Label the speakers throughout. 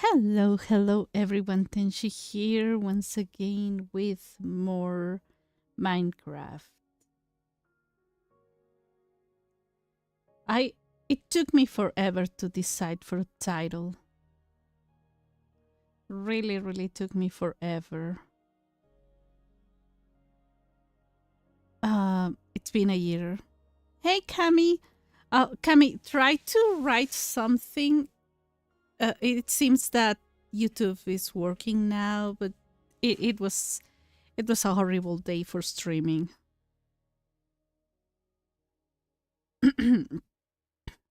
Speaker 1: Hello, hello everyone. Tenshi here once again with more Minecraft. I It took me forever to decide for a title. Really took me forever. It's been a year. Hey Cami. Cami, try to write something. It seems that YouTube is working now, but it was a horrible day for streaming.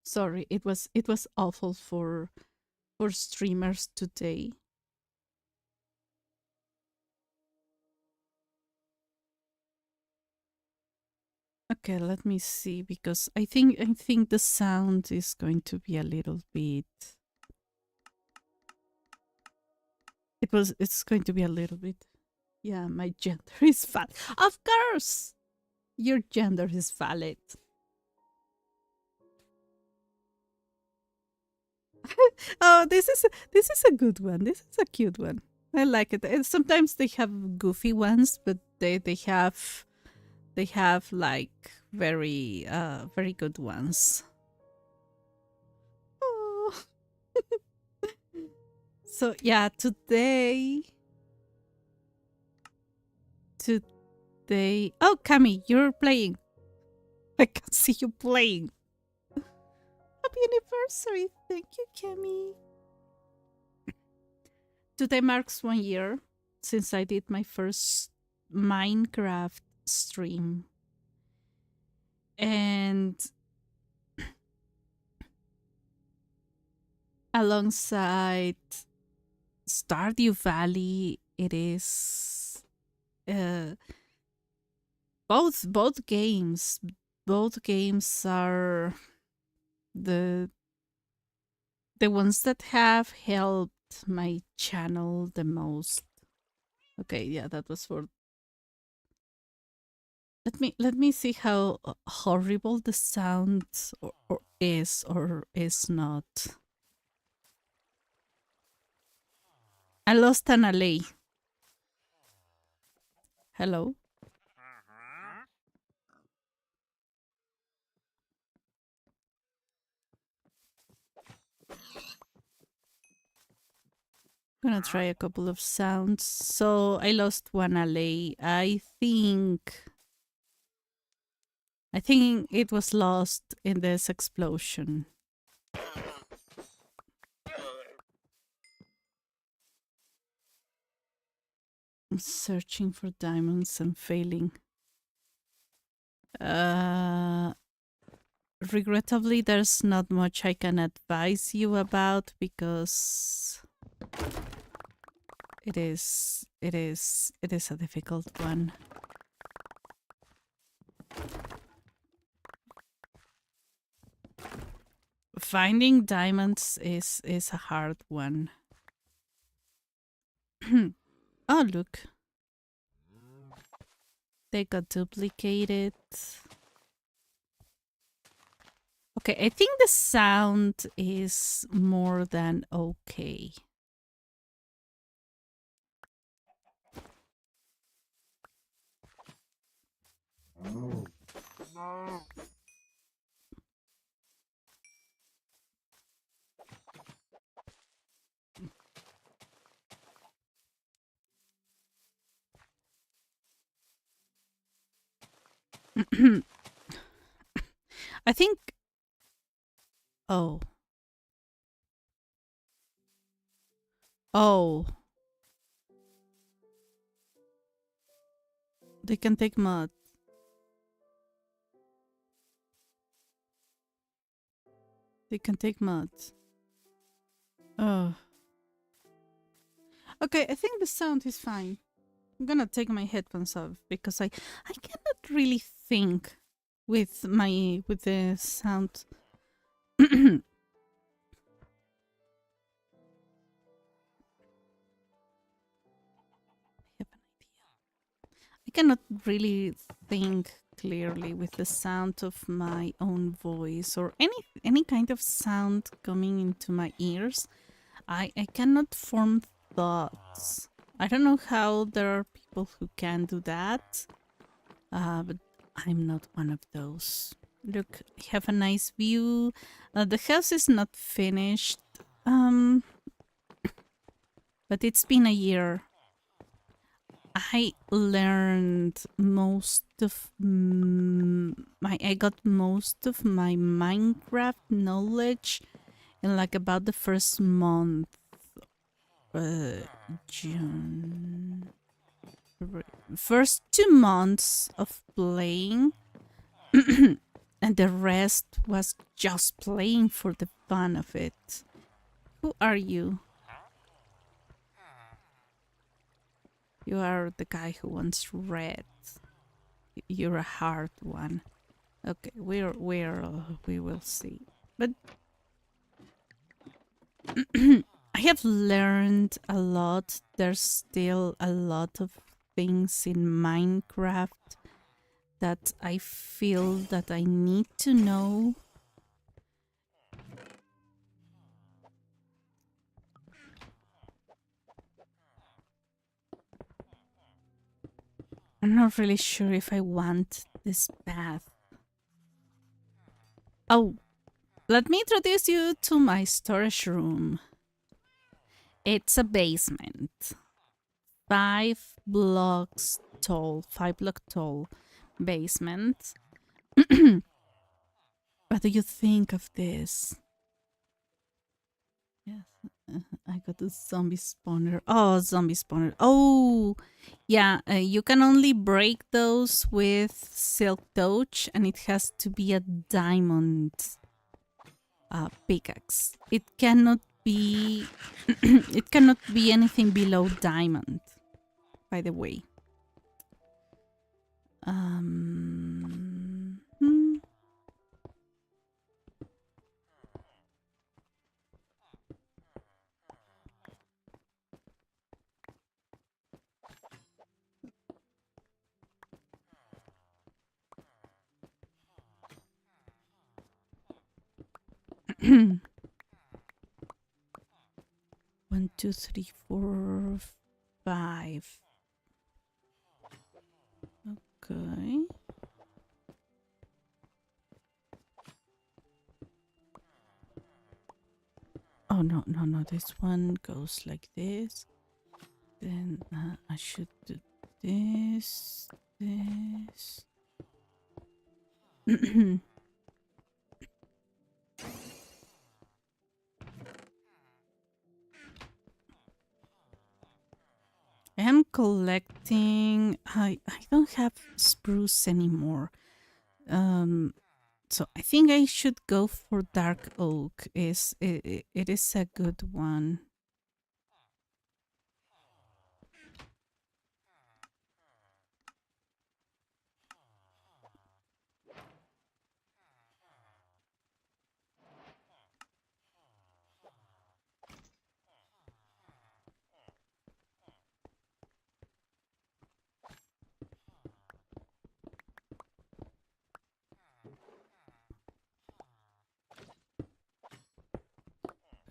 Speaker 1: Sorry, it was awful for streamers today. Okay, let me see because I think the sound is going to be a little bit. It's going to be a little bit. Yeah, my gender is valid. Of course, your gender is valid. Oh, this is a good one. This is a cute one. I like it. And sometimes they have goofy ones, but they have like very good ones. Oh. So yeah, today. Oh, Cami, you're playing. I can see you playing. Happy anniversary! Thank you, Cami. Today marks 1 year since I did my first Minecraft stream, and alongside Stardew Valley, it is uh, both games. Both games are the the ones that have helped my channel the most. Okay, yeah, that was for. Let me see how horrible the sound or is not. I lost an alley. Hello. Gonna try a couple of sounds. So I lost one alley. I think it was lost in this explosion. I'm searching for diamonds and failing. Uh Regrettably there's not much I can advise you about because it is a difficult one. Finding diamonds is a hard one. Oh, look. They got duplicated. Okay, I think the sound is more than okay. I think. Oh. Oh. They can take mud. They can take mud. Oh. Okay, I think the sound is fine. I'm gonna take my headphones off because I cannot really think with the sound. I have an idea. I cannot really think clearly with the sound of my own voice or any kind of sound coming into my ears. I cannot form thoughts. I don't know how there are people who can do that, but I'm not one of those. Look, I have a nice view. The house is not finished, um, but it's been a year. I learned most of I got most of my Minecraft knowledge in like about the first month, uh, June, first 2 months of playing, and the rest was just playing for the fun of it. Who are you? You are the guy who wants red. You're a hard one. Okay, we will see. But I have learned a lot. There's still a lot of things in Minecraft that I feel that I need to know. I'm not really sure if I want this path. Oh, let me introduce you to my storage room. It's a basement. 5 blocks tall, 5 block tall basement. What do you think of this? Yes, I got a zombie spawner. Oh, zombie spawner. Oh, yeah. You can only break those with silk touch, and it has to be a diamond pickaxe. It cannot be. It cannot be anything below diamond. By the way. Hmm. 1, 2, 3, 4, 5. Okay. Oh, no, no, no. This one goes like this. Then I should do this, this. I am collecting. I don't have spruce anymore. So I think I should go for dark oak. It is a good one.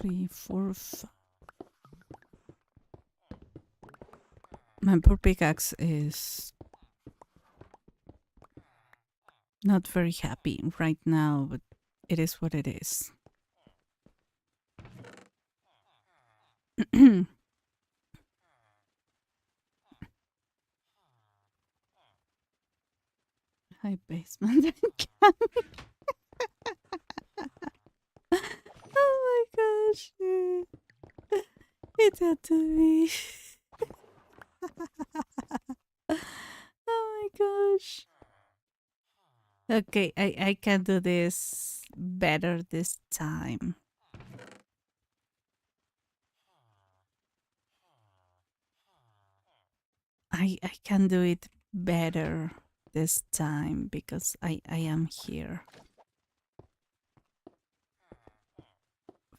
Speaker 1: Three, four, my poor pickaxe is not very happy right now, but it is what it is. High basement. Oh my gosh. It had to be. Oh my gosh. Okay, I can do this better this time. I can do it better this time because I am here.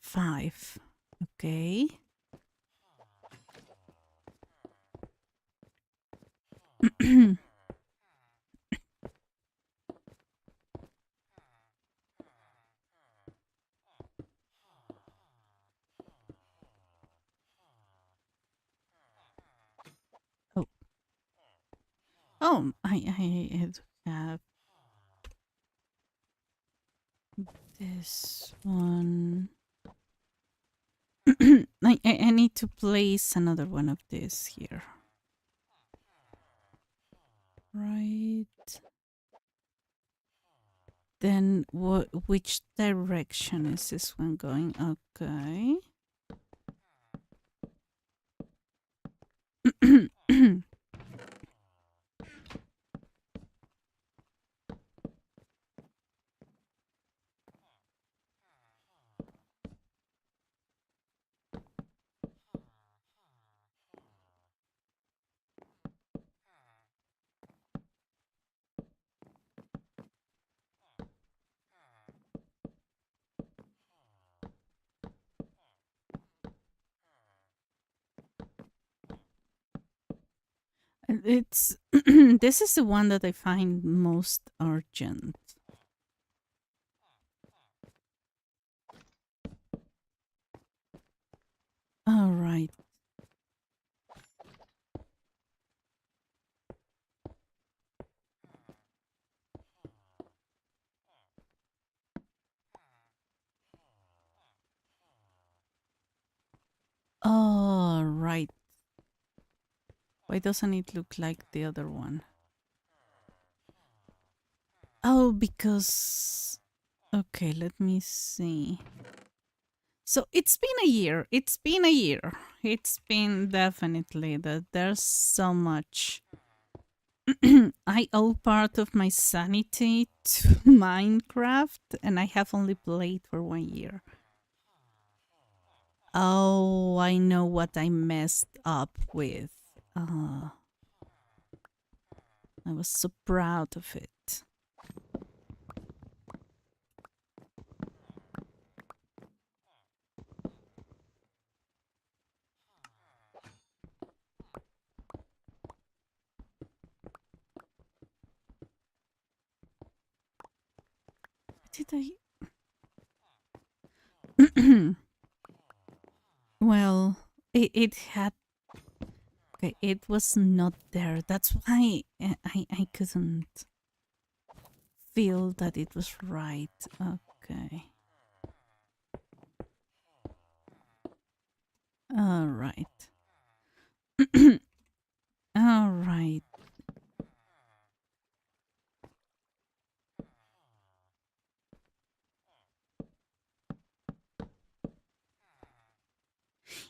Speaker 1: 5. Okay. Oh, I have this one. I need to place another one of this here. Right. Then which direction is this one going? Okay. It's this is the one that I find most urgent. All right. All right. Why doesn't it look like the other one? Oh, because okay, let me see. So it's been a year. It's been a year. It's been definitely that there's so much. I owe part of my sanity to Minecraft, and I have only played for 1 year. Oh, I know what I messed up with. I was so proud of it. Did I? Well, it had. Okay, it was not there. That's why I couldn't feel that it was right. Okay. All right. All right.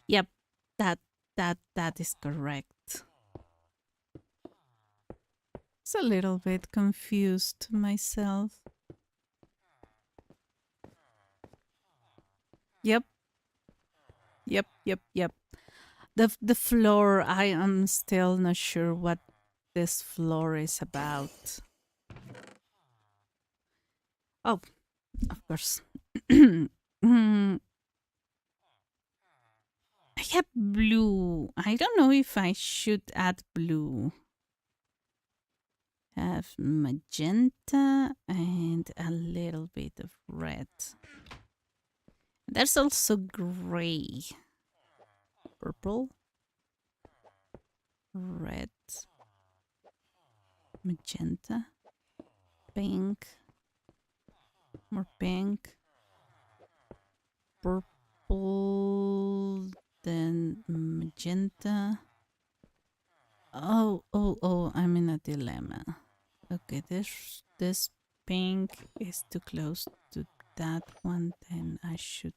Speaker 1: Yep. That is correct. It's a little bit confused myself. Yep. Yep. The floor, I am still not sure what this floor is about. Oh, of course. Mm, I have blue. I don't know if I should add blue. Have magenta and a little bit of red. There's also gray. Purple. Red. Magenta. Pink. More pink. Purple. Then magenta. Oh, I'm in a dilemma. Okay, this pink is too close to that one, then I should.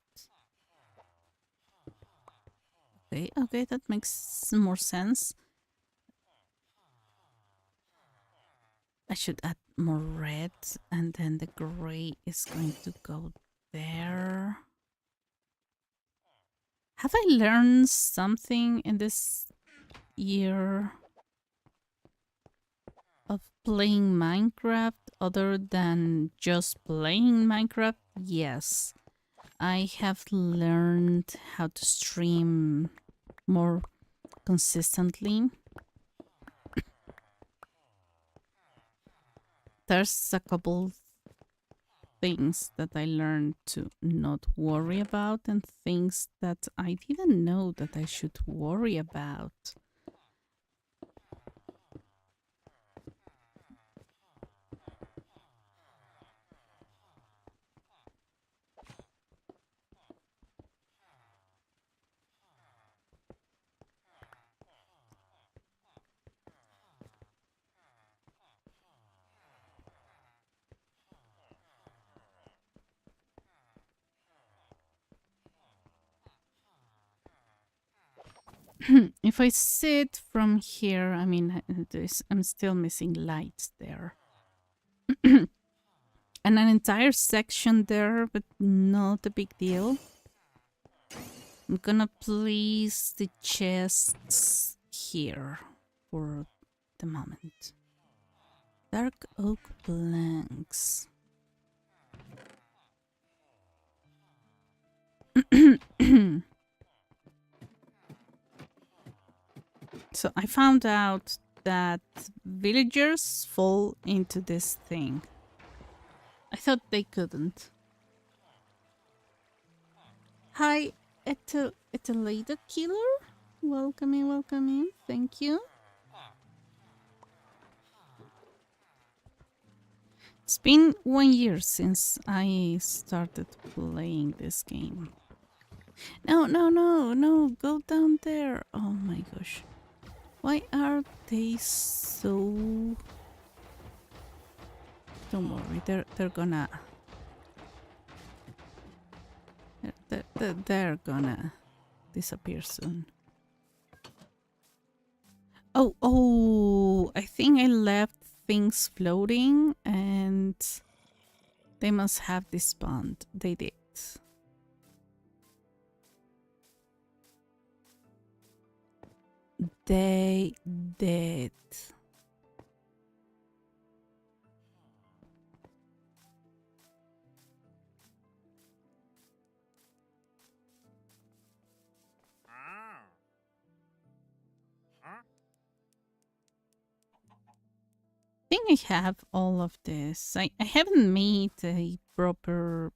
Speaker 1: Okay, that makes more sense. I should add more red, and then the gray is going to go there. Have I learned something in this year of playing Minecraft other than just playing Minecraft? Yes. I have learned how to stream more consistently. There's a couple things that I learned to not worry about and things that I didn't know that I should worry about. If I sit from here, I mean, I'm still missing lights there. And an entire section there, but not a big deal. I'm gonna place the chests here for the moment. Dark oak planks. So I found out that villagers fall into this thing. I thought they couldn't. Hi, Etelated Killer. Welcome in, welcome in. Thank you. It's been 1 year since I started playing this game. No, no, no, no, go down there. Oh my gosh. Why are they so... Don't worry, they're gonna... They're gonna disappear soon. Oh, I think I left things floating and they must have despawned. They did. They did. I think I have all of this. I haven't made a proper...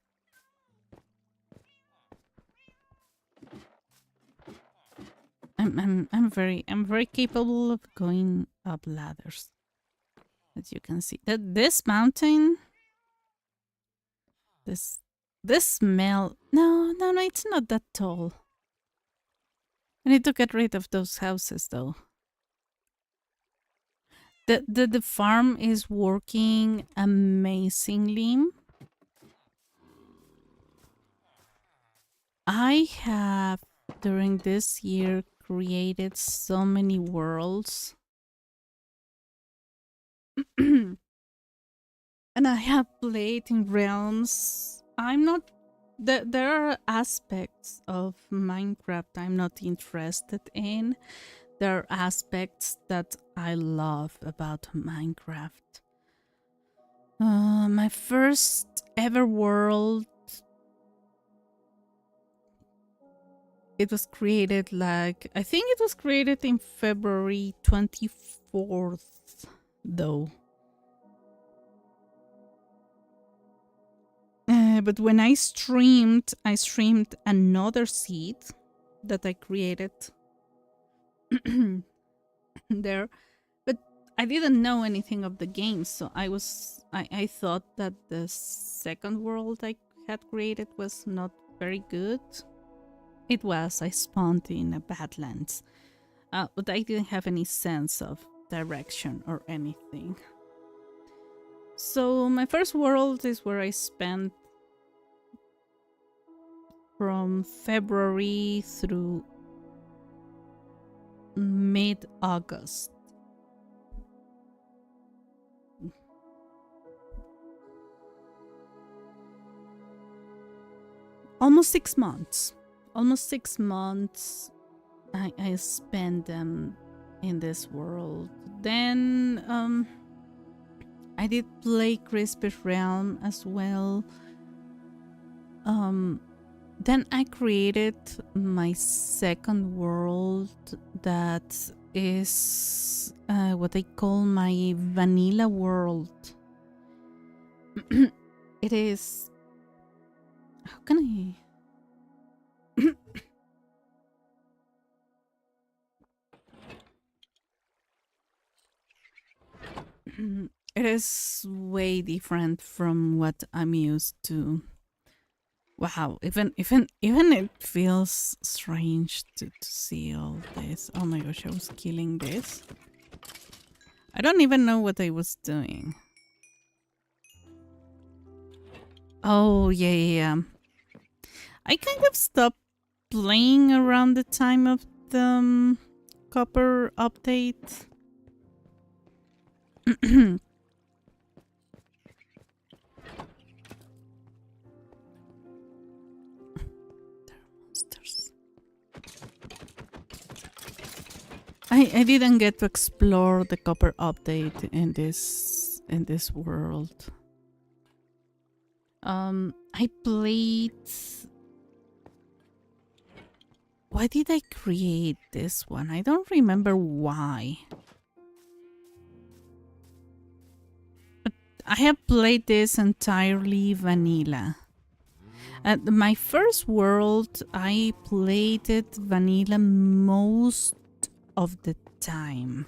Speaker 1: I'm very capable of going up ladders. As you can see. This mountain, this smell. No, it's not that tall. I need to get rid of those houses though. The farm is working amazingly. I have during this year created so many worlds. And I have played in realms. I'm not... There are aspects of Minecraft I'm not interested in. There are aspects that I love about Minecraft. My first ever world... It was created like... I think it was created in February 24th, though. But when I streamed another seed that I created there. But I didn't know anything of the game, so I thought that the second world I had created was not very good. It was. I spawned in a Badlands. But I didn't have any sense of direction or anything. So my first world is where I spent from February through mid-August. Almost 6 months. Almost 6 months I spent them in this world. Then I did play Crispy Realm as well. Then I created my second world that is what I call my vanilla world. It is... How can I... It is way different from what I'm used to. Wow, even it feels strange to see all this. Oh my gosh, I was killing this. I don't even know what I was doing. Oh, yeah. I kind of stopped playing around the time of Copper update. Monsters. I didn't get to explore the copper update in this world. I played. Why did I create this one? I don't remember why. But I have played this entirely vanilla. At my first world, I played it vanilla most of the time.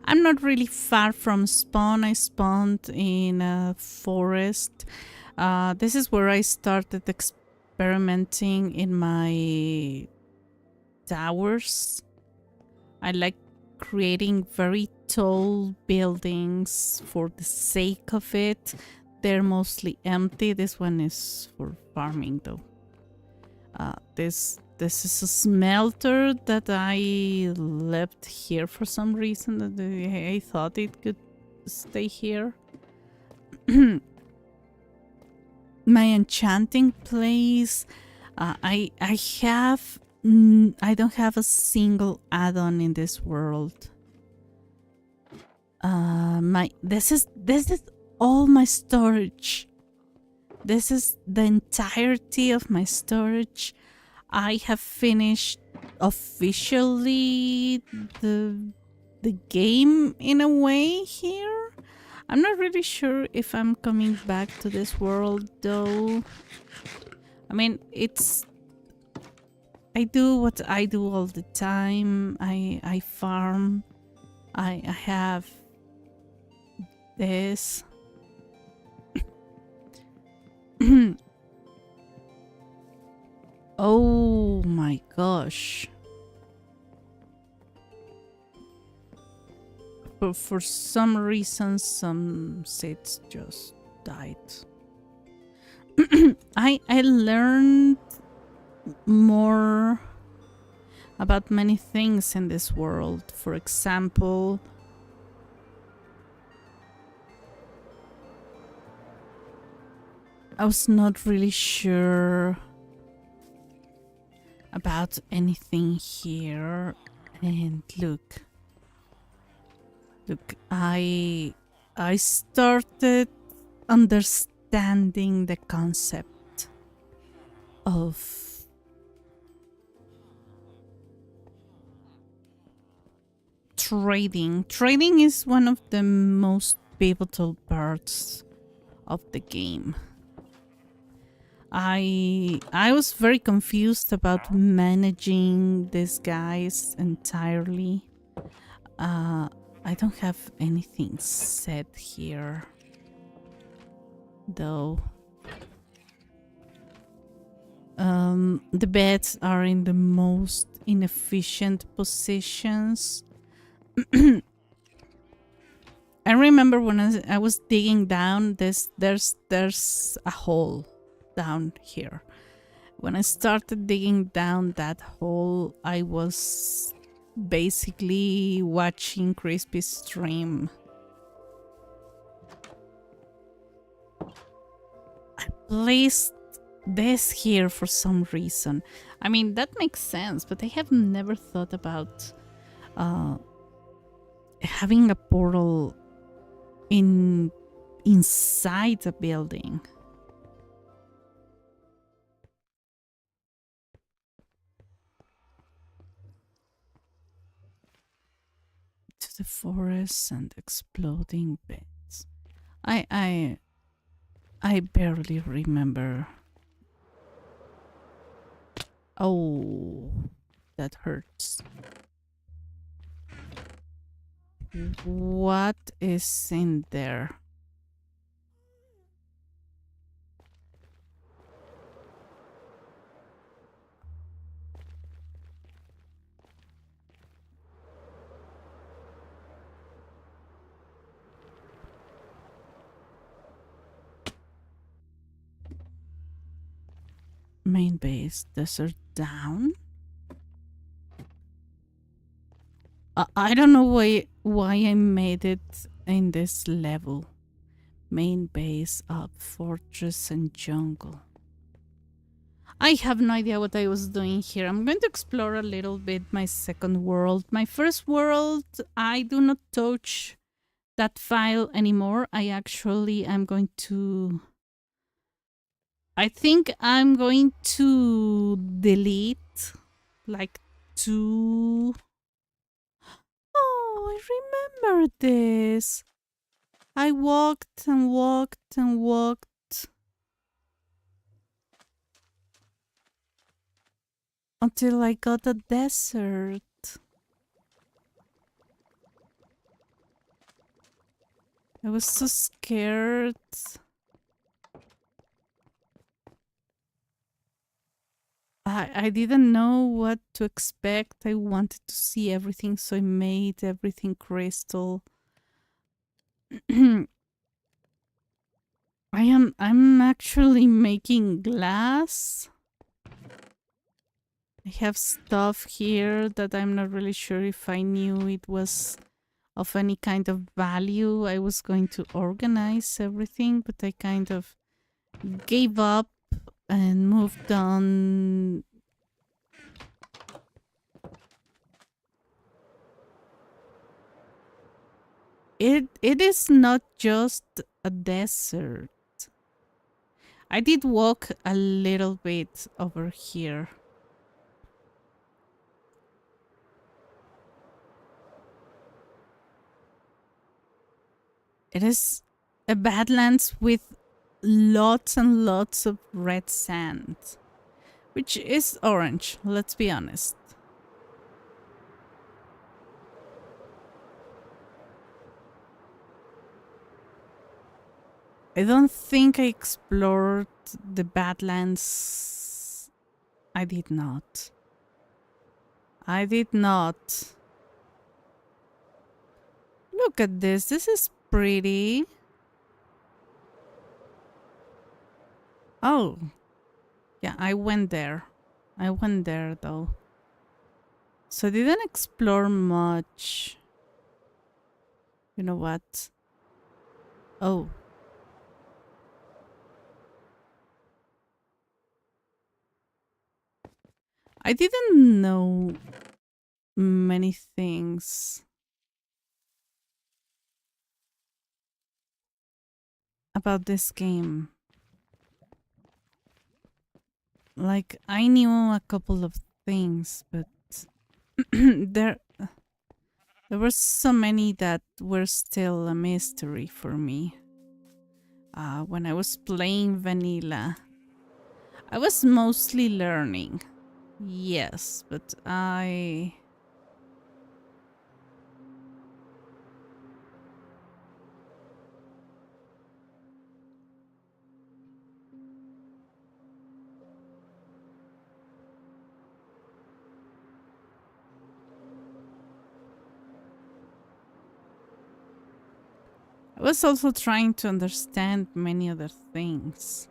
Speaker 1: I'm not really far from spawn. I spawned in a forest. This is where I started experimenting in my towers. I like creating very tall buildings for the sake of it. They're mostly empty. This one is for farming though. This is a smelter that I left here for some reason. That I thought it could stay here. My enchanting place. I don't have a single add-on in this world. This is all my storage. This is the entirety of my storage. I have finished officially the game in a way here. I'm not really sure if I'm coming back to this world though. I mean, I do what I do all the time. I farm. I have this. Oh my gosh. For some reason, some seeds just died. I learned more about many things in this world. For example, I was not really sure about anything here. And look, I started understanding the concept of trading. Trading is one of the most pivotal parts of the game. I was very confused about managing these guys entirely. I don't have anything set here, though. The beds are in the most inefficient positions. I remember when I was digging down, there's a hole down here. When I started digging down that hole, I was basically watching Crispy's stream. I placed this here for some reason. I mean, that makes sense, but I have never thought about having a portal inside a building. To the forests and exploding beds. I barely remember. Oh, that hurts. What is in there? Main base, desert down. I don't know why I made it in this level. Main base, up, fortress, and jungle. I have no idea what I was doing here. I'm going to explore a little bit my second world. My first world, I do not touch that file anymore. I'm going to... I think I'm going to delete like 2... Oh, I remember this. I walked and walked and walked until I got a desert. I was so scared. I didn't know what to expect. I wanted to see everything, so I made everything crystal. I'm actually making glass. I have stuff here that I'm not really sure if I knew it was of any kind of value. I was going to organize everything, but I kind of gave up and moved on. It is not just a desert. I did walk a little bit over here. It is a badlands with lots and lots of red sand, which is orange, let's be honest. I don't think I explored the badlands. I did not. I did not. Look at this. This is pretty. Oh. Yeah, I went there. I went there though. So I didn't explore much. You know what? Oh. I didn't know many things about this game. Like, I knew a couple of things, but there were so many that were still a mystery for me. When I was playing vanilla, I was mostly learning. Yes, but I was also trying to understand many other things.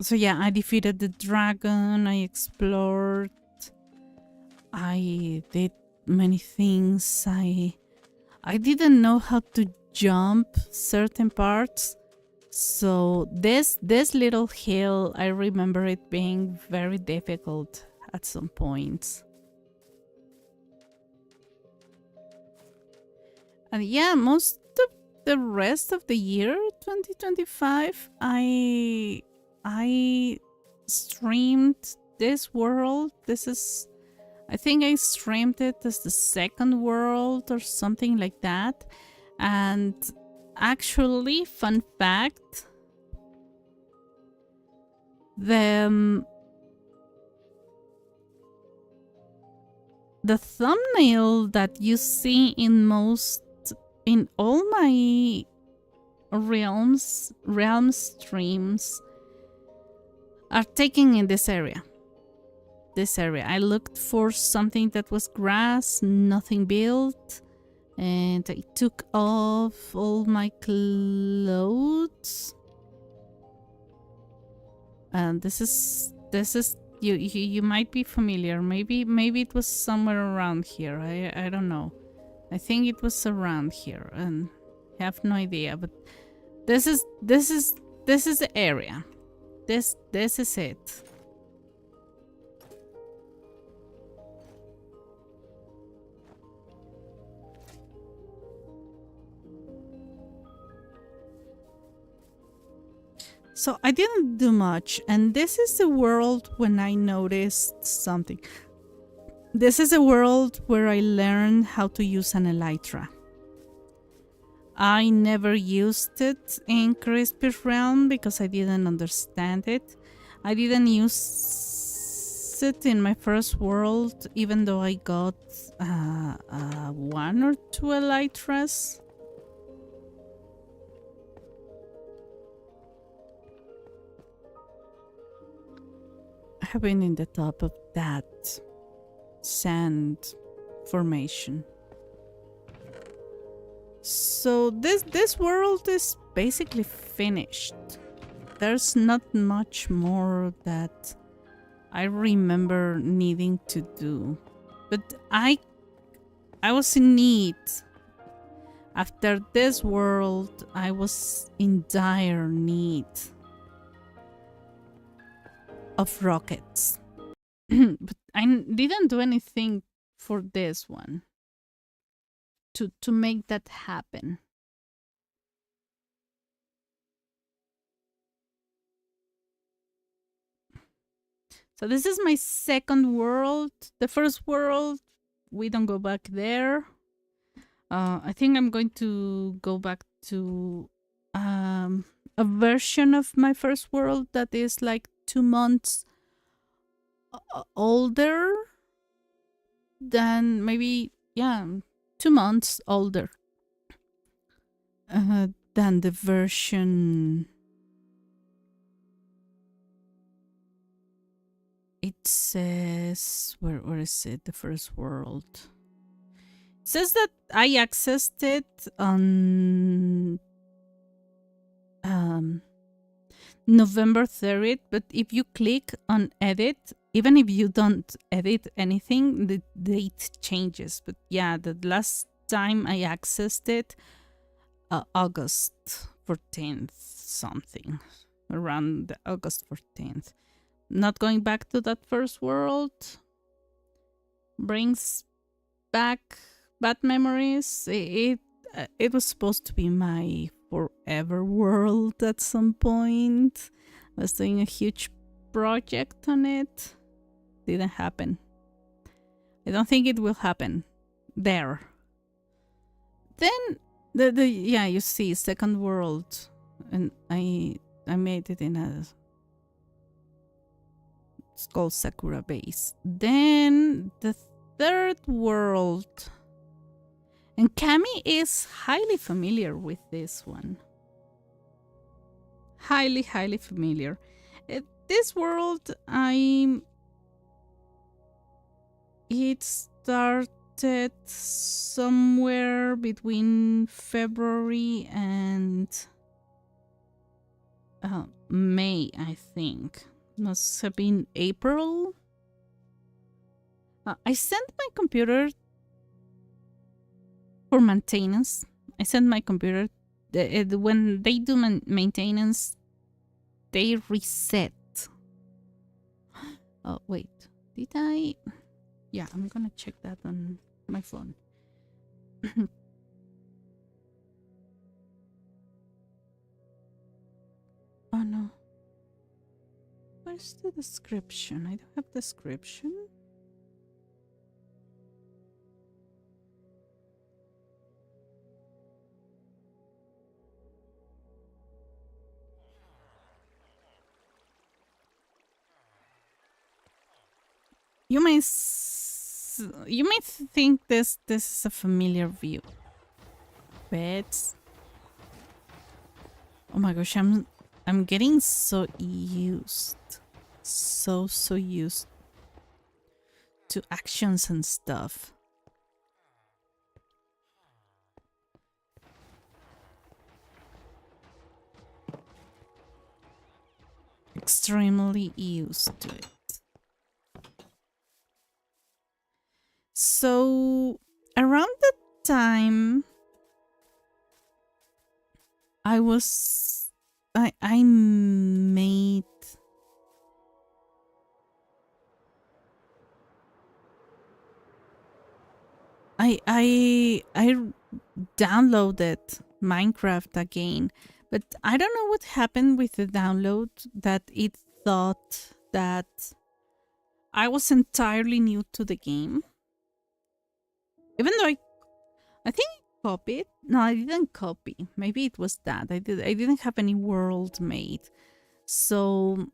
Speaker 1: So yeah, I defeated the dragon, I explored, I did many things. I didn't know how to jump certain parts. So this little hill, I remember it being very difficult at some points. And yeah, most of the rest of the year 2025, I streamed this world. I think I streamed it as the second world or something like that. And actually, fun fact, the thumbnail that you see in all my realm streams are taken in this area. this area. I looked for something that was grass, nothing built, and I took off all my clothes. And this is you might be familiar. Maybe it was somewhere around here. I don't know. I think it was around here, and I have no idea. But this is the area. This is it. So I didn't do much, and this is the world when I noticed something. This is a world where I learned how to use an elytra. I never used it in Crispy Realm because I didn't understand it. I didn't use it in my first world, even though I got 1 or 2 elytras. I have been in the top of that sand formation. So this world is basically finished. There's not much more that I remember needing to do. But I was in need. After this world, I was in dire need of rockets. But I didn't do anything for this one to make that happen. So this is my second world. The first world, we don't go back there. I think I'm going to go back to a version of my first world that is like 2 months older than maybe 2 months older than the version. It says where is it? The first world. It says that I accessed it on November 30th, but if you click on edit, even if you don't edit anything, the date changes. But yeah, the last time I accessed it, August 14th something, around August 14th. Not going back to that first world brings back bad memories. It was supposed to be my forever world at some point. I was doing a huge project on it. Didn't happen. I don't think it will happen there. Then you see second world, and I made it in a, it's called Sakura Base. Then the third world, and Kami is highly familiar with this one. Highly familiar. This world, it started somewhere between February and May, I think. Must have been April. I sent my computer for maintenance. I sent my computer. When they do maintenance, they reset. Oh, wait. Did I? Yeah, I'm gonna check that on my phone. Oh no. Where's the description? I don't have description. You may think this is a familiar view. Beds. Oh my gosh, I'm getting so used. So used to actions and stuff. Extremely used to it. So around the time I made I downloaded Minecraft again, but I don't know what happened with the download that it thought that I was entirely new to the game. Even though I think I copied. No, I didn't copy. Maybe it was that. I didn't have any world made. So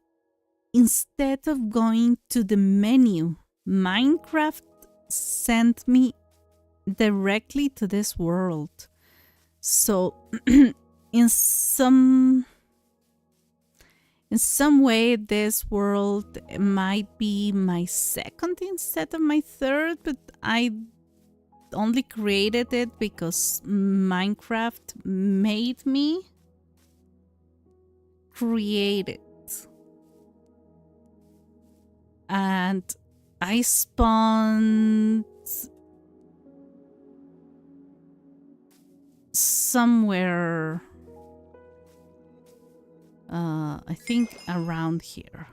Speaker 1: instead of going to the menu, Minecraft sent me directly to this world. So in some way this world might be my second instead of my third, but I only created it because Minecraft made me create it. And I spawned somewhere, I think around here.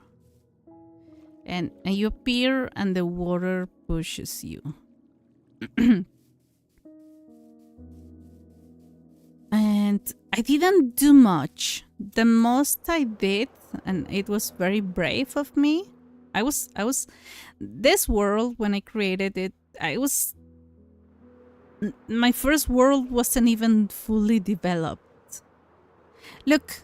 Speaker 1: And you appear and the water pushes you. And I didn't do much. The most I did, and it was very brave of me, I was this world when I created it, my first world wasn't even fully developed. Look,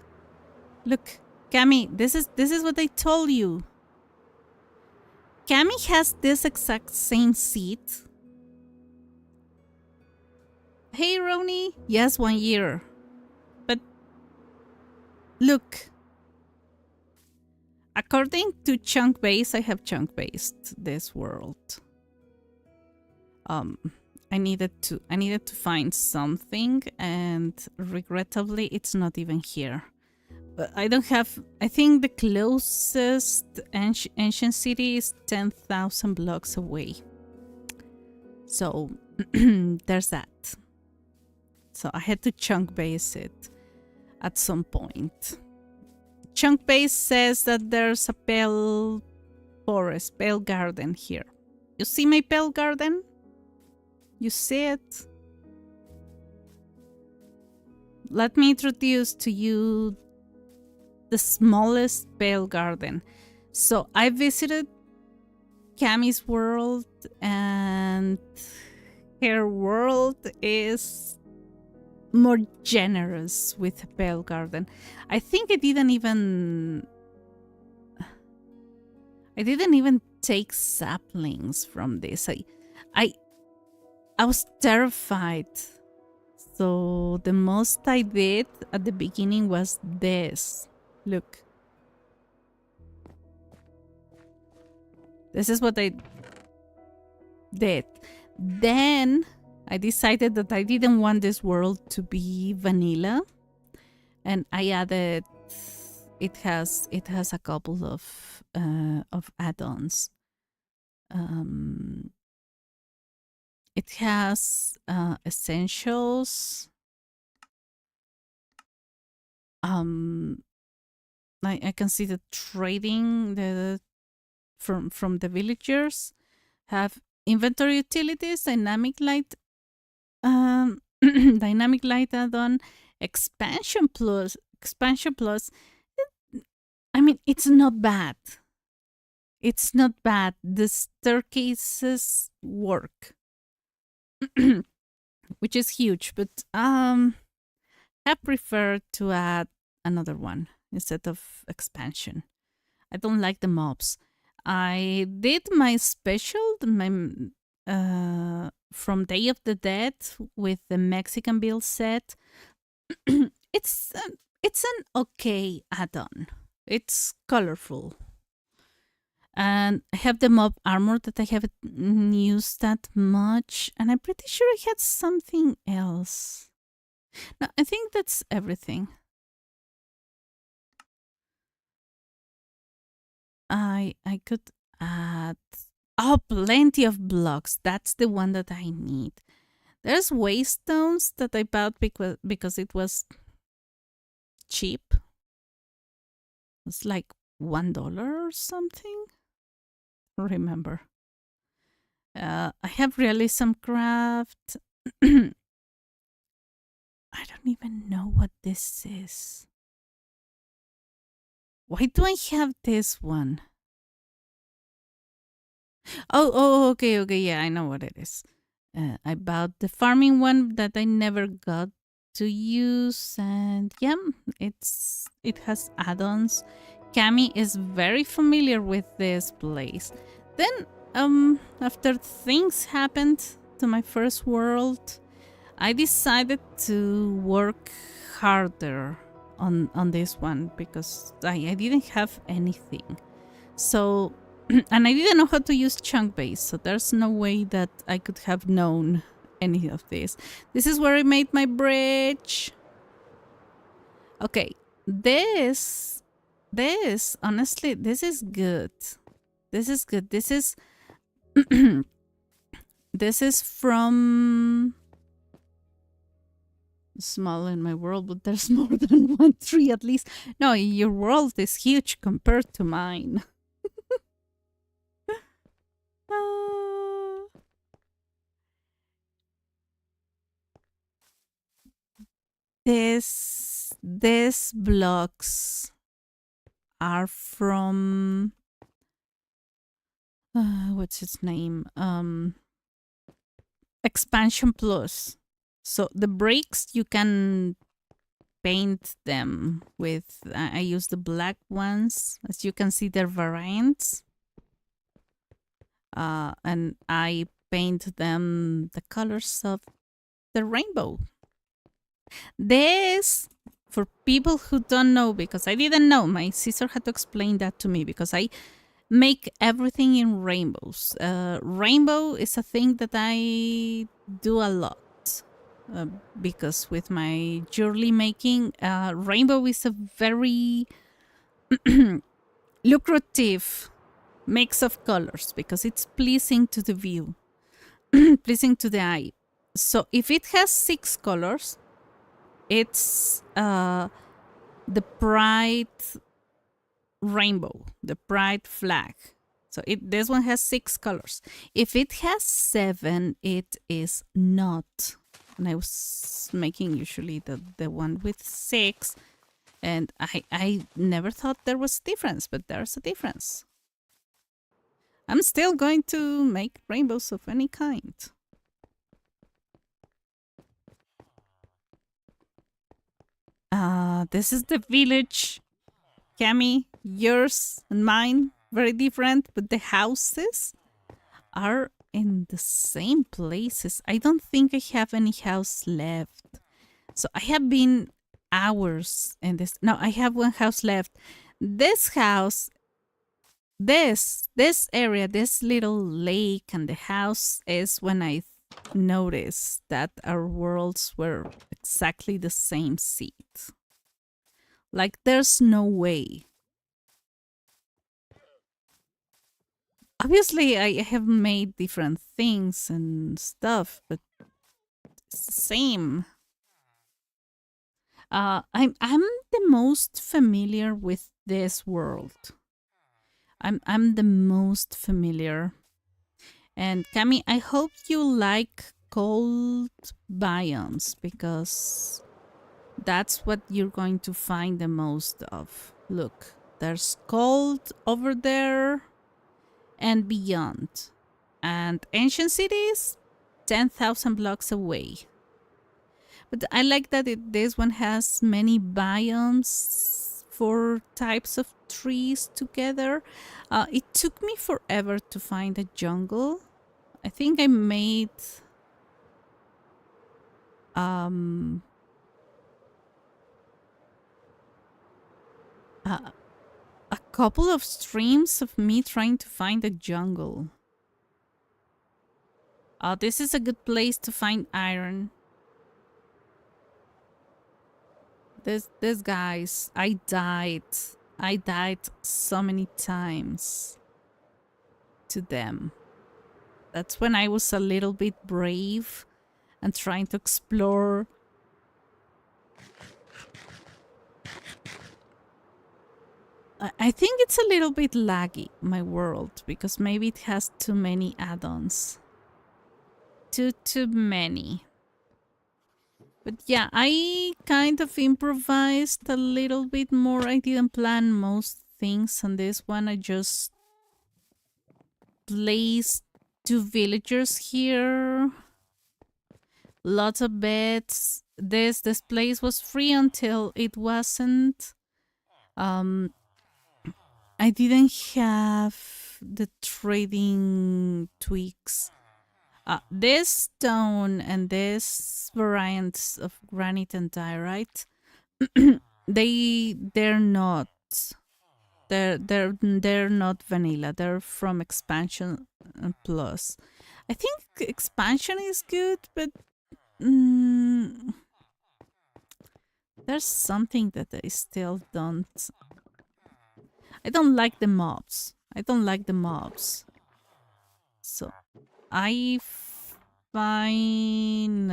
Speaker 1: Cami, this is what I told you. Cami has this exact same seat. Hey, Roni. Yes, 1 year. But look, according to Chunk Base, I have chunk based this world. I needed to find something, and regrettably, it's not even here. But I don't have. I think the closest ancient city is 10,000 blocks away. So there's that. So I had to chunk base it at some point. Chunk base says that there's a pale forest, pale garden here. You see my pale garden? You see it? Let me introduce to you the smallest pale garden. So I visited Cami's world, and her world is more generous with pale garden. I think I didn't even take saplings from this. I was terrified. So the most I did at the beginning was this. Look. This is what I did. Then I decided that I didn't want this world to be vanilla, and I added. It has a couple of add-ons. It has essentials. I can see the trading from the villagers. Have inventory utilities, dynamic light dynamic light add-on, expansion plus. I mean, it's not bad. It's not bad. The staircases work, which is huge. But I prefer to add another one instead of expansion. I don't like the mobs. I did my special, from Day of the Dead with the Mexican build set. It's an okay add-on. It's colorful. And I have the mob armor that I haven't used that much. And I'm pretty sure I had something else. No, I think that's everything. I could add... Oh, plenty of blocks. That's the one that I need. There's waystones that I bought because it was cheap. It's like $1 or something. Remember. I have realism craft. I don't even know what this is. Why do I have this one? Oh, okay, yeah, I know what it is. I bought the farming one that I never got to use, and yeah, it has add-ons. Cami is very familiar with this place. Then, after things happened to my first world, I decided to work harder on this one because I didn't have anything. So, and I didn't know how to use chunk base, so there's no way that I could have known any of this. This is where I made my bridge. Okay, this, honestly, this is good. This is good. This is, this is from Small in My World, but there's more than one tree at least. No, your world is huge compared to mine. These blocks are from what's its name? Expansion Plus. So the bricks you can paint them with. I use the black ones. As you can see, they're variants. And I paint them the colors of the rainbow. This, for people who don't know, because I didn't know, my sister had to explain that to me because I make everything in rainbows. Rainbow is a thing that I do a lot because with my jewelry making, rainbow is a very lucrative mix of colors because it's pleasing to the view, pleasing to the eye. So if it has 6 colors, it's the pride rainbow, the pride flag. So this one has 6 colors. If it has 7, it is not. And I was making usually the one with 6, and I never thought there was a difference, but there's a difference. I'm still going to make rainbows of any kind. This is the village. Cami, yours and mine, very different, but the houses are in the same places. I don't think I have any house left. So I have been hours in this. No, I have one house left. This house, this area, this little lake and the house is when I noticed that our worlds were exactly the same seed. Like, there's no way. Obviously, I have made different things and stuff, but it's the same. I'm the most familiar with this world. I'm the most familiar. And Cami, I hope you like cold biomes because that's what you're going to find the most of. Look, there's cold over there and beyond. And ancient cities, 10,000 blocks away. But I like that this one has many biomes, 4 types of trees together. It took me forever to find a jungle. I think I made a couple of streams of me trying to find a jungle. This is a good place to find iron. This guys, I died so many times to them. That's when I was a little bit brave and trying to explore. I think it's a little bit laggy, my world, because maybe it has too many add-ons. Too many. But yeah, I kind of improvised a little bit more. I didn't plan most things on this one. I just placed 2 villagers here. Lots of beds. This place was free until it wasn't. I didn't have the trading tweaks. This stone and this variants of granite and diorite, they're not they're not vanilla. They're from expansion plus. I think expansion is good, but there's something that I still don't. I don't like the mobs. So I finally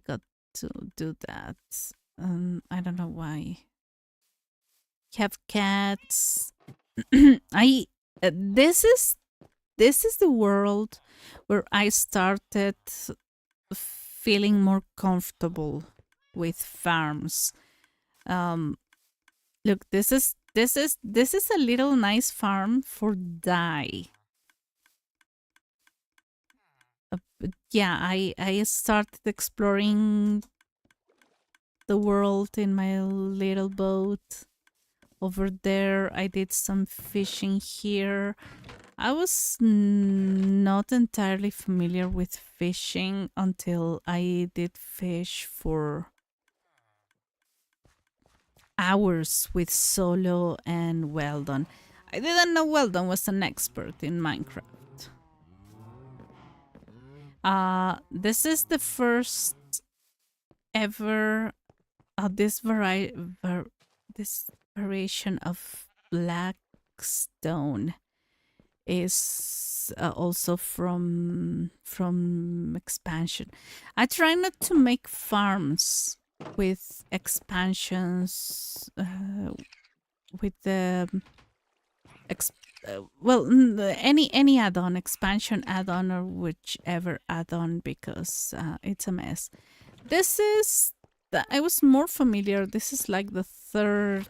Speaker 1: got to do that. I don't know why. Have cats. This is the world where I started feeling more comfortable with farms. Look, this is a little nice farm for dye. But yeah, I started exploring the world in my little boat. Over there, I did some fishing here. I was not entirely familiar with fishing until I did fish for hours with Solo and Weldon. I didn't know Weldon was an expert in Minecraft. This is the first ever this variation of black stone is also from expansion. I try not to make farms with expansions with the any add-on, expansion add-on or whichever add-on, because it's a mess. This is I was more familiar. This is like the third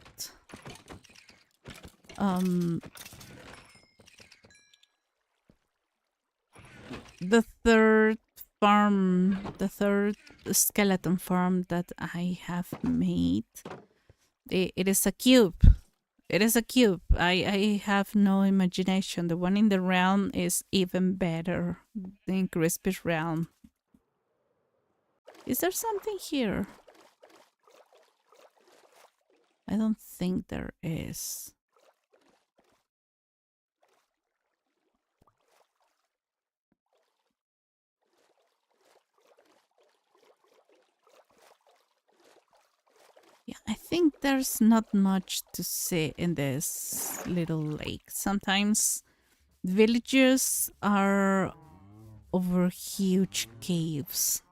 Speaker 1: farm, the third skeleton farm that I have made. It is a cube. It is a cube. I have no imagination. The one in the realm is even better than Crispy's realm. Is there something here? I don't think there is. Yeah, I think there's not much to see in this little lake. Sometimes villages are over huge caves.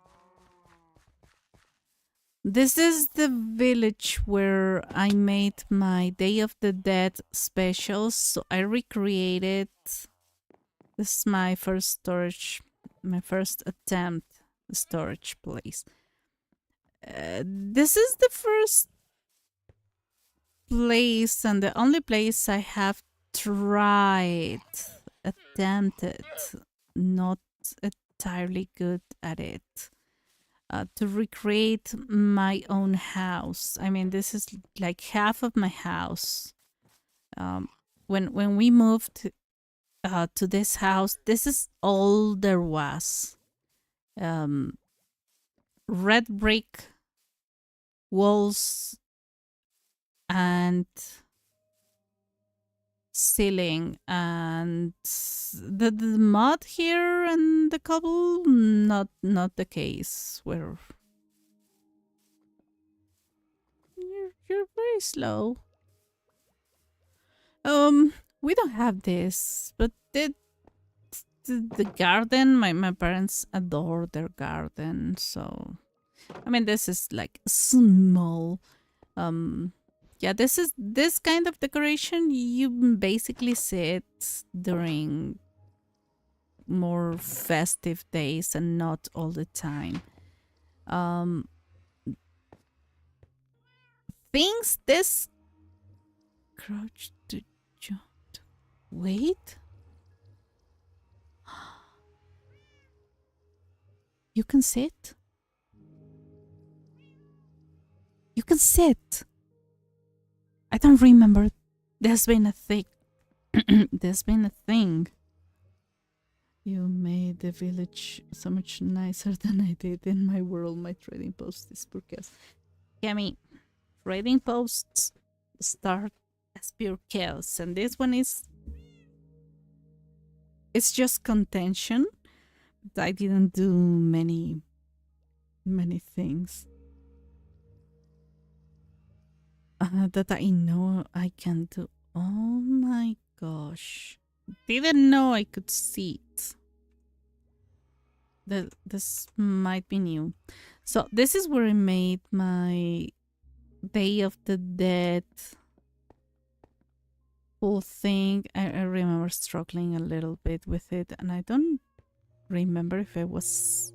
Speaker 1: This is the village where I made my Day of the Dead specials. So I recreated. This is my first storage, my first attempt storage place. This is the first place and the only place I have attempted, not entirely good at it, to recreate my own house. I mean, this is like half of my house. When we moved to this house, this is all there was. Red brick walls and ceiling, and the mud here and the cobble, not the case. Where you're very slow. We don't have this, but the garden, my parents adore their garden, so I mean this is like small. Yeah, this kind of decoration you basically see it during more festive days and not all the time. Um things this crouch to jump. Wait. You can sit? You can sit. I don't remember. There's been a thing. There's been a thing. You made the village so much nicer than I did in my world. My trading post is pure. Cammy, trading posts start as pure chaos, and this one is. It's just contention. I didn't do many things that I know I can do. Oh my gosh. Didn't know I could see it. This might be new. So this is where I made my Day of the Dead whole thing. I remember struggling a little bit with it, and I don't remember if I was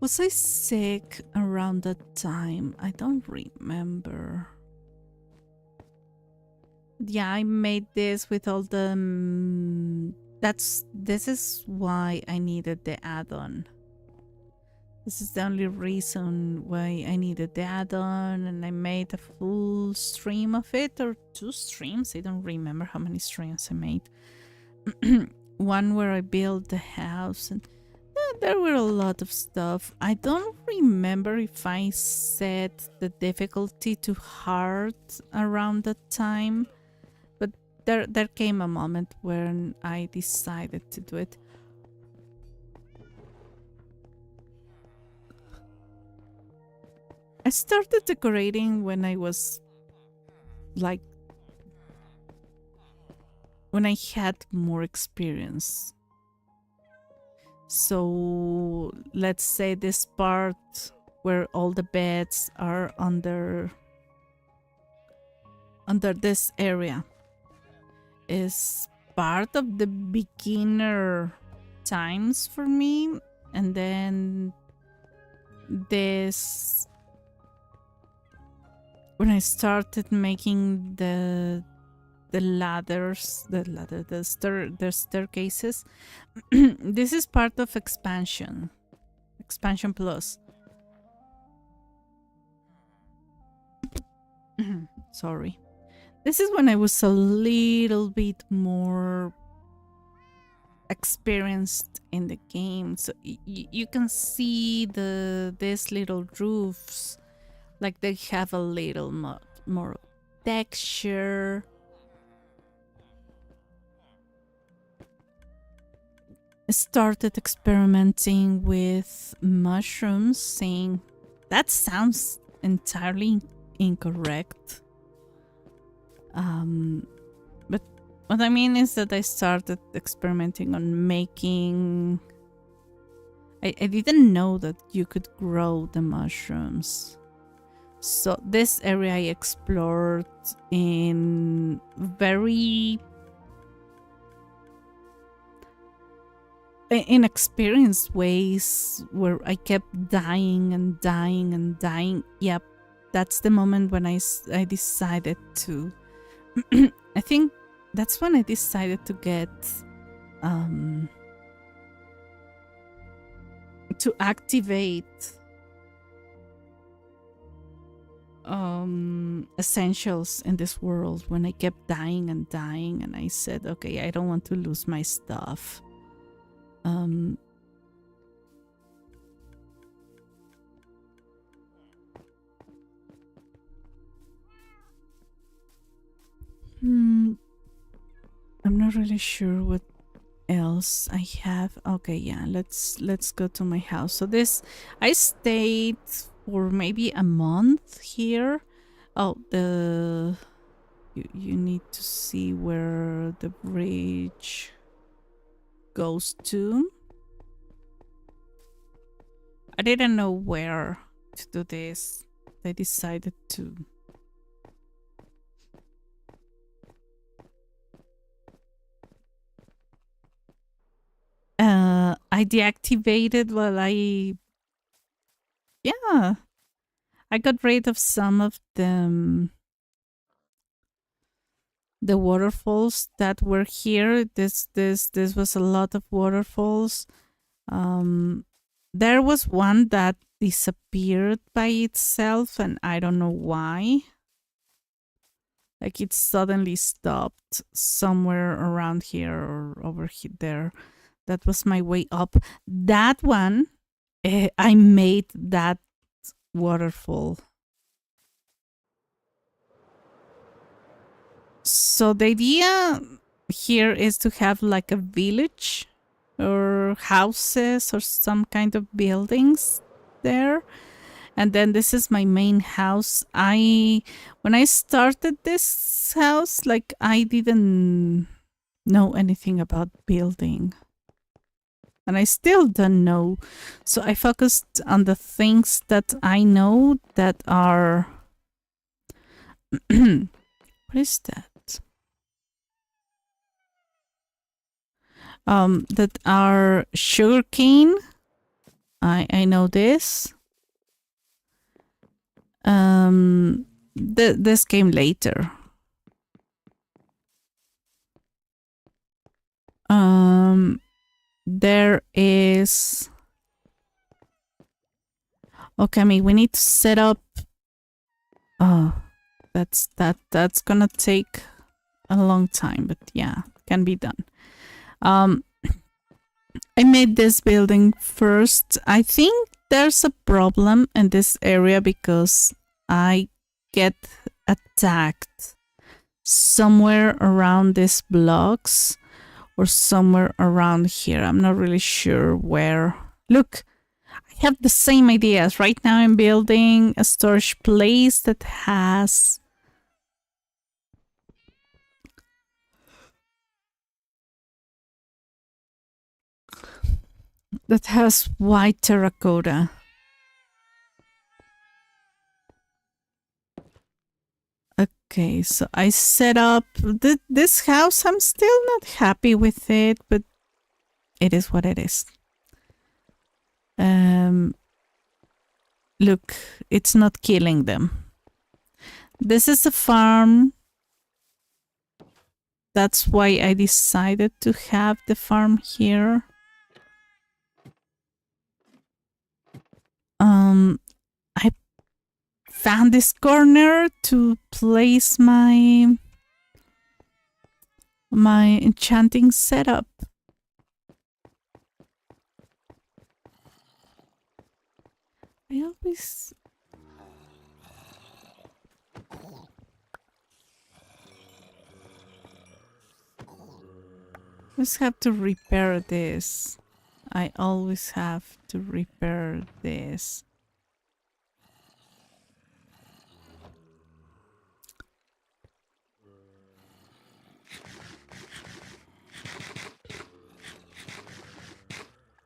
Speaker 1: I sick around that time. I don't remember. Yeah, I made this with all the this is why I needed the add-on. This is the only reason why I needed the add-on, and I made a full stream of it, or 2 streams. I don't remember how many streams I made. One where I built the house, and there were a lot of stuff. I don't remember if I set the difficulty to hard around that time, but there came a moment when I decided to do it. I started decorating when I was like when I had more experience. So let's say this part where all the beds are under this area is part of the beginner times for me, and then this when I started making the ladders, the staircases. This is part of expansion plus. Sorry. This is when I was a little bit more experienced in the game, so you can see these little roofs, like they have a little more texture. I started experimenting with mushrooms, saying that sounds entirely incorrect. But what I mean is that I started experimenting on making. I didn't know that you could grow the mushrooms. So this area I explored in very inexperienced ways, where I kept dying and dying and dying. Yep, that's the moment when I decided to I think that's when I decided to get to activate essentials in this world, when I kept dying and dying, and I said, okay, I don't want to lose my stuff. not really sure what else I have. Okay, yeah, let's go to my house. So this, I stayed for maybe a month here. Oh, you need to see where the bridge goes to. I didn't know where to do this. I decided to. I deactivated yeah, I got rid of some of them. The waterfalls that were here. This was a lot of waterfalls. There was one that disappeared by itself, and I don't know why. Like it suddenly stopped somewhere around here or over there. That was my way up. That one, I made that waterfall. So the idea here is to have like a village or houses or some kind of buildings there. And then this is my main house. When I started this house, like I didn't know anything about building. And I still don't know. So I focused on the things that I know that are what is that? That are sugarcane. I know this. This came later. There is. Okay, I mean, we need to set up. Oh, that's gonna take a long time, but yeah, can be done. I made this building first. I think there's a problem in this area because I get attacked somewhere around these blocks or somewhere around here. I'm not really sure where. Look, I have the same ideas. Right now I'm building a storage place that has white terracotta. Okay, so I set up this house. I'm still not happy with it, but it is what it is. Look, it's not killing them. This is a farm. That's why I decided to have the farm here. I found this corner to place my enchanting setup. I always have to repair this. I always have to repair this.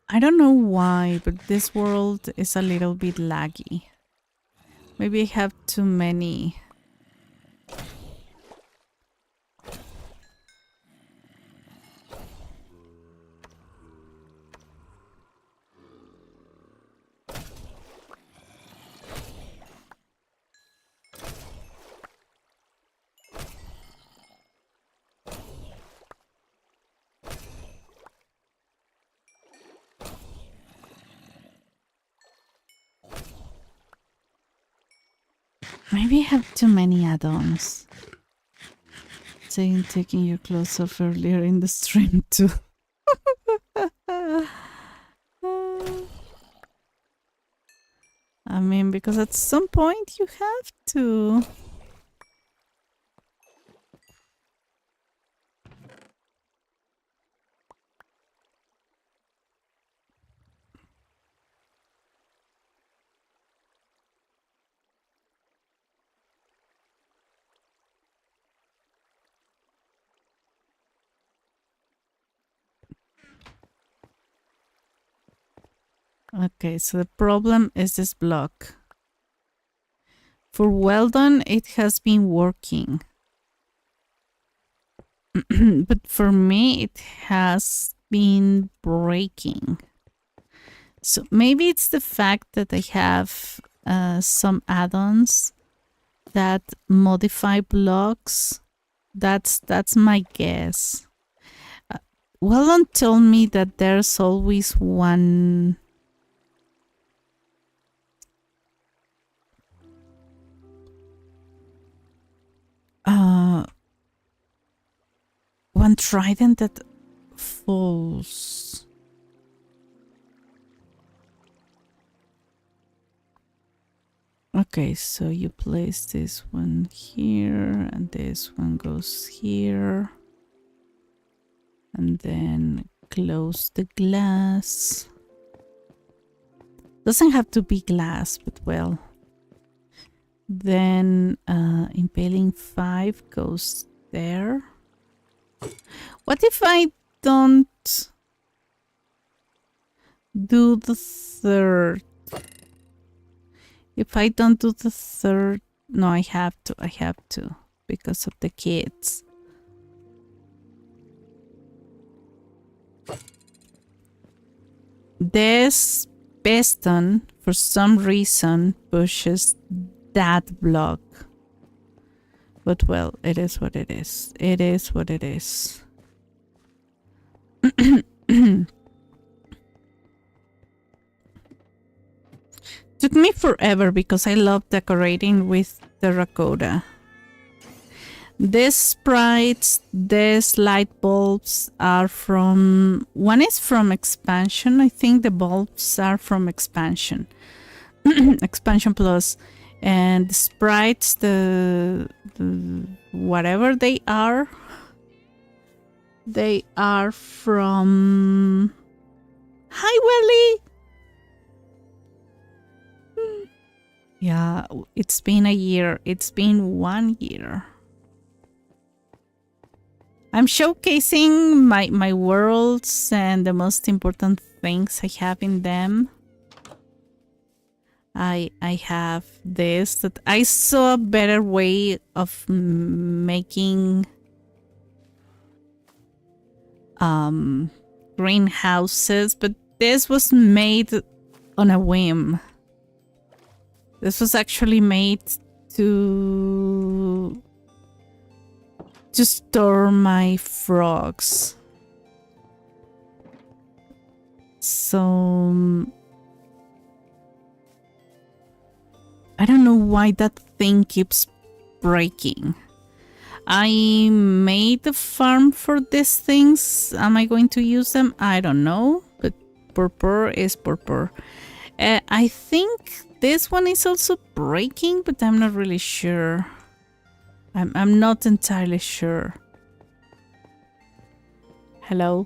Speaker 1: I don't know why, but this world is a little bit laggy. Maybe I have too many. Maybe I have too many add-ons. Taking your clothes off earlier in the stream too. I mean, because at some point you have to. Okay, so the problem is this block. For Weldon, it has been working. But for me, it has been breaking. So maybe it's the fact that I have some add-ons that modify blocks. That's my guess. Weldon told me that there's always one one trident that falls. Okay, so you place this one here, and this one goes here. And then close the glass. Doesn't have to be glass, but well. Then impaling 5 goes there. What if I don't do the third? If I don't do the third, no, I have to because of the kids. This piston, for some reason, pushes that block. But well, it is what it is. It is what it is. Took me forever because I love decorating with terracotta. These sprites, these light bulbs are from... One is from Expansion. I think the bulbs are from Expansion. Expansion Plus. And the sprites, the whatever they are from... Hi, Willy! Yeah, it's been a year. It's been 1 year. I'm showcasing my worlds and the most important things I have in them. I have this that I saw a better way of making greenhouses, but this was made on a whim. This was actually made to store my frogs. So I don't know why that thing keeps breaking. I made a farm for these things. Am I going to use them? I don't know, but purpur is purpur. I think this one is also breaking, but I'm not really sure. I'm not entirely sure. Hello?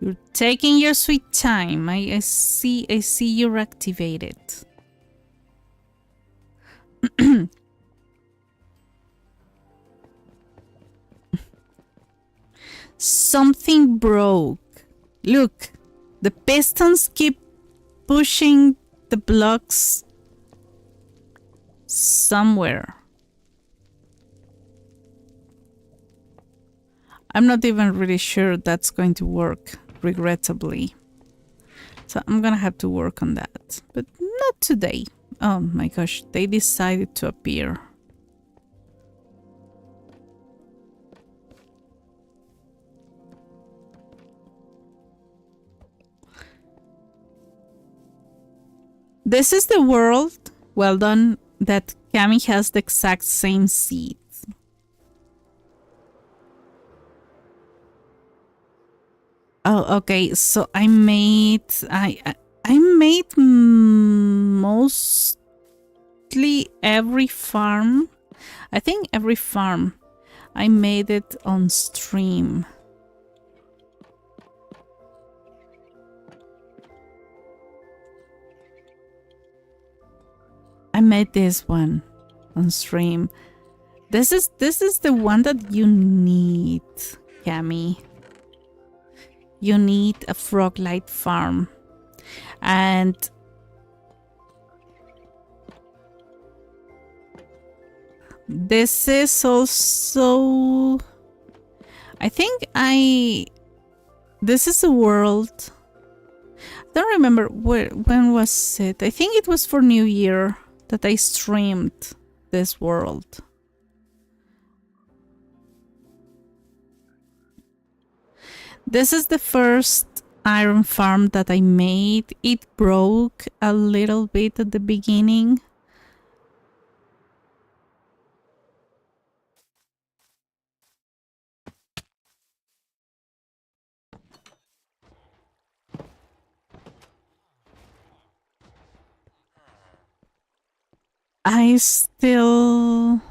Speaker 1: You're taking your sweet time. I see you're activated. Something broke. Look, the pistons keep pushing the blocks somewhere. I'm not even really sure that's going to work, regrettably. So I'm gonna have to work on that. But not today. Oh my gosh, they decided to appear. This is the world, well done, that Cami has the exact same seeds. Oh, okay. So I made mostly every farm. I think every farm. I made it on stream. I made this one on stream. This is the one that you need, Cami. You need a frog light farm. And this is also, I think this is a world. I don't remember when was it. I think it was for New Year that I streamed this world. This is the first iron farm that I made. It broke a little bit at the beginning. I still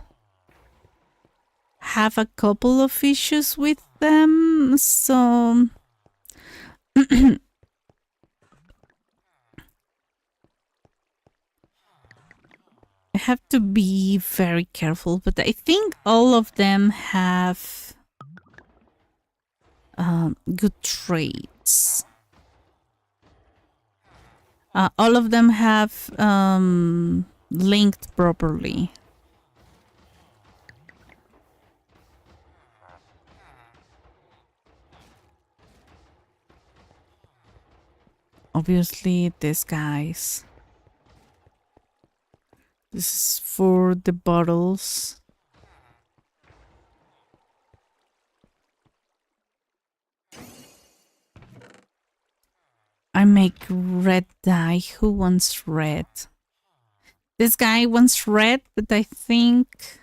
Speaker 1: have a couple of issues with them, so I have to be very careful, but I think all of them have good traits. All of them have linked properly. Obviously, these guys. This is for the bottles. I make red dye. Who wants red? This guy wants red, but I think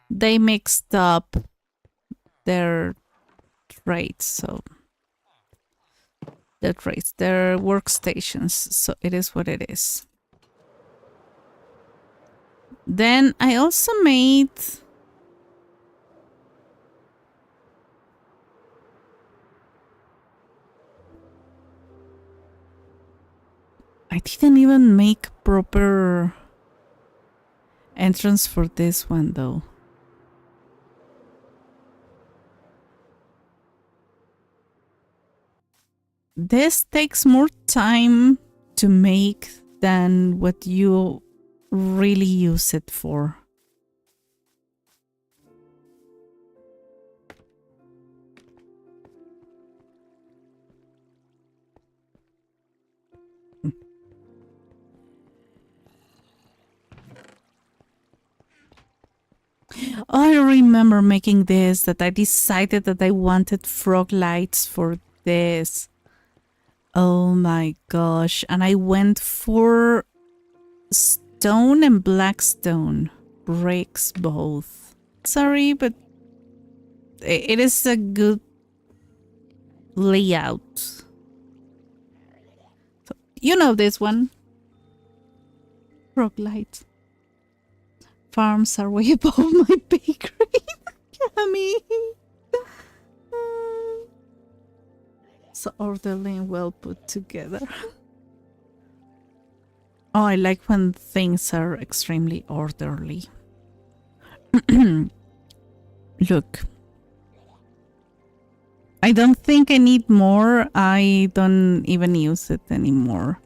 Speaker 1: they mixed up their traits, so their traits, their workstations, so it is what it is. Then I also made I didn't even make proper entrance for this one though. This takes more time to make than what you really use it for. I remember making this, that I decided that I wanted frog lights for this. Oh my gosh. And I went for stone and blackstone. Breaks both. Sorry, but it is a good layout. So, you know this one. Frog light. Farms are way above my pay grade. Yummy. So orderly and well put together. Oh, I like when things are extremely orderly. Look. I don't think I need more. I don't even use it anymore.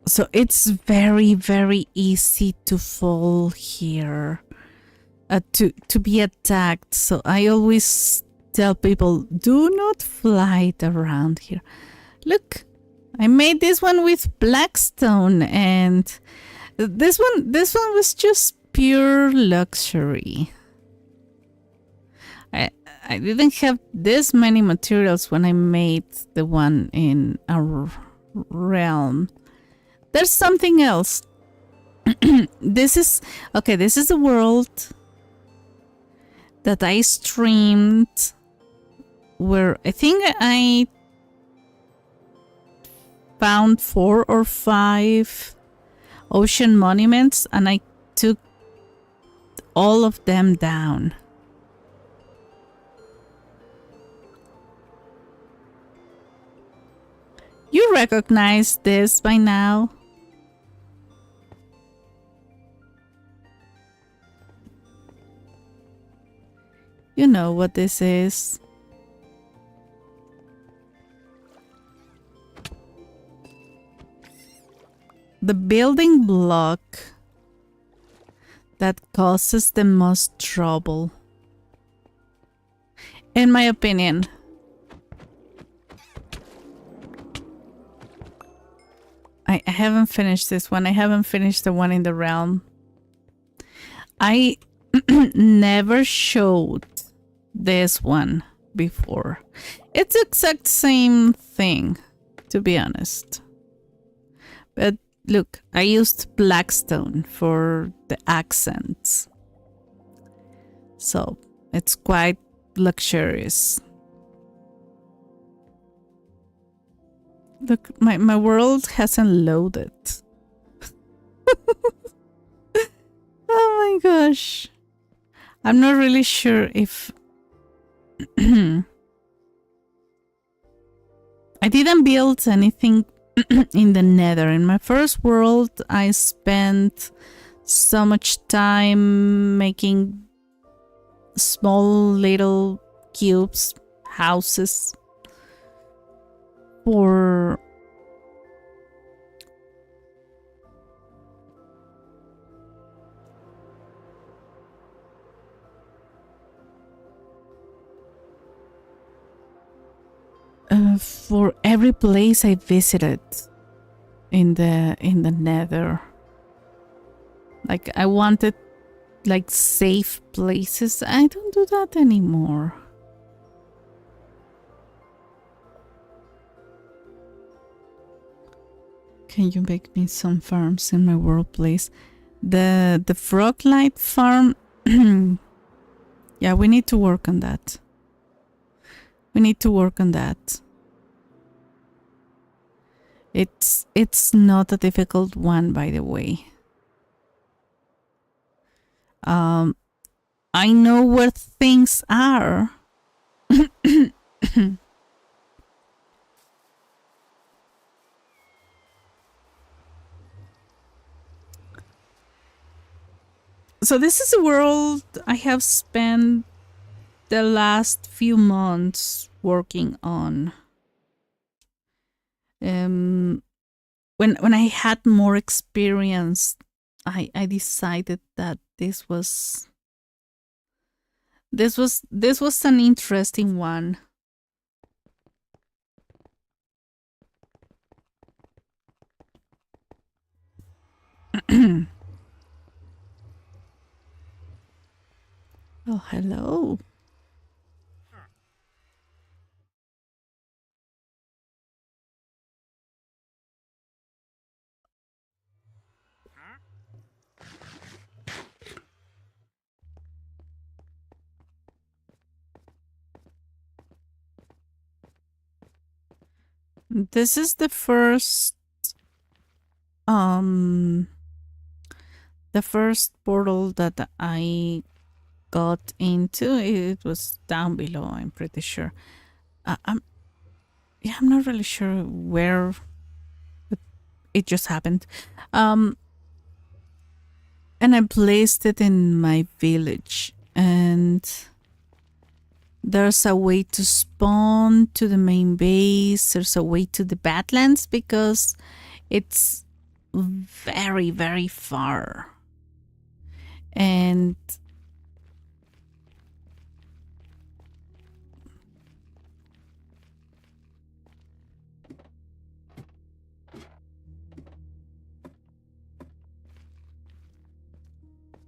Speaker 1: So it's very, very easy to fall here, to be attacked. So I always tell people, do not fly around here. Look, I made this one with blackstone, and this one was just pure luxury. I didn't have this many materials when I made the one in our realm. There's something else. This is a world that I streamed where I think I found 4 or 5 ocean monuments and I took all of them down. You recognize this by now? You know what this is. The building block that causes the most trouble. In my opinion. I haven't finished this one. I haven't finished the one in the realm. I never showed this one before. It's the exact same thing, to be honest. But look, I used Blackstone for the accents. So it's quite luxurious. Look, my world hasn't loaded. Oh my gosh. I'm not really sure if... I didn't build anything in the Nether. In my first world, I spent so much time making small little cubes, houses for every place I visited in the Nether. Like I wanted like safe places. I don't do that anymore. Can you make me some farms in my world, please? The Froglight farm. Yeah, we need to work on that. We need to work on that. It's not a difficult one, by the way. I know where things are. So this is a world I have spent the last few months working on. When I had more experience, I decided that this was an interesting one. Oh, hello. This is the first portal that I got into. It was down below, I'm pretty sure. I'm not really sure where it just happened. And I placed it in my village, and there's a way to spawn to the main base. There's a way to the Badlands because it's very, very far. And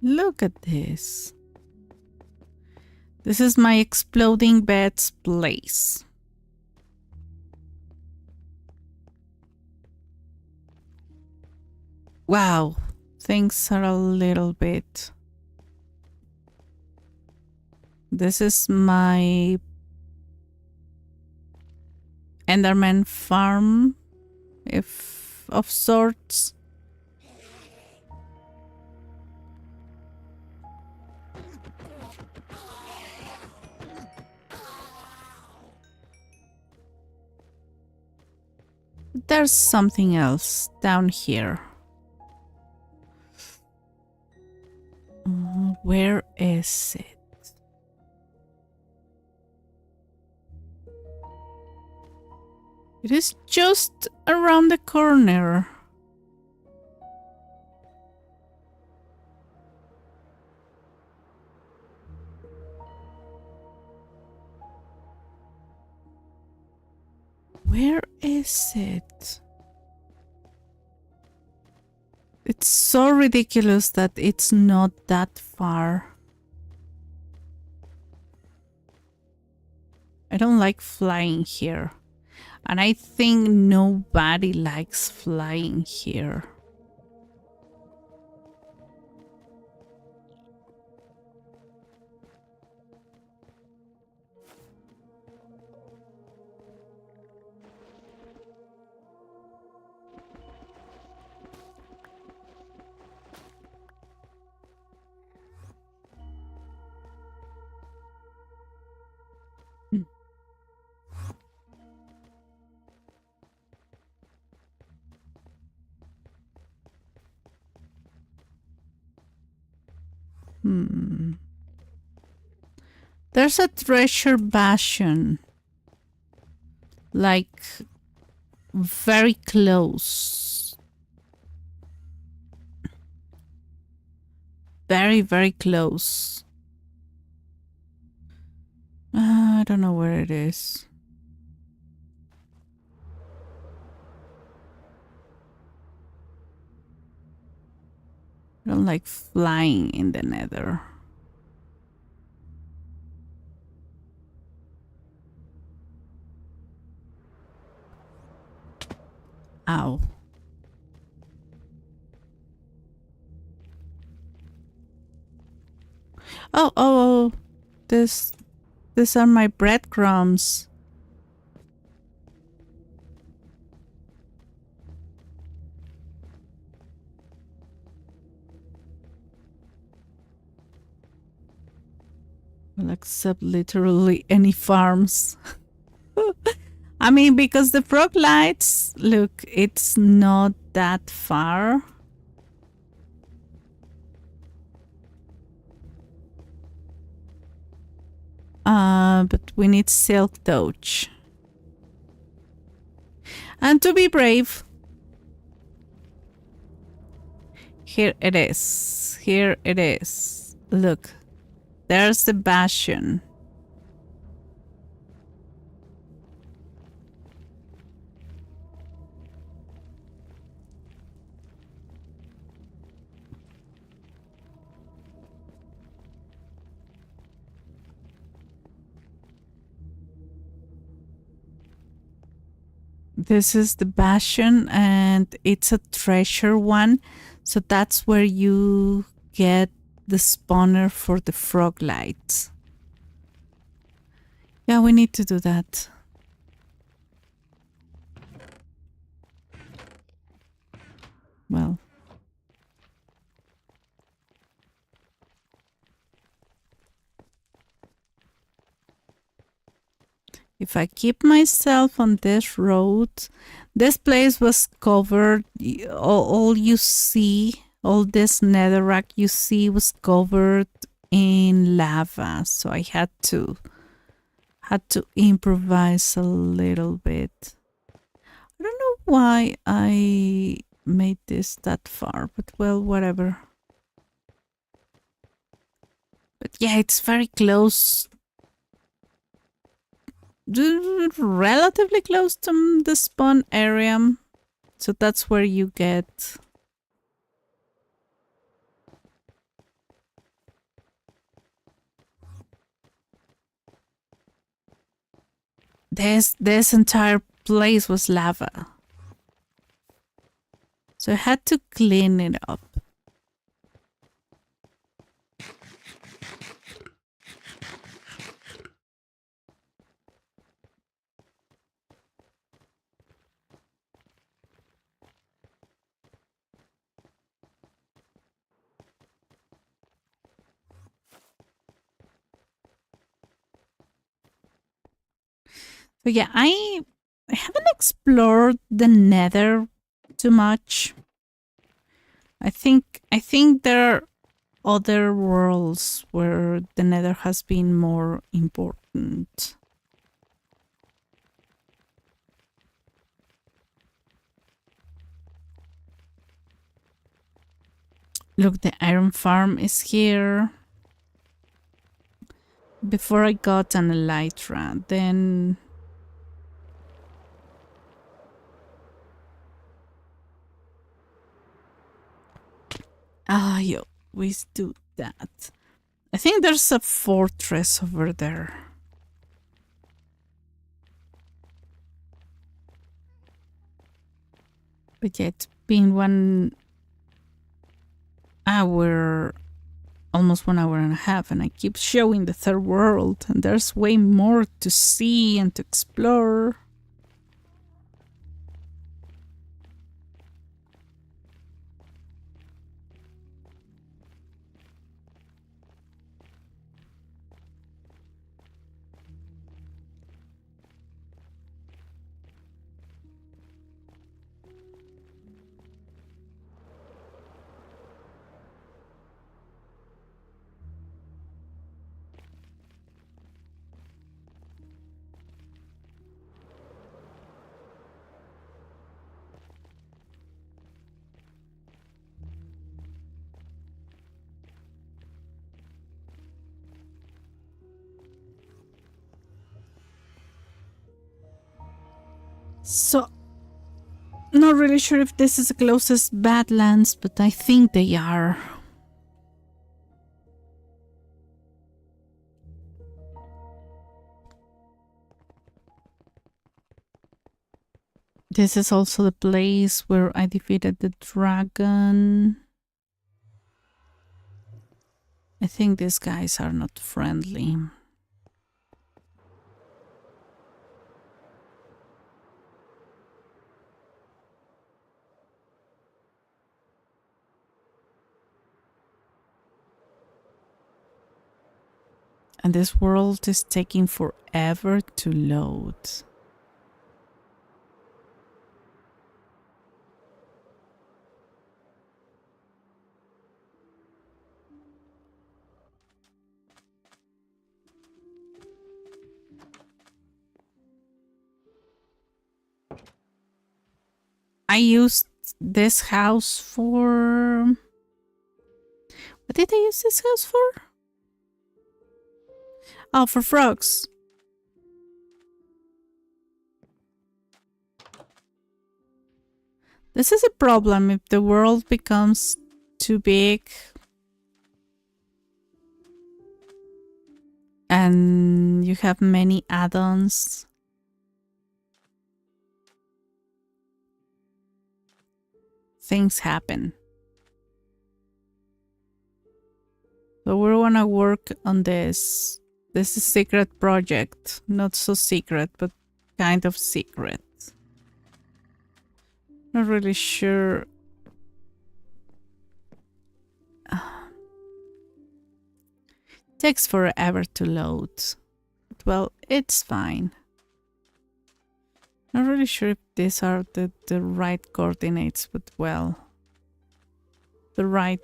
Speaker 1: look at this. This is my exploding beds place. Wow, things are a little bit... This is my Enderman farm, if of sorts. There's something else down here. Where is it? It is just around the corner. Where is it? It's so ridiculous that it's not that far. I don't like flying here. And I think nobody likes flying here. There's a treasure bastion. Like, very close. Very, very close. I don't know where it is. I don't like flying in the nether. Ow. Oh, these are my breadcrumbs. Well, except literally any farms. I mean, because the frog lights, look, it's not that far. But we need silk touch. And to be brave, here it is. Here it is. Look, there's the bastion. This is the bastion, and it's a treasure one. So that's where you get the spawner for the frog lights. Yeah, we need to do that. Well. If I keep myself on this road, this place was covered. All you see, all this netherrack you see was covered in lava. So I had to improvise a little bit. I don't know why I made this that far, but well, whatever. But yeah, it's very close, relatively close to the spawn area. So that's where you get this entire place was lava. So I had to clean it up. So yeah, I haven't explored the nether too much. I think there are other worlds where the nether has been more important. Look, the iron farm is here. Before I got an elytra, then... I always do that. I think there's a fortress over there. But yeah, it's been 1 hour, almost 1 hour and a half, and I keep showing the third world, and there's way more to see and to explore. So, not really sure if this is the closest Badlands, but I think they are. This is also the place where I defeated the dragon. I think these guys are not friendly. And this world is taking forever to load. I used this house for... What did I use this house for? Oh, for frogs. This is a problem if the world becomes too big and you have many add-ons. Things happen. So we want to work on this. This is a secret project. Not so secret, but kind of secret. Not really sure. Takes forever to load. But well, it's fine. Not really sure if these are the right coordinates, but well. The right...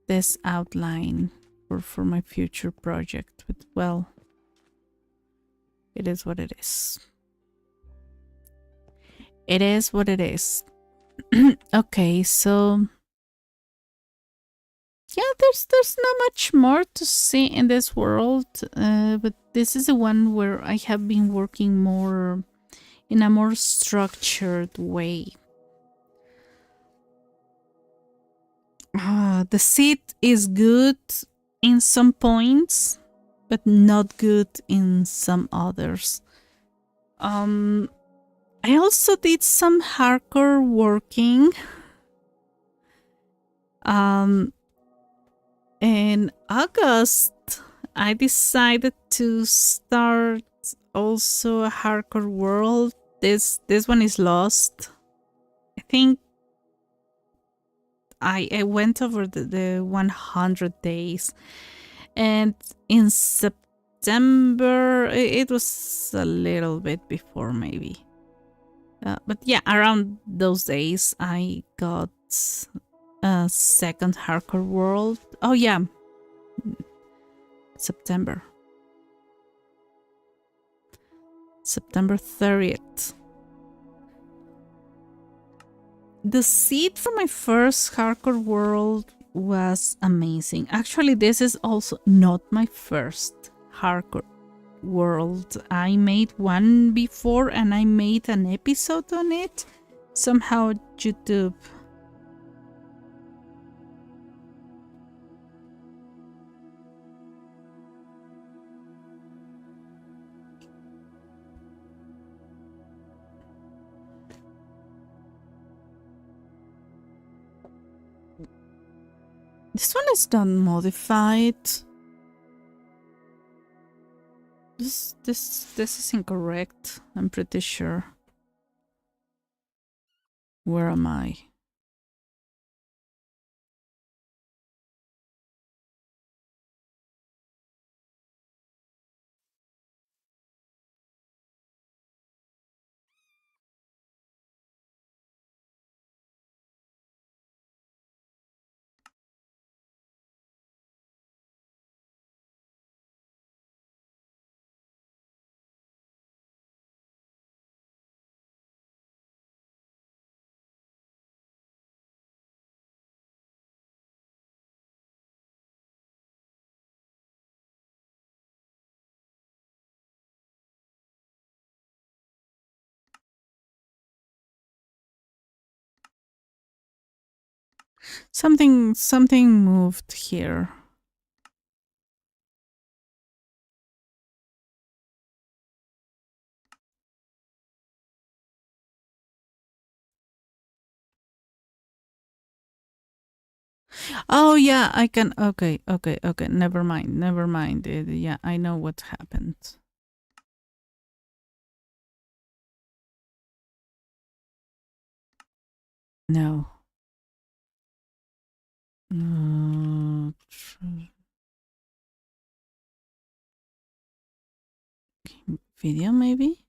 Speaker 1: This outline for my future project, but well. It is what it is. It is what it is. Okay, so... Yeah, there's not much more to see in this world, but this is the one where I have been working more in a more structured way. The seed is good in some points, but not good in some others. I also did some hardcore working. In August, I decided to start also a hardcore world. This one is lost. I think I went over the 100 days, and in September it was a little bit before maybe, but yeah, around those days I got a second hardcore world. Oh yeah, September 30th. the seed for my first hardcore world was amazing. Actually, this is also not my first hardcore world. I made one before and I made an episode on it. Somehow YouTube. This one is done modified. This is incorrect. I'm pretty sure. Where am I? Something moved here. Oh yeah, I can. Okay. Never mind. Yeah, I know what happened. No. Video maybe.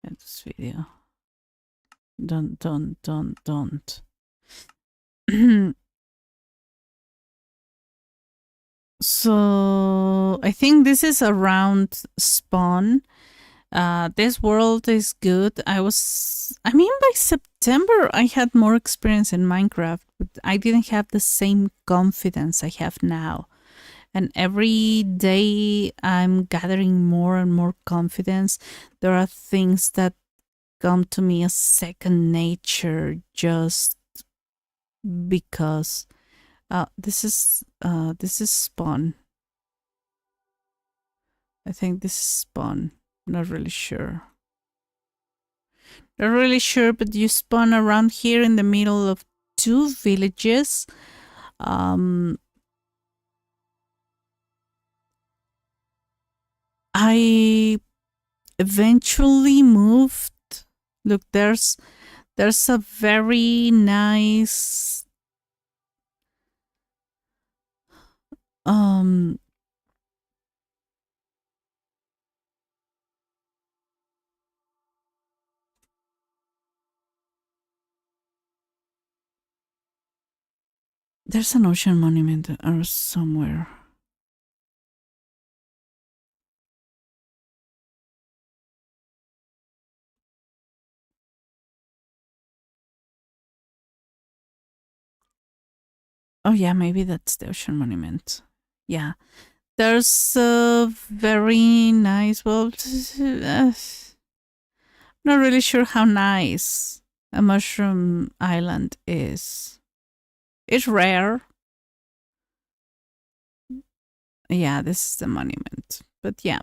Speaker 1: Yeah, this video. Don't. So I think this is around spawn. This world is good. I mean, by September, I had more experience in Minecraft, but I didn't have the same confidence I have now. And every day I'm gathering more and more confidence. There are things that come to me as second nature just because. This is spawn. I think this is spawn. Not really sure. Not really sure, but you spawn around here in the middle of two villages. I eventually moved. Look, there's a very nice there's an ocean monument or somewhere. Oh yeah, maybe that's the ocean monument. Yeah. There's a very nice, well, not really sure how nice a mushroom island is. It's rare. Yeah, this is the monument. But yeah.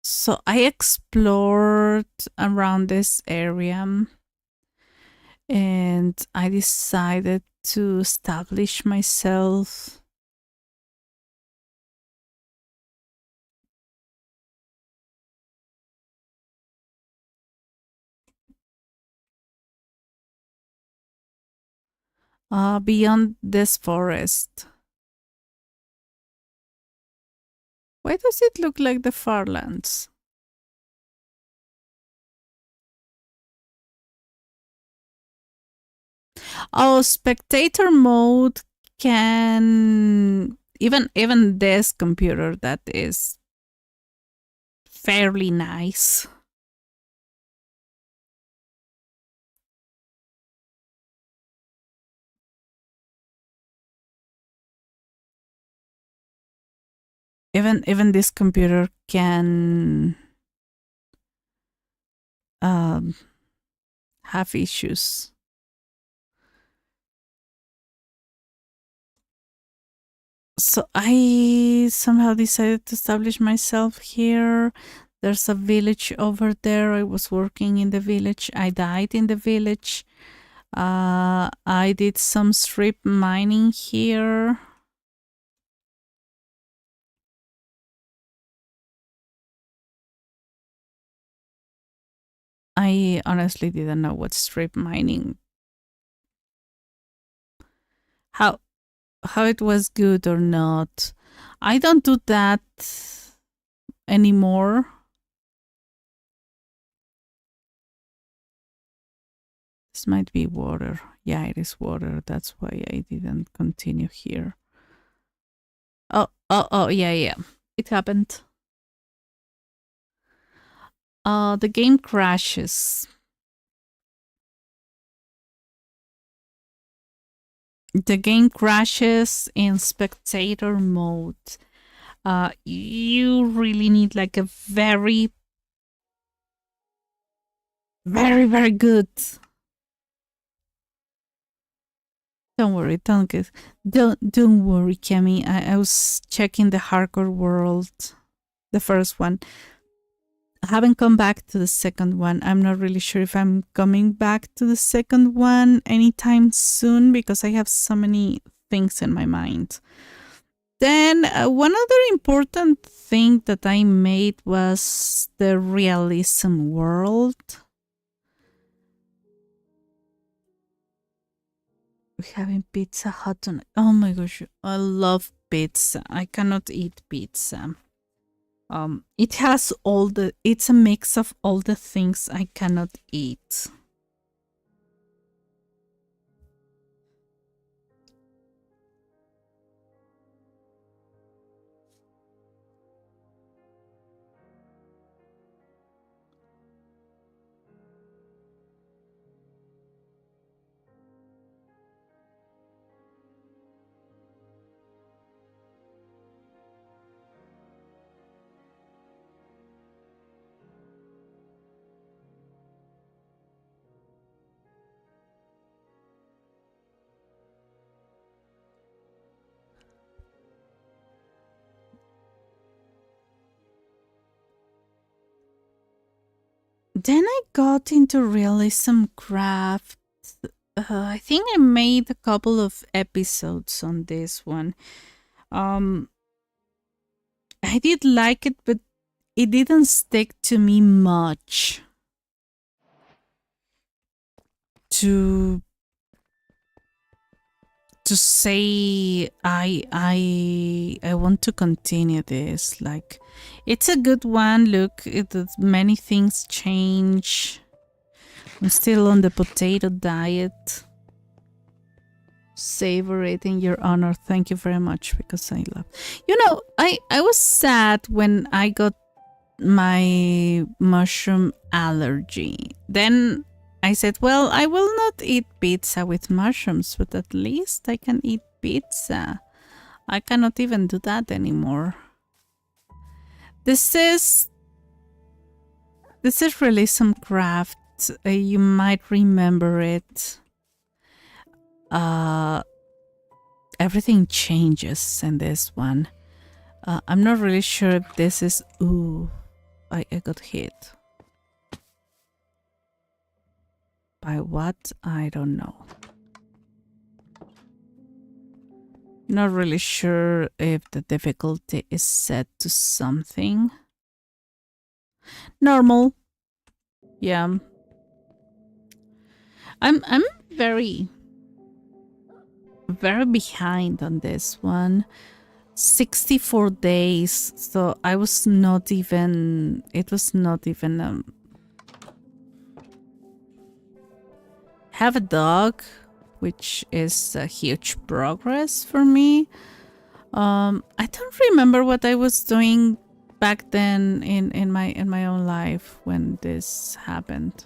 Speaker 1: So I explored around this area and I decided to establish myself. Beyond this forest. Why does it look like the Farlands? Oh, spectator mode can even this computer that is fairly nice. Even this computer can have issues. So I somehow decided to establish myself here. There's a village over there. I was working in the village. I died in the village. I did some strip mining here. I honestly didn't know what strip mining, how it was good or not. I don't do that anymore. This might be water. Yeah, it is water. That's why I didn't continue here. Oh, yeah. It happened. The game crashes. The game crashes in spectator mode. You really need like a very, very, very good. Don't worry, don't worry, Kemi. I was checking the hardcore world, the first one. I haven't come back to the second one. I'm not really sure if I'm coming back to the second one anytime soon because I have so many things in my mind. Then one other important thing that I made was the realism world. We're having Pizza Hut tonight. Oh my gosh, I love pizza. I cannot eat pizza. It has it's a mix of all the things I cannot eat. Then I got into realism craft. I think I made a couple of episodes on this one. I did like it, but it didn't stick to me much to say I want to continue this. Like, it's a good one. Look, many things change. I'm still on the potato diet. Savor it in your honor. Thank you very much, because I love. I was sad when I got my mushroom allergy. Then I said, well, I will not eat pizza with mushrooms, but at least I can eat pizza. I cannot even do that anymore. This is Realism Craft. You might remember it. Everything changes in this one. I'm not really sure if this is... Ooh, I got hit. By what? I don't know. Not really sure if the difficulty is set to something. Normal. Yeah. I'm very behind on this one. 64 days. So I was not even... It was not even... Have a dog? which is a huge progress for me. I don't remember what I was doing back then in my own life when this happened.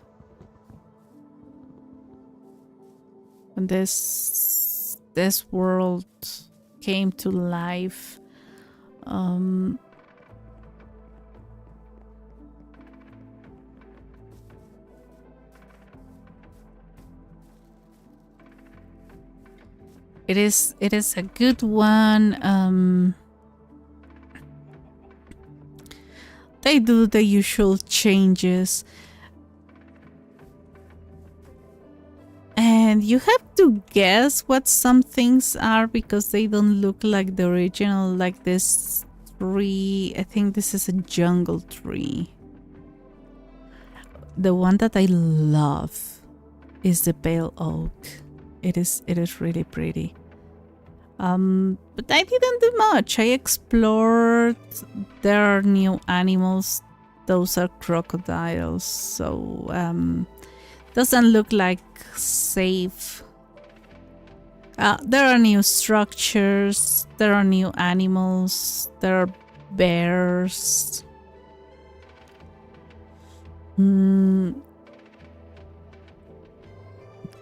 Speaker 1: When this world came to life. It is a good one. They do the usual changes. And you have to guess what some things are because they don't look like the original, like this tree. I think this is a jungle tree. The one that I love is the pale oak. It is really pretty. But I didn't do much. I explored. There are new animals. Those are crocodiles. So doesn't look like safe. There are new structures. There are new animals. There are bears.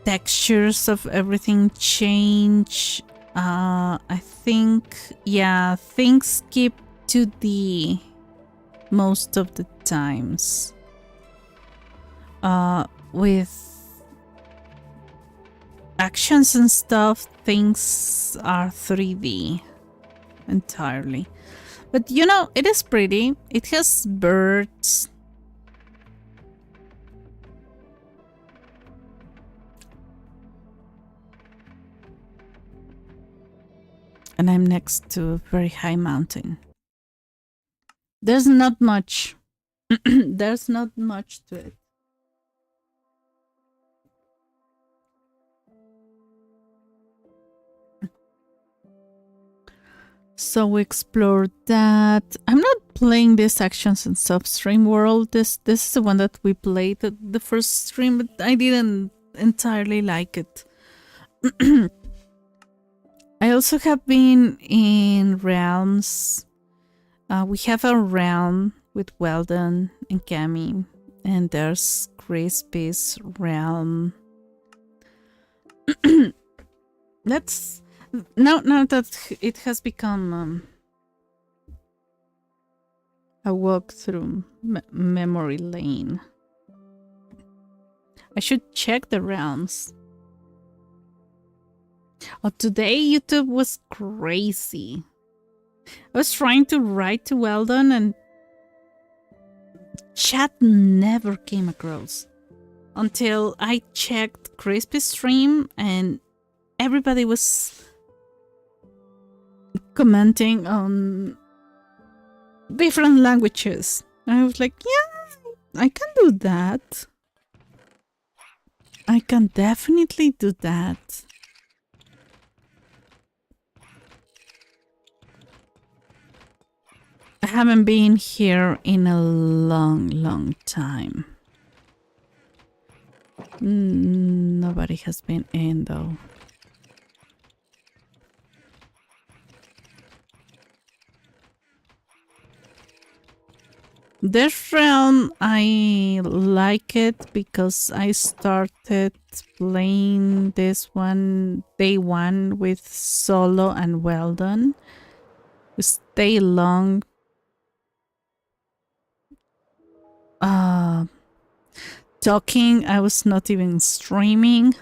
Speaker 1: Textures of everything change. I think, yeah, things keep 2D most of the times. With actions and stuff, things are 3D entirely. But you know, it is pretty. It has birds. And I'm next to a very high mountain. There's not much. There's not much to it. So we explored that. I'm not playing this Actions and Substream World. This is the one that we played at the first stream, but I didn't entirely like it. I also have been in realms. We have a realm with Weldon and Cami, and there's Crispy's realm. Let's now that it has become a walk through memory lane. I should check the realms. Oh, today YouTube was crazy. I was trying to write to Weldon and chat never came across until I checked Crispy's stream and everybody was commenting on different languages. I was like, yeah, I can do that. I can definitely do that. I haven't been here in a long time. Nobody has been in though. This realm, I like it because I started playing this one day one with Solo and Weldon. We stay long. Talking, I was not even streaming.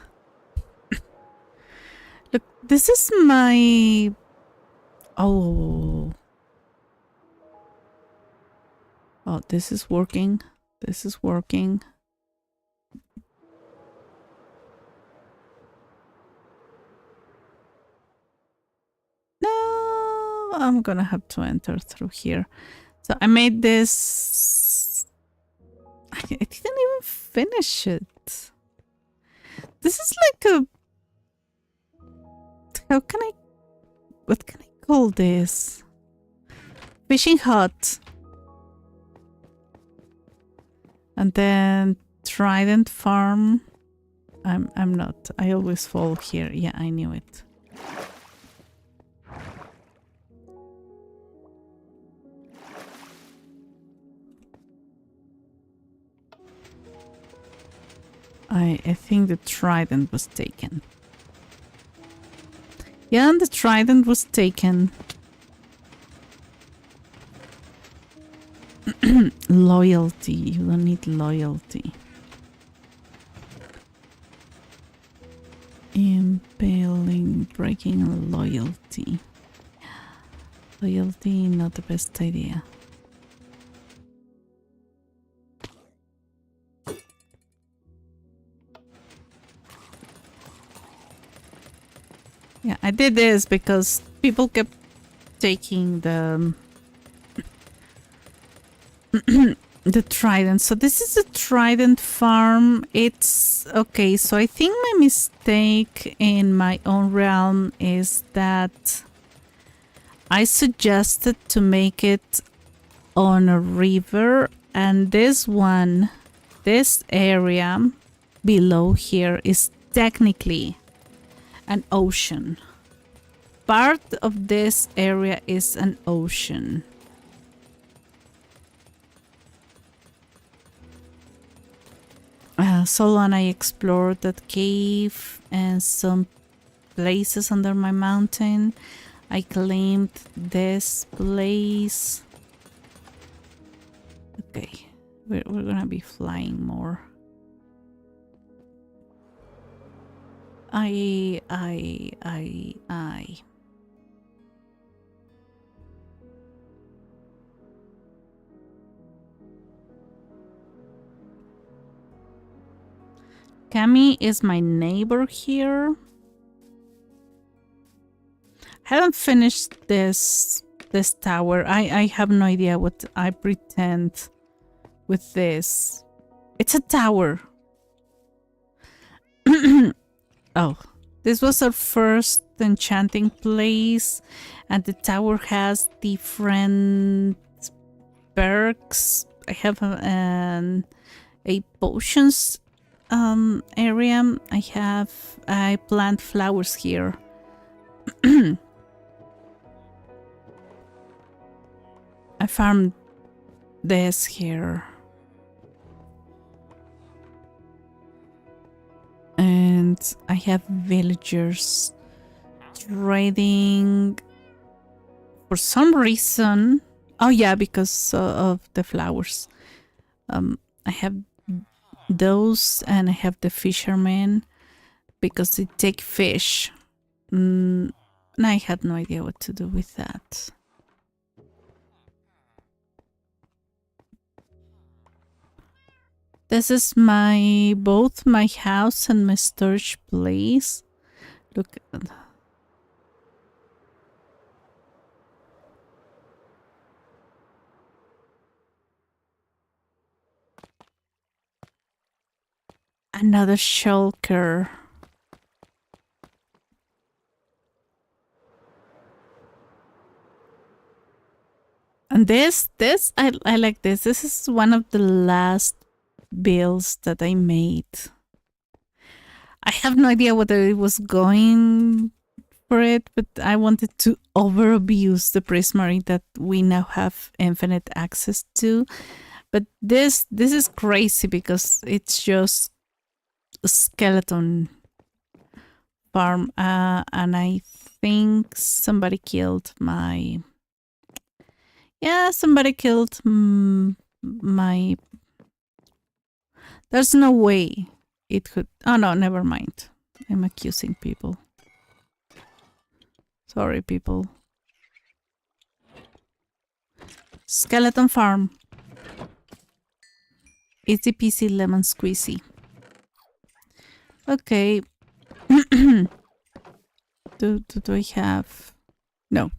Speaker 1: Look, this is my... Oh, this is working. This is working. No, I'm gonna have to enter through here. So I made this... I didn't even finish it. This is like a... What can I call this? Fishing hut. And then Trident Farm. I'm not. I always fall here. Yeah, I knew it. I think the trident was taken. Yeah, and the trident was taken. Loyalty. You don't need loyalty. Impaling, breaking loyalty. Loyalty, not the best idea. Yeah, I did this because people kept taking the the trident. So this is a trident farm. It's okay. So I think my mistake in my own realm is that I suggested to make it on a river, and this one, this area below here is technically an ocean. Part of this area is an ocean. So long I explored that cave and some places under my mountain. I claimed this place. Okay, we're gonna be flying more. I. Cami is my neighbor here. Haven't finished this tower. I have no idea what I pretend with this. It's a tower. Oh, this was our first enchanting place, and the tower has different perks. I have a potions area. I plant flowers here. I farmed this here. And I have villagers trading for some reason. Oh yeah, because of the flowers. I have those, and I have the fishermen because they take fish. And I had no idea what to do with that. This is both my house and my storage place. Look at that. Another shulker. And this I like this. This is one of the last builds that I made. I have no idea whether it was going for it, but I wanted to over abuse the prismary that we now have infinite access to. But this is crazy because it's just a skeleton farm, and I think somebody killed my. Yeah, somebody killed my. There's no way it could. Oh no, never mind. I'm accusing people. Sorry, people. Skeleton farm. Easy peasy lemon squeezy. Okay. do I have? No.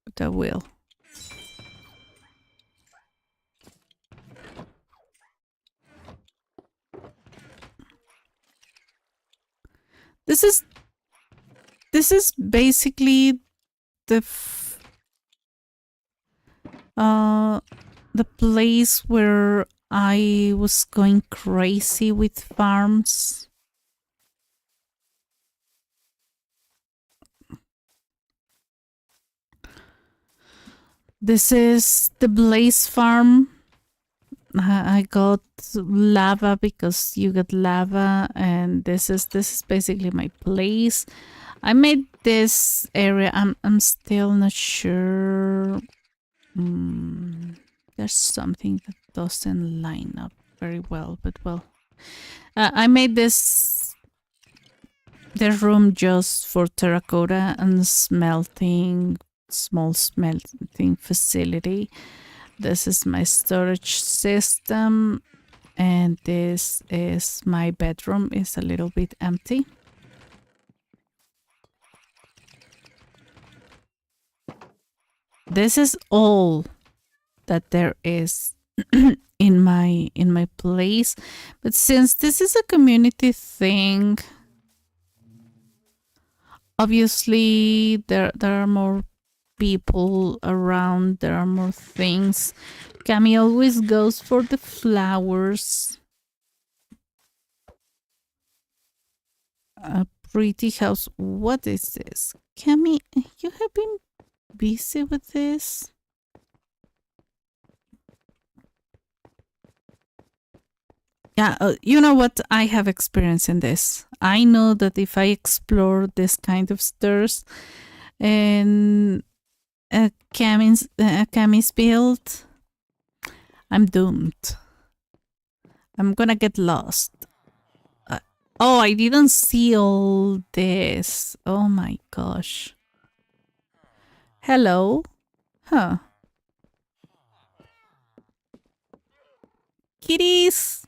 Speaker 1: But I will. This is basically the place where I was going crazy with farms. This is the Blaze Farm. I got lava because you got lava, and this is basically my place. I made this area. I'm still not sure. There's something that doesn't line up very well, but well, I made this room just for terracotta and smelting, small smelting facility. This is my storage system, and this is my bedroom. It's a little bit empty. This is all that there is in my place, but since this is a community thing, obviously there are more people around, there are more things. Cami always goes for the flowers. A pretty house. What is this? Cami, you have been busy with this? Yeah, you know what? I have experience in this. I know that if I explore this kind of stairs and Cami's build, I'm doomed. I'm gonna get lost. Oh, I didn't see all this. Oh my gosh. Hello? Huh. Kitties!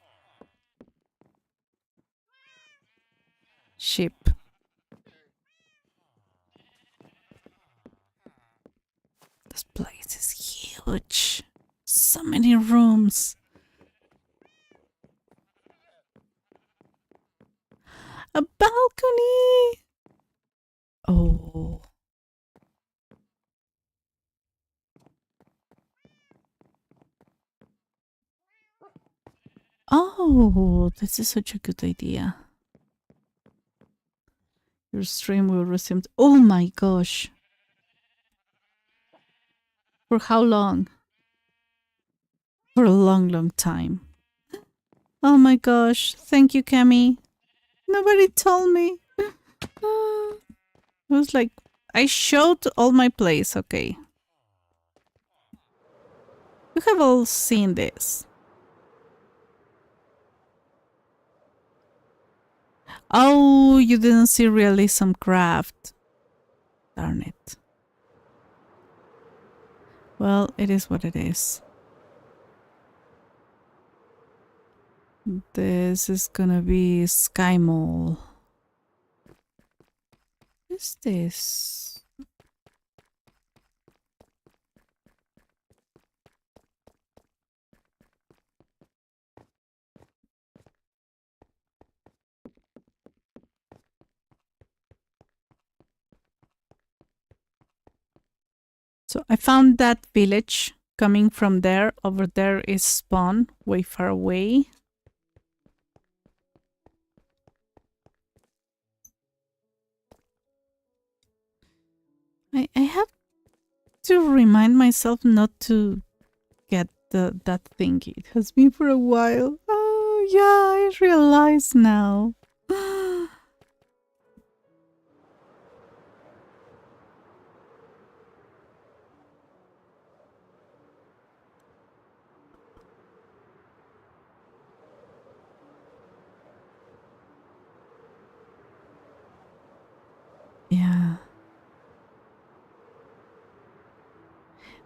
Speaker 1: Sheep. This place is huge. So many rooms. A balcony! Oh. Oh, this is such a good idea. Your stream will resume. Oh my gosh. For how long? For a long, long time. Oh my gosh. Thank you, Cami. Nobody told me. It was like, I showed all my plays, okay. You have all seen this. Oh, you didn't see Realism Craft. Darn it. Well, it is what it is. This is gonna be Sky Mall. What is this? So I found that village coming from there. Over there is spawn, way far away. I have to remind myself not to get that thingy. It has been for a while. Oh, yeah, I realize now. Yeah.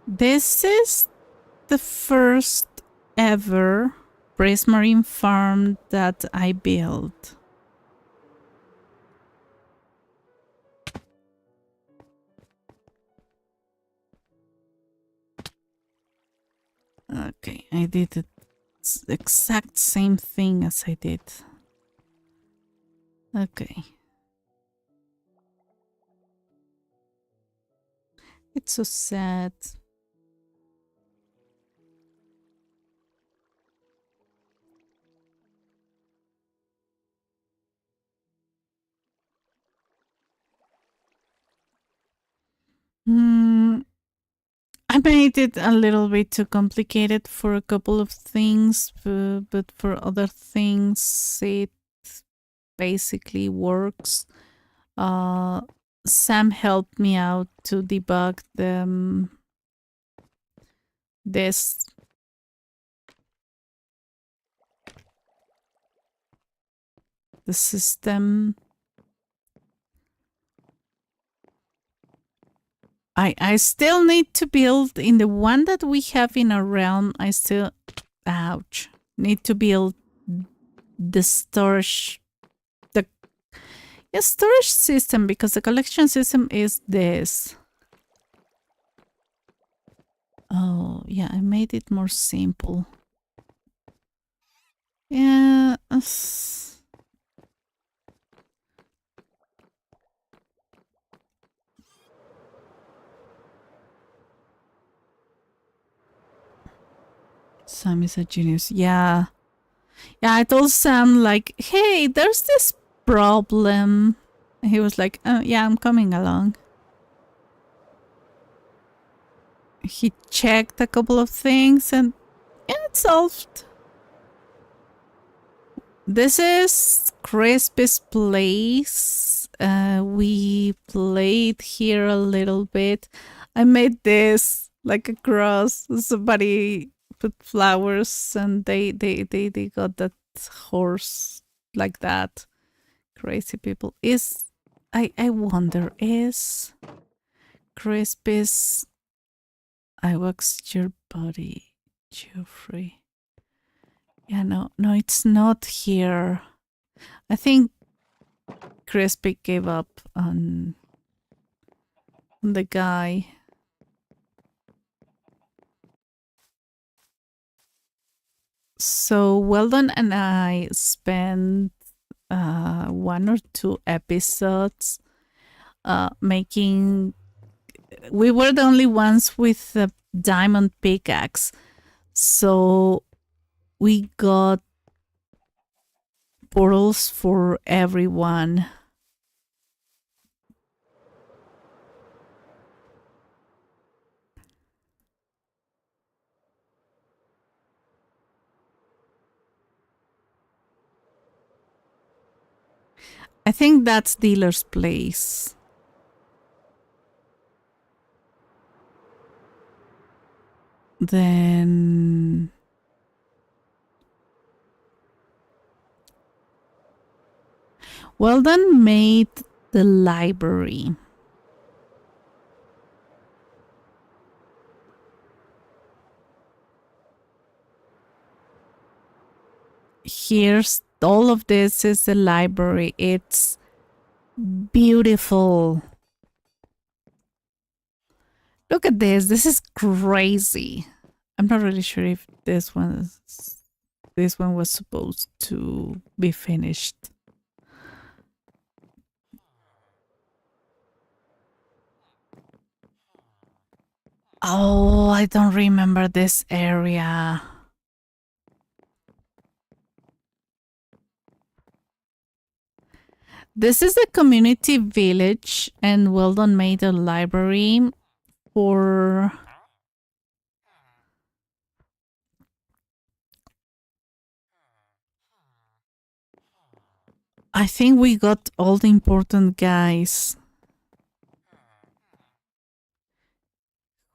Speaker 1: This is the first ever Prismarine farm that I built. Okay, I did the exact same thing as I did. Okay. It's so sad. I made it a little bit too complicated for a couple of things, but for other things, it basically works. Sam helped me out to debug this. The system. I still need to build in the one that we have in our realm. I still, ouch, need to build the storage, the storage system, because the collection system is this. Oh yeah, I made it more simple. Yeah. Sam is a genius. Yeah. Yeah, I told Sam, like, hey, there's this problem. And he was like, oh, yeah, I'm coming along. He checked a couple of things and yeah, it's solved. This is Crispy's place. We played here a little bit. I made this like a cross. Somebody put flowers and they got that horse like that. Crazy people. I wonder, is Crispy's I waxed your body, Geoffrey. Yeah, no, it's not here. I think Crispy gave up on the guy. So Weldon and I spent 1 or 2 episodes making. We were the only ones with the diamond pickaxe, so we got portals for everyone. I think that's Dealer's place. Then Weldon made the library. Here's all of this is the library. It's beautiful. Look at this. This is crazy. I'm not really sure if this one was supposed to be finished. Oh, I don't remember this area. This is a community village, and Weldon made a library for. I think we got all the important guys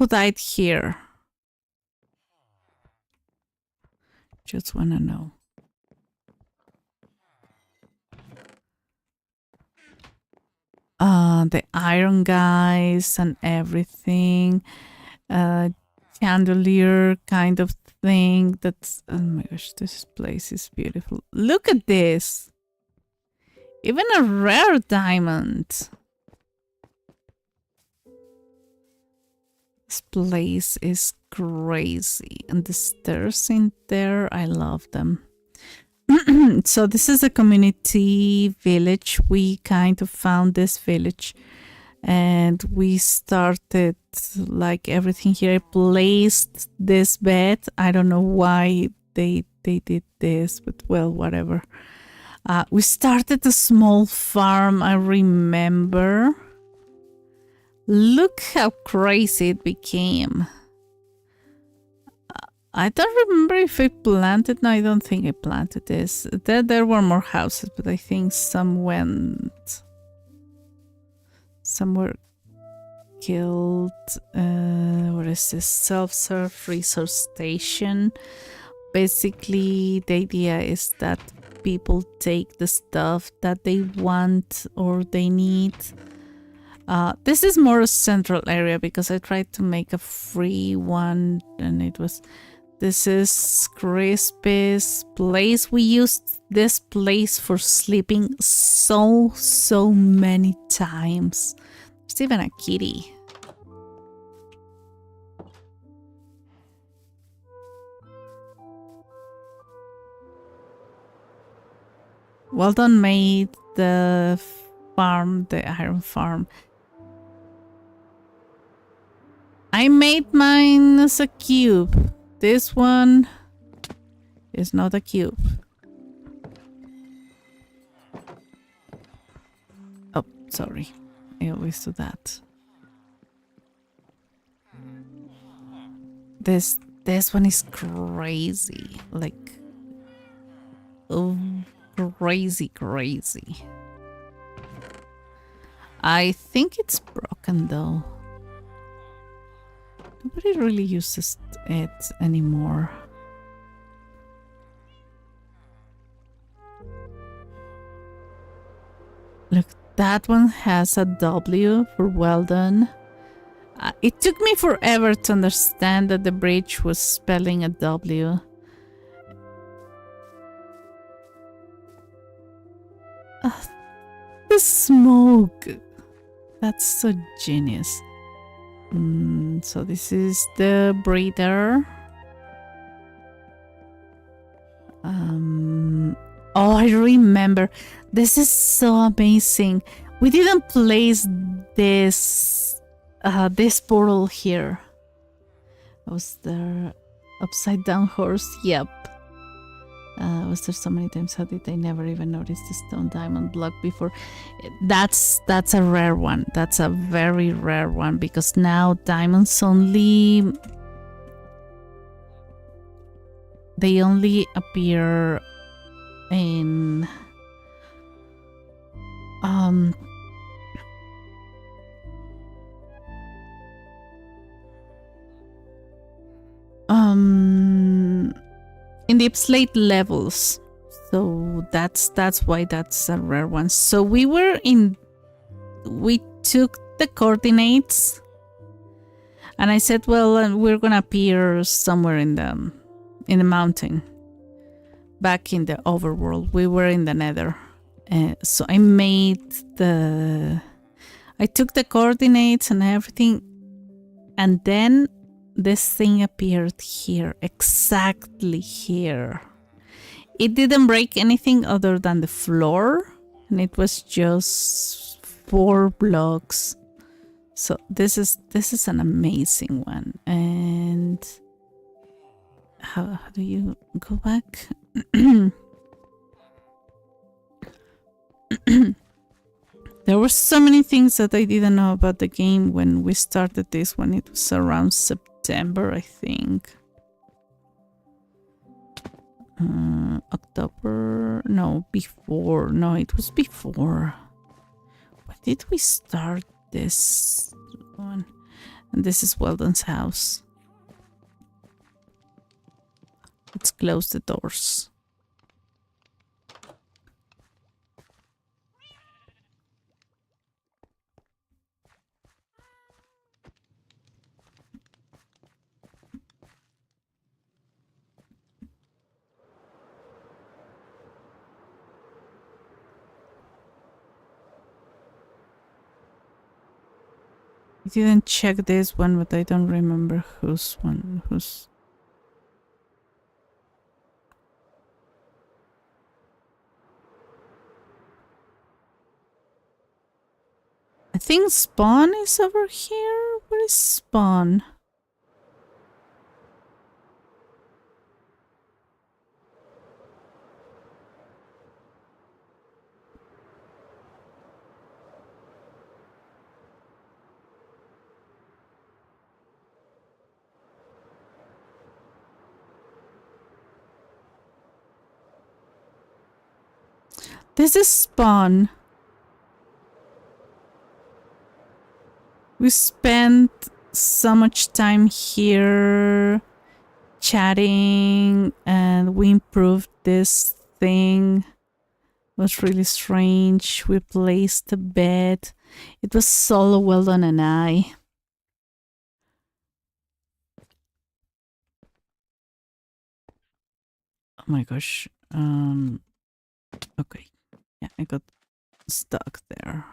Speaker 1: who died here. Just wanna know. The iron guys and everything. Chandelier kind of thing. That's, oh my gosh, this place is beautiful. Look at this. Even a rare diamond. This place is crazy. And the stairs in there, I love them. So this is a community village. We kind of found this village and we started like everything here. I placed this bed. I don't know why they did this, but well, whatever. We started a small farm, I remember. Look how crazy it became. I don't remember if I planted. No, I don't think I planted this. There were more houses, but I think some went. Some were killed. What is this? Self-serve resource station. Basically, the idea is that people take the stuff that they want or they need. This is more a central area because I tried to make a free one and it was... This is Crispy's place. We used this place for sleeping so many times. There's even a kitty. Weldon made the farm, the iron farm. I made mine as a cube. This one is not a cube. Oh, sorry. I always do that. This one is crazy. Like, oh, crazy. I think it's broken though. Nobody really uses it anymore. Look, that one has a W for well done. It took me forever to understand that the bridge was spelling a W. The smoke. That's so genius. So this is the breeder. Oh, I remember. This is so amazing. We didn't place this portal here. Was there upside down horse? Yep. Was there so many times? How did I never even notice the stone diamond block before? That's a rare one. That's a very rare one because now diamonds only... They only appear in... in the Ipslate levels, so that's why that's a rare one. So we took the coordinates, and I said, well, we're gonna appear somewhere in the mountain, back in the overworld. We were in the Nether, so I took the coordinates and everything, and then this thing appeared here, exactly here. It didn't break anything other than the floor, and it was just 4 blocks. So this is an amazing one. And how do you go back? There were so many things that I didn't know about the game when we started this one. It was around September, I think. October... No, before. No, it was before. When did we start this one? And this is Weldon's house. Let's close the doors. I didn't check this one, but I don't remember whose. I think Spawn is over here. Where is Spawn? This is Spawn. We spent so much time here chatting and we improved this thing. It was really strange. We placed a bed. It was Solo, Weldon, and I. Oh my gosh. Okay. Yeah, I got stuck there.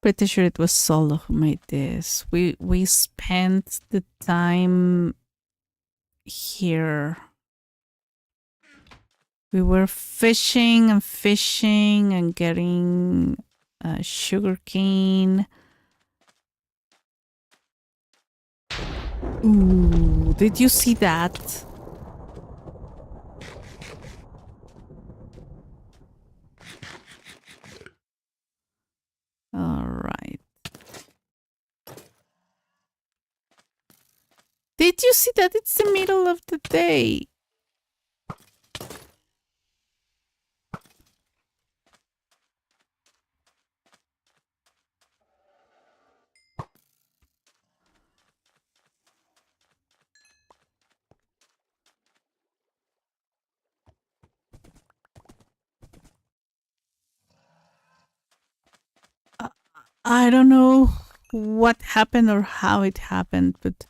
Speaker 1: Pretty sure it was Solo who made this. We spent the time here. We were fishing and getting sugar cane. Ooh, did you see that? All right. Did you see that? It's the middle of the day. I don't know what happened or how it happened, but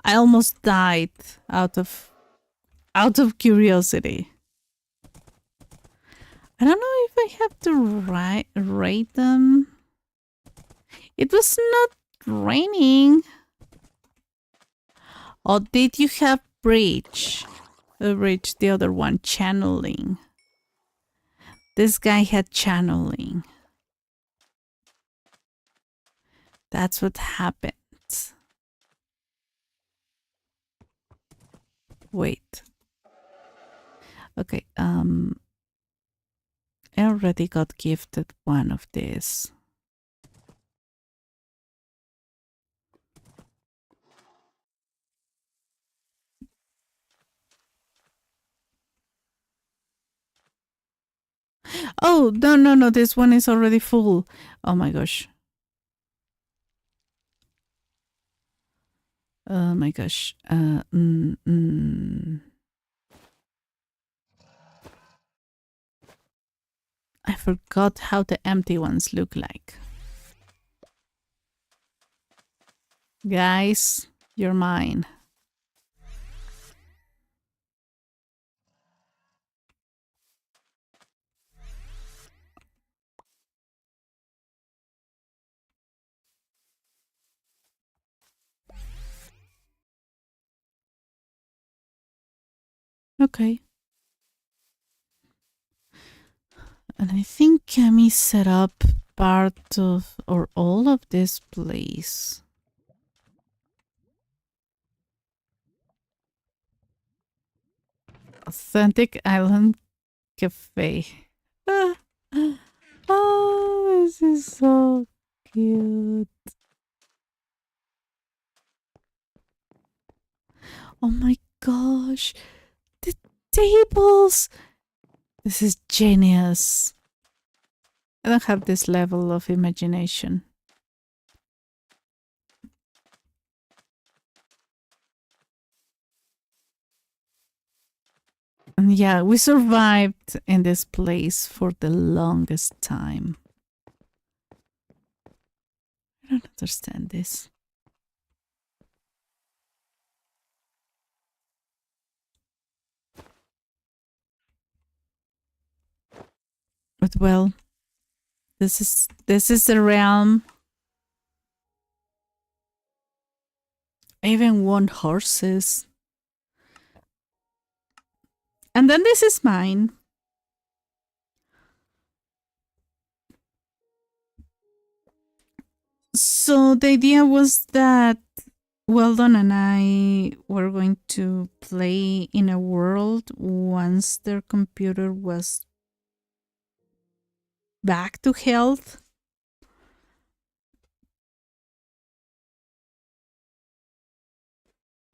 Speaker 1: I almost died out of curiosity. I don't know if I have to rate them. It was not raining. Or did you have bridge? The bridge, the other one, channeling. This guy had channeling. That's what happened. Wait. Okay, I already got gifted one of these. Oh, no, this one is already full. Oh my gosh. Oh my gosh. I forgot how the empty ones look like. Guys, you're mine. Okay. And I think Cammy set up part of or all of this place. Authentic Island Cafe. Oh, this is so cute. Oh my gosh. The tables. This is genius. I don't have this level of imagination. And yeah, we survived in this place for the longest time. I don't understand this. But well, this is the realm. I even won horses. And then this is mine. So the idea was that Weldon and I were going to play in a world once their computer was back to health.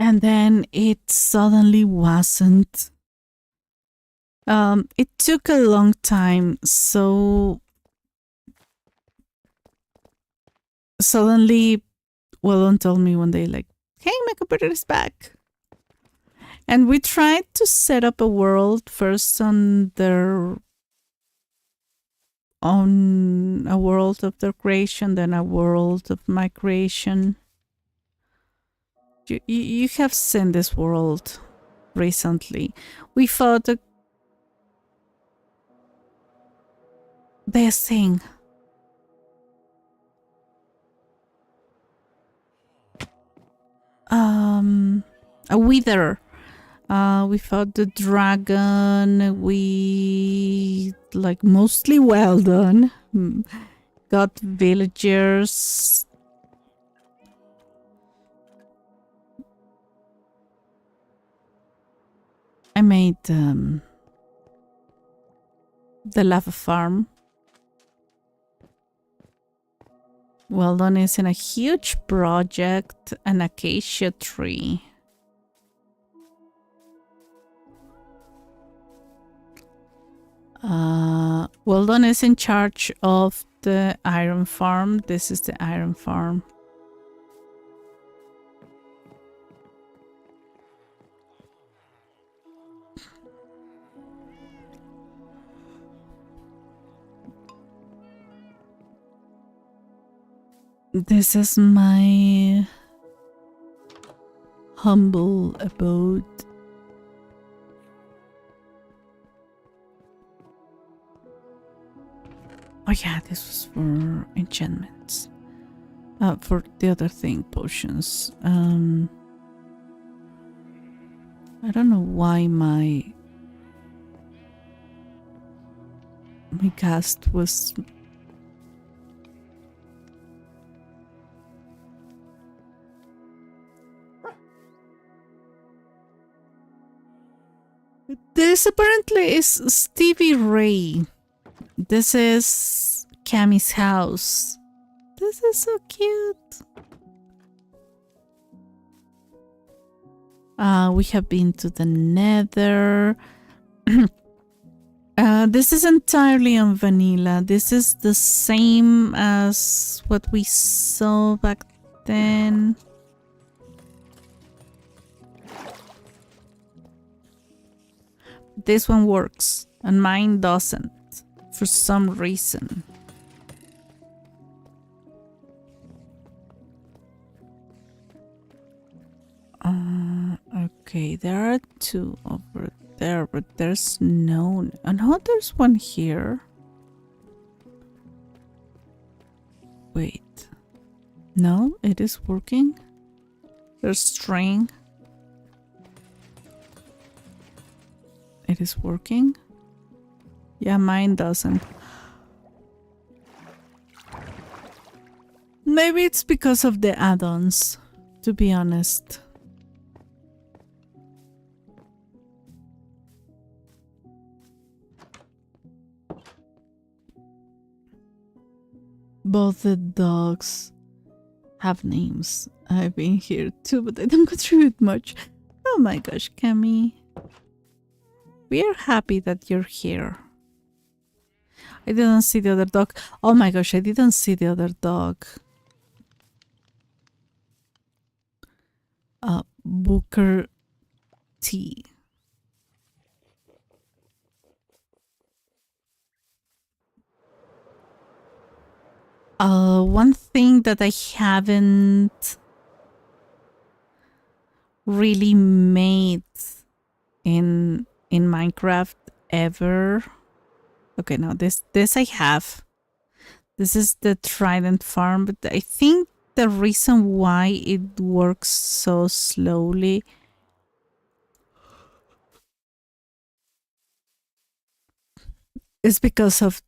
Speaker 1: And then it suddenly wasn't. It took a long time, so suddenly Weldon told me one day, like, hey, my computer is back. And we tried to set up a world first on a world of their creation, then a world of my creation. You have seen this world recently. We fought this thing. A wither. We fought the dragon. We like mostly well done. Got villagers. I made the lava farm. Weldon is in a huge project, an acacia tree. Weldon is in charge of the iron farm. This is the iron farm. This is my humble abode. Oh yeah, this was for enchantments. For the other thing, potions. I don't know why my cast was this apparently is Stevie Ray. This is Cammy's house. This is so cute. We have been to the Nether. This is entirely on vanilla. This is the same as what we saw back then. This one works, and mine doesn't, for some reason. Okay, there are two over there, but there's no... And oh, there's one here. Wait. No, it is working. There's string. It is working. Yeah, mine doesn't. Maybe it's because of the add-ons, to be honest. Both the dogs have names. I've been here too, but I don't contribute much. Oh my gosh, Cammy. We are happy that you're here. I didn't see the other dog. Oh my gosh, I didn't see the other dog. Booker T. One thing that I haven't really made in Minecraft ever. Okay, now this I have. This is the Trident farm, but I think the reason why it works so slowly is because of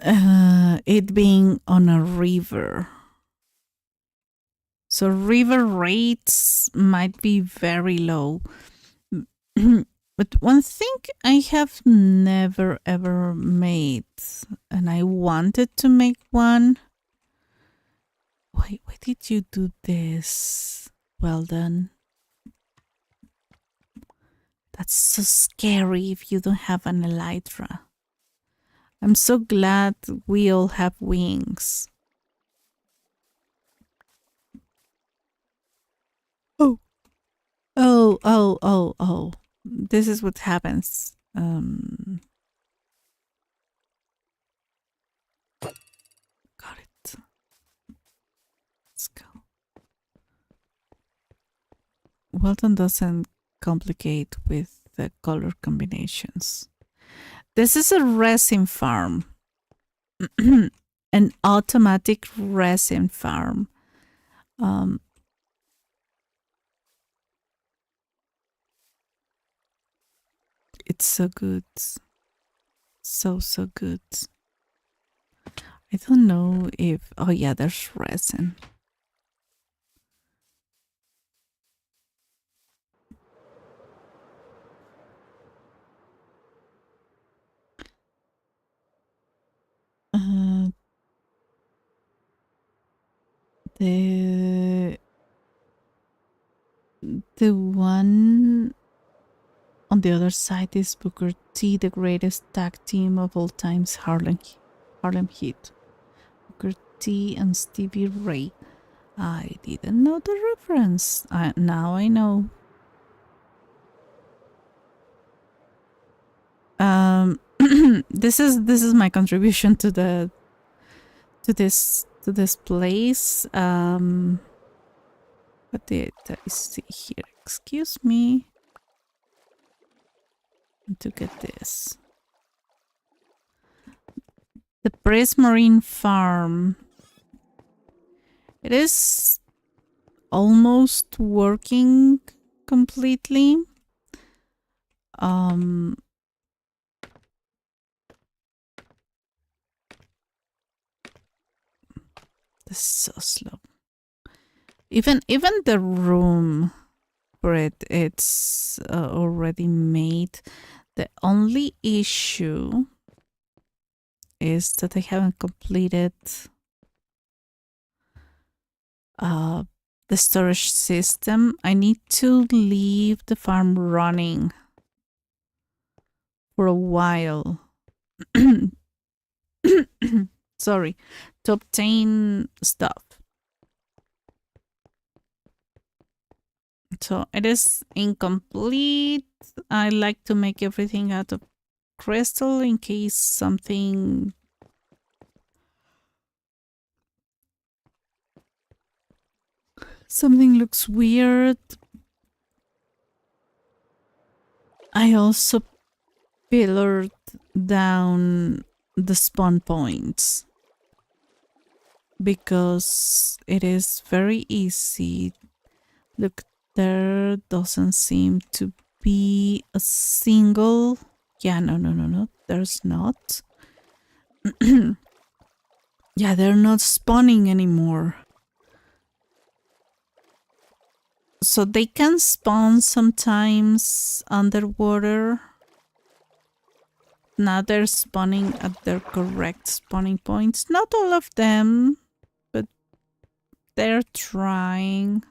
Speaker 1: it being on a river. So river rates might be very low. But one thing I have never ever made, and I wanted to make one. Why did you do this? Well done. That's so scary if you don't have an elytra. I'm so glad we all have wings. Oh. Oh. This is what happens. Got it. Let's go. Weldon doesn't complicate with the color combinations. This is a resin farm. An automatic resin farm. It's so good. So good. I don't know if... Oh yeah, there's resin. The one on the other side is Booker T, the greatest tag team of all times, Harlem Heat. Booker T and Stevie Ray. I didn't know the reference. Now I know. This is my contribution to this place. What did I see here? Excuse me. To get this. The Prismarine Farm. It is almost working completely. This is so slow. Even the room for it's already made. The only issue is that I haven't completed the storage system. I need to leave the farm running for a while. Sorry, to obtain stuff. So it is incomplete. I like to make everything out of crystal in case something looks weird. I also pillared down the spawn points because it is very easy. Look, there doesn't seem to be a single... Yeah, no, there's not. Yeah, they're not spawning anymore. So they can spawn sometimes underwater. Now they're spawning at their correct spawning points. Not all of them, but they're trying.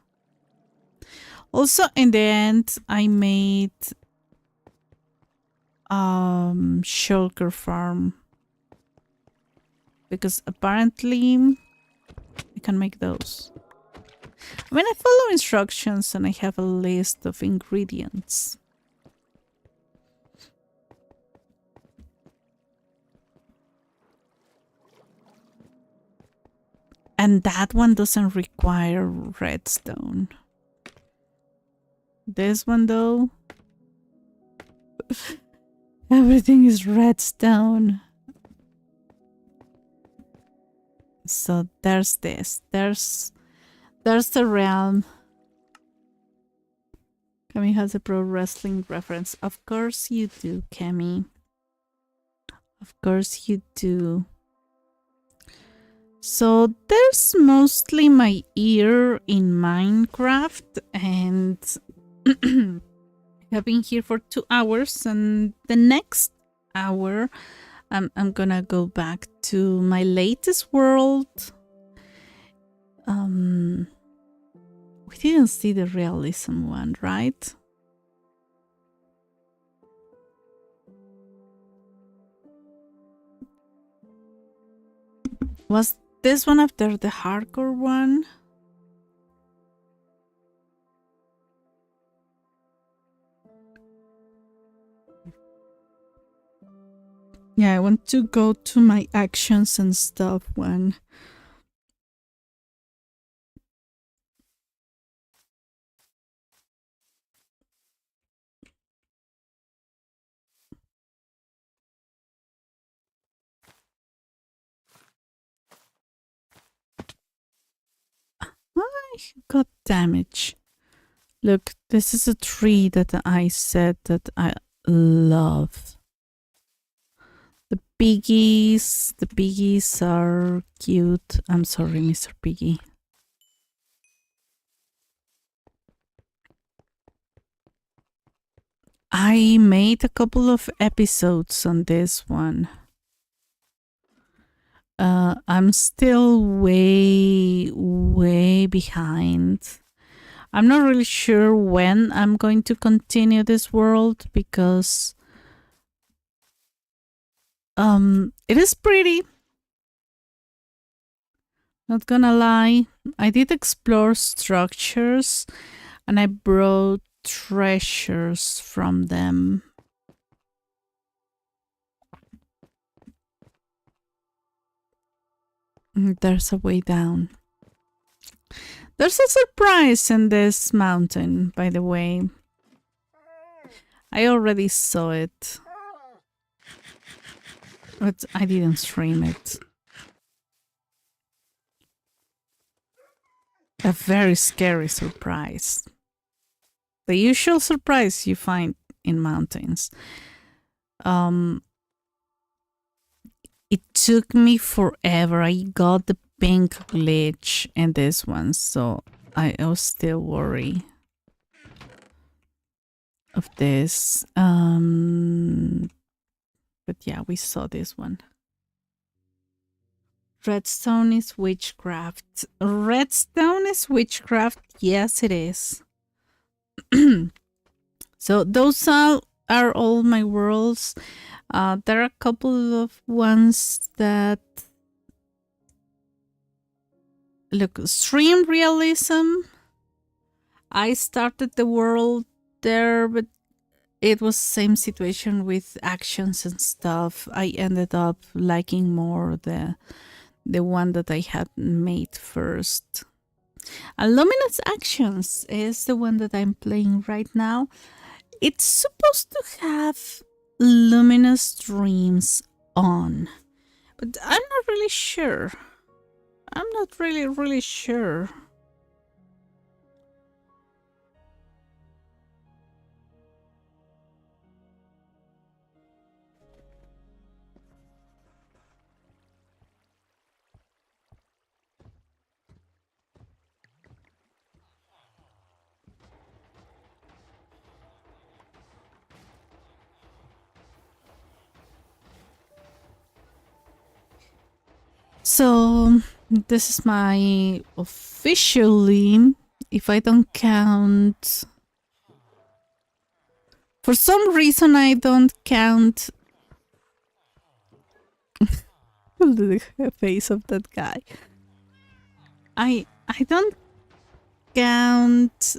Speaker 1: Also, in the end, I made shulker farm because apparently I can make those. I mean, I follow instructions and I have a list of ingredients. And that one doesn't require redstone. This one, though, everything is redstone. So there's this. There's the realm. Kami has a pro wrestling reference. Of course you do, Kami. Of course you do. So there's mostly my ear in Minecraft, and I've been here for 2 hours, and the next hour I'm gonna go back to my latest world. We didn't see the realism one, right? Was this one after the hardcore one? Yeah, I want to go to my actions and stuff one. I got damage. Look, this is a tree that I said that I love. The piggies are cute. I'm sorry, Mr. Piggy. I made a couple of episodes on this one. I'm still way behind. I'm not really sure when I'm going to continue this world because it is pretty. Not gonna lie. I did explore structures and I brought treasures from them. There's a way down. There's a surprise in this mountain, by the way. I already saw it. But I didn't stream it. A very scary surprise. The usual surprise you find in mountains. It took me forever. I got the pink glitch in this one, so I was still worried of this. But yeah, we saw this one. Redstone is witchcraft. Redstone is witchcraft. Yes, it is. So those are all my worlds. There are a couple of ones that look stream realism. I started the world there, but it was same situation with actions and stuff. I ended up liking more the one that I had made first. Luminous Actions is the one that I'm playing right now. It's supposed to have luminous dreams on, but I'm not really sure. I'm not really sure. So this is my officially, if I don't count, for some reason I don't count the face of that guy. I don't count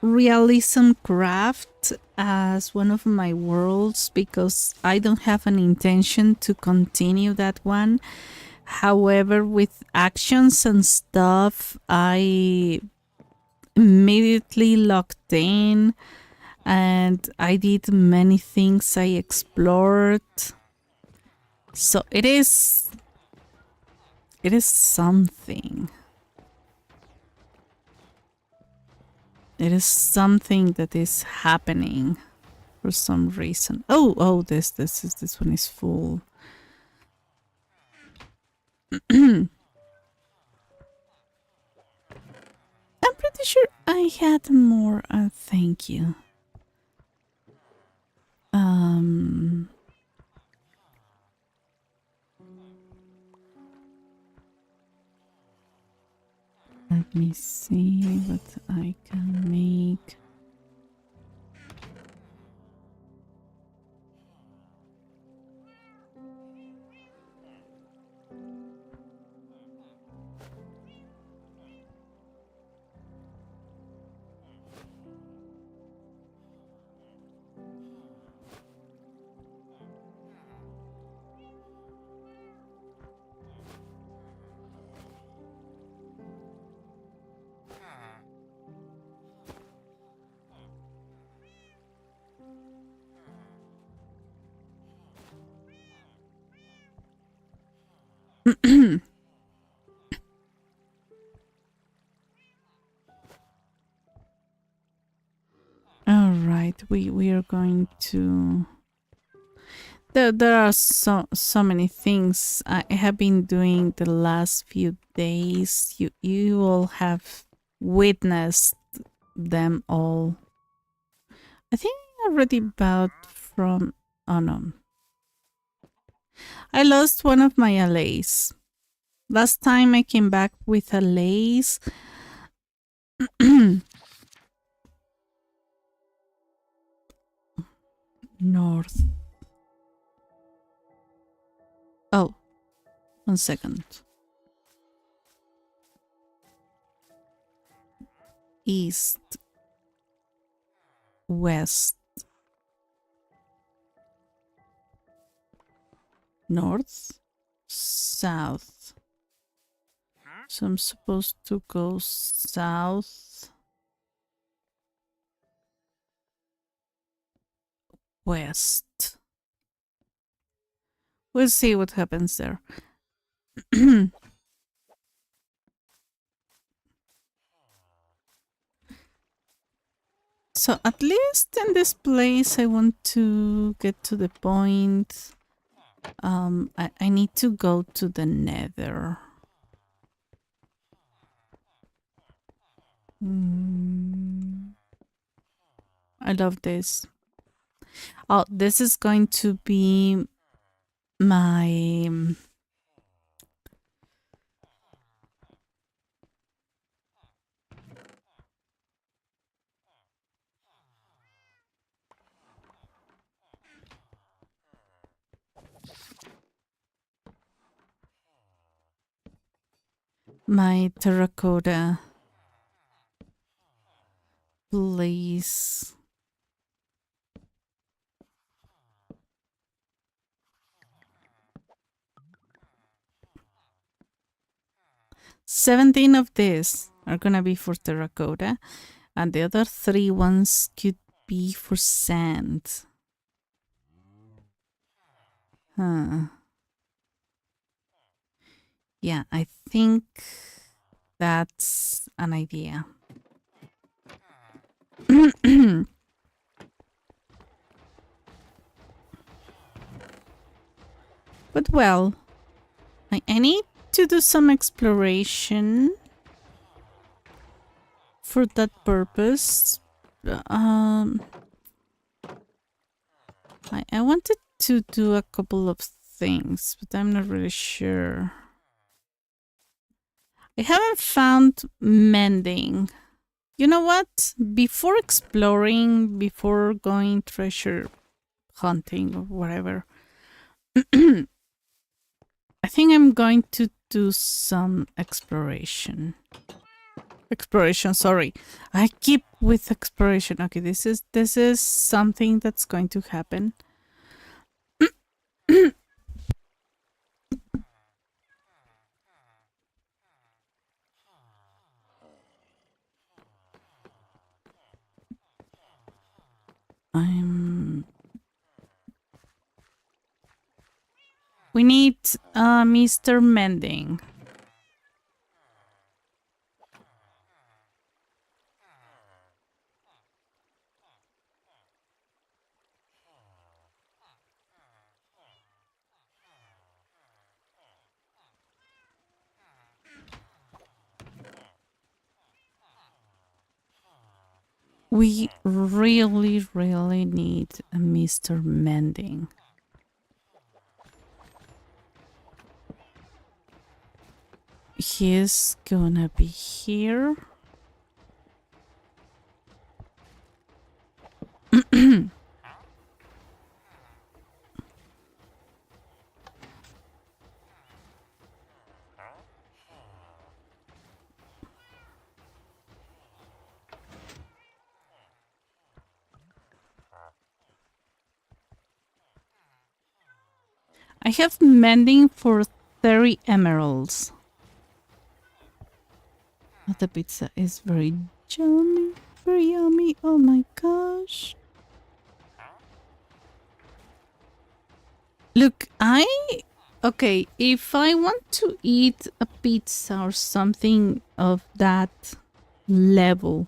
Speaker 1: Realism Craft as one of my worlds because I don't have an intention to continue that one. However, with actions and stuff, I immediately locked in and I did many things. I explored. So it is something. It is something that is happening for some reason. Oh, this one is full. I'm pretty sure I had more. Thank you. Let me see what I can make. right. We are going to. There are so many things I have been doing the last few days. You all have witnessed them all. I think I already bought from. Oh no, I lost one of my allays. Last time I came back with allays. North. Oh, 1 second. East. West. North. South. So I'm supposed to go south. West. We'll see what happens there. So at least in this place I want to get to the point. I need to go to the Nether. I love this. Oh, this is going to be my my terracotta place. $17 of this are gonna be for terracotta, and the other 3 ones could be for sand. Huh. Yeah, I think that's an idea. But well, I need to do some exploration for that purpose. I wanted to do a couple of things, but I'm not really sure. I haven't found mending. You know what? Before exploring, before going treasure hunting or whatever, I think I'm going to do some exploration. Sorry. I keep with exploration. Okay, this is something that's going to happen. We need Mr. Mending. We really, really need a Mr. Mending. He's gonna be here. I have mending for 30 emeralds. Oh, the pizza is very yummy, very yummy. Oh my gosh. Look, okay, if I want to eat a pizza or something of that level,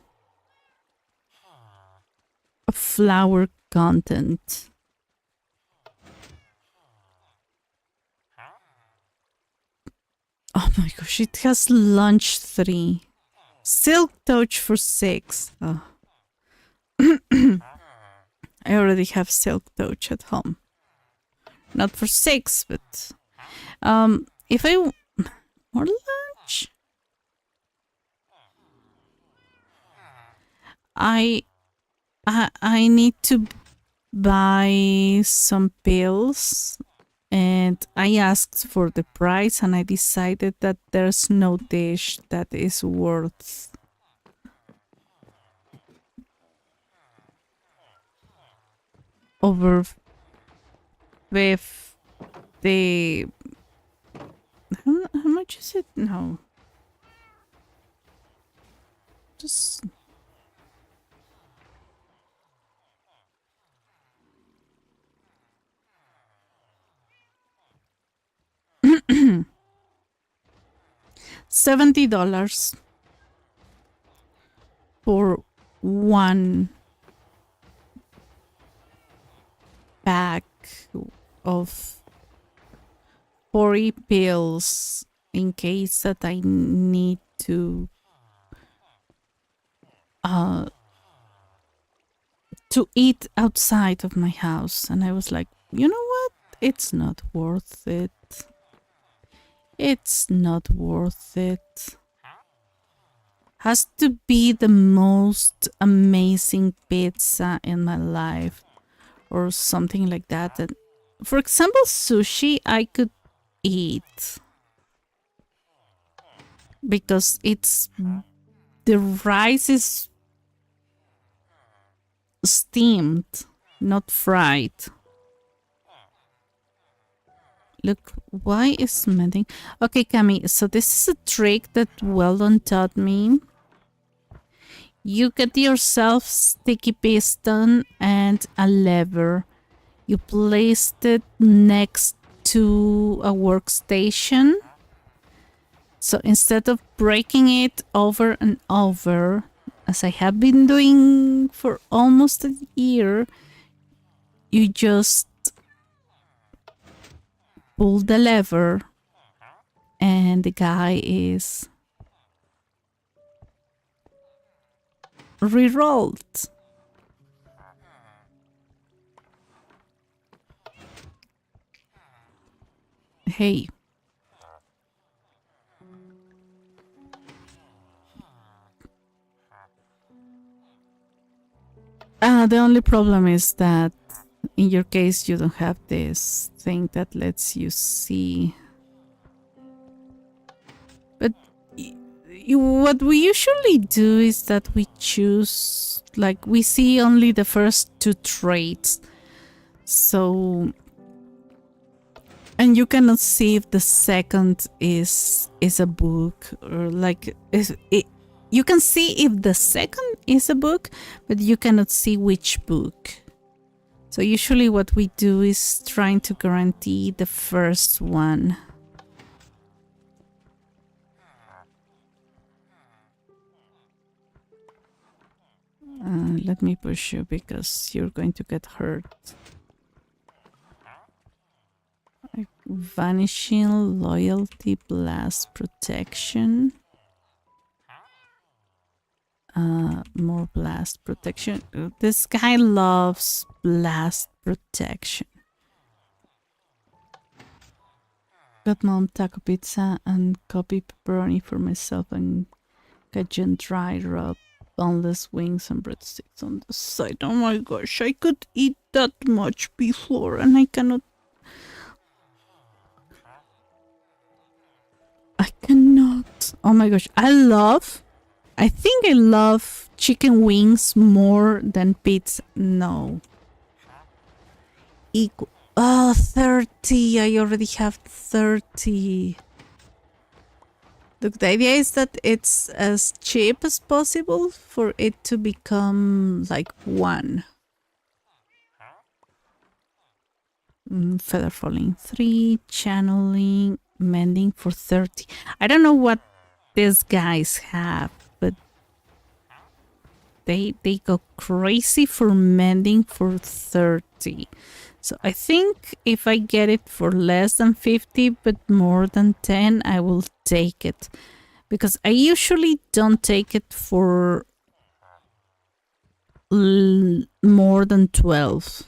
Speaker 1: flower content. Oh my gosh, it has lunch 3. Silk touch for 6. Oh. I already have silk touch at home. Not for 6, but if I more lunch, I need to buy some pills, and I asked for the price, and I decided that there's no dish that is worth over 50. How much is it? No. Just $70 for one pack of 40 pills in case that I need to eat outside of my house. And I was like, you know what? It's not worth it. It's not worth it. Has to be the most amazing pizza in my life or something like that. And for example, sushi I could eat because the rice is steamed, not fried. Look, why is mending? Okay, Cami, so this is a trick that Weldon taught me. You get yourself sticky piston and a lever. You placed it next to a workstation. So instead of breaking it over and over, as I have been doing for almost a year, you just pull the lever and the guy is re-rolled. Hey. The only problem is that in your case you don't have this thing that lets you see. But what we usually do is that we choose, like, we see only the first 2 traits. So, and you cannot see if the second is a book, or like you can see if the second is a book, but you cannot see which book. So usually what we do is trying to guarantee the first one. Let me push you because you're going to get hurt. Vanishing loyalty, blast protection. More blast protection. This guy loves blast protection. Got mom taco pizza and copy pepperoni for myself and Cajun dry rub, boneless wings and breadsticks on the side. Oh my gosh, I could eat that much before and I cannot. I cannot. Oh my gosh, I think I love chicken wings more than pizza. No. Equal. Oh, 30. I already have 30. Look, the idea is that it's as cheap as possible for it to become like 1. Feather falling 3. Channeling. Mending for 30. I don't know what these guys have, but they go crazy for mending for 30. So I think if I get it for less than 50 but more than 10, I will take it. Because I usually don't take it for more than 12.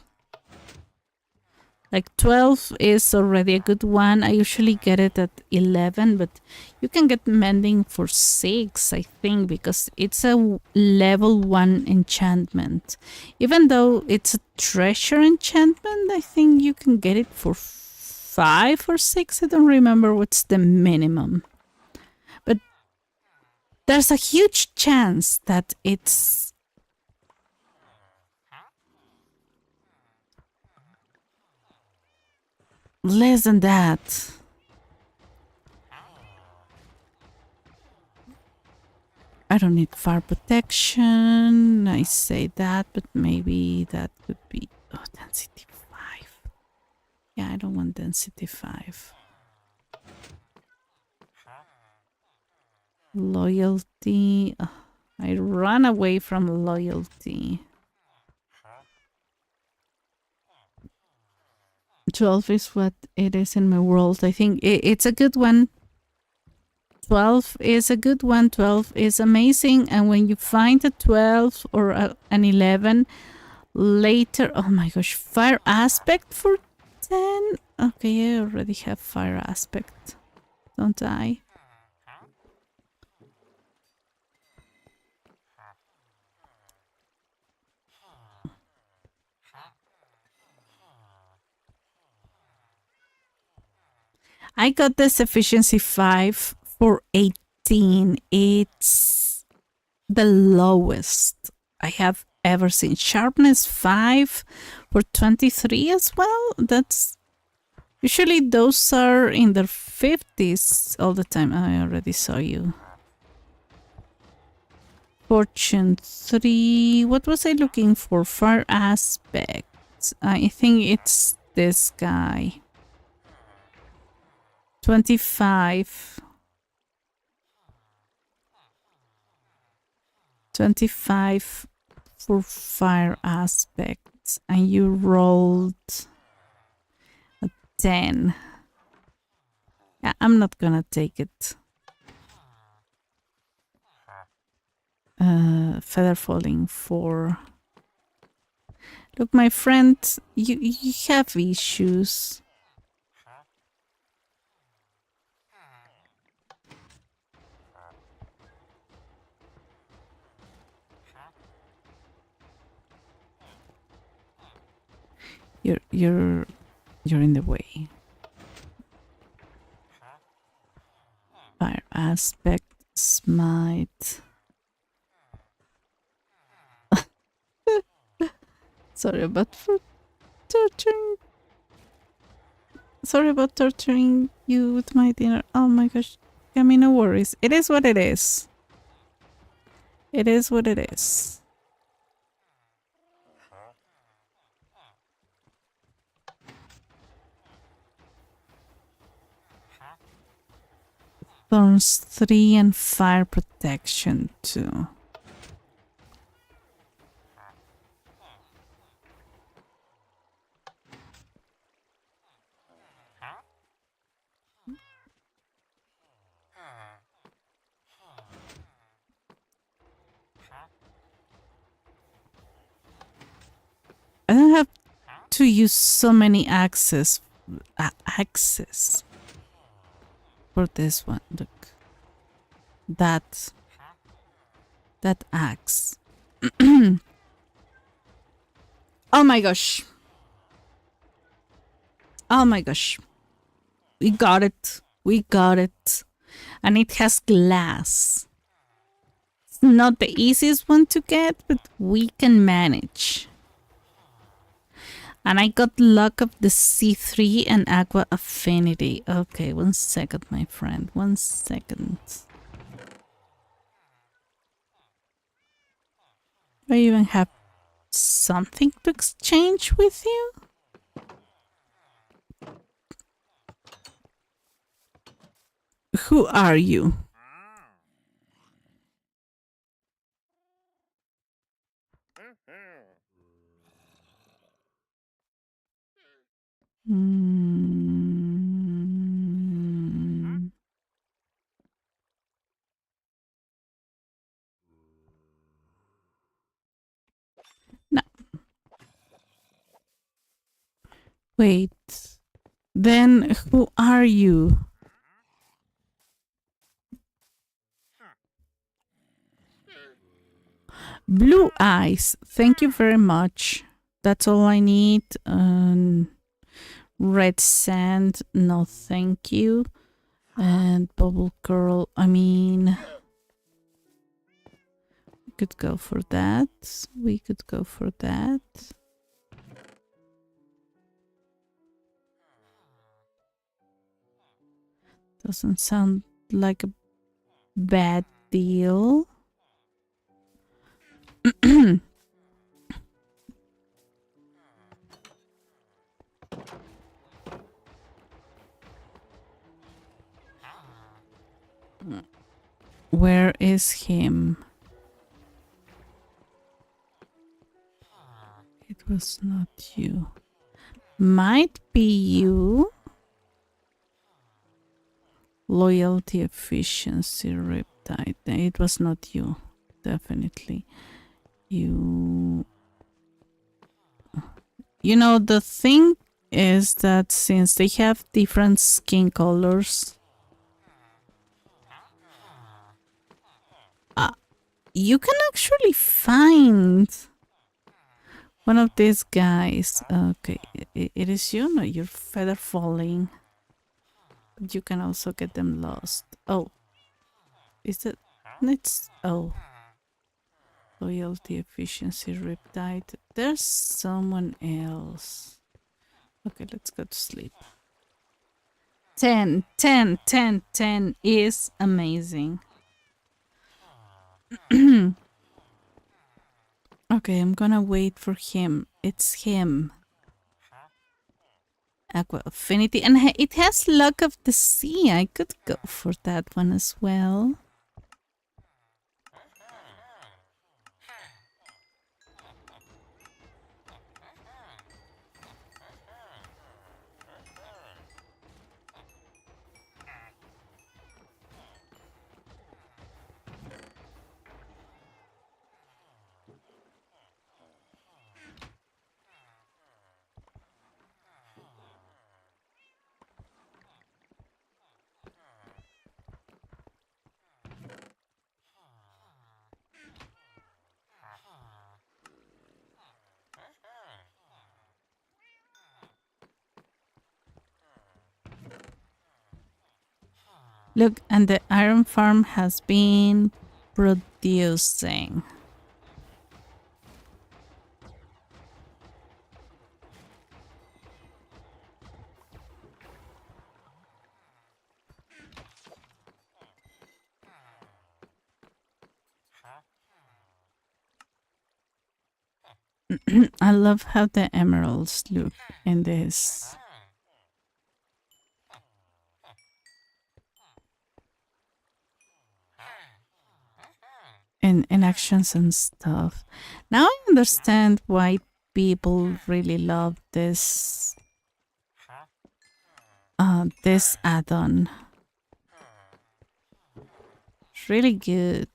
Speaker 1: Like 12 is already a good one. I usually get it at 11, but you can get mending for 6, I think, because it's a level 1 enchantment. Even though it's a treasure enchantment, I think you can get it for 5 or 6. I don't remember what's the minimum. But there's a huge chance that it's less than that. I don't need fire protection. I say that, but maybe that could be... Oh, density 5. Yeah, I don't want density 5. Loyalty. Oh, I run away from loyalty. 12 is what it is in my world. I think it's a good one. 12 is a good one. 12 is amazing. And when you find a 12 or an 11 later, oh my gosh, fire aspect for 10? Okay, I already have fire aspect, don't I? I got this efficiency 5 for 18. It's the lowest I have ever seen. Sharpness 5 for 23 as well. That's usually those are in their 50s all the time. I already saw you. Fortune 3. What was I looking for? Fire aspect. I think it's this guy. 25. 25 for fire aspects, and you rolled a 10. Yeah, I'm not gonna take it. Feather falling 4. Look, my friend, you have issues. You're in the way. Fire aspect, smite. Sorry about torturing. Sorry about torturing you with my dinner. Oh my gosh. I mean, no worries. It is what it is. It is what it is. Thorns 3 and fire protection 2. I don't have to use so many axes for this one. Look, that axe. Oh my gosh. Oh my gosh. We got it. We got it. And it has glass. It's not the easiest one to get, but we can manage. And I got luck of the C3 and Aqua Affinity. Okay, 1 second, my friend. 1 second. I even have something to exchange with you? Who are you? Wait. Then who are you? Blue eyes. Thank you very much. That's all I need. Red sand. No, thank you. And bubble curl. I mean, we could go for that. We could go for that. Doesn't sound like a bad deal. Where is him? It was not you. Might be you. Loyalty, efficiency, riptide. It was not you. Definitely. You. You know, the thing is that since they have different skin colors, you can actually find one of these guys. Okay, it is you. No, you're feather falling. But you can also get them lost. Oh, is it? It's oh, loyalty, efficiency, riptide. There's someone else. Okay, let's go to sleep. 10, 10, 10, 10 is amazing. Okay, I'm gonna wait for him. It's him. Aqua Affinity. And it has Luck of the Sea. I could go for that one as well. Look, and the iron farm has been producing. I love how the emeralds look in this. In actions and stuff. Now I understand why people really love this this add-on. It's really good.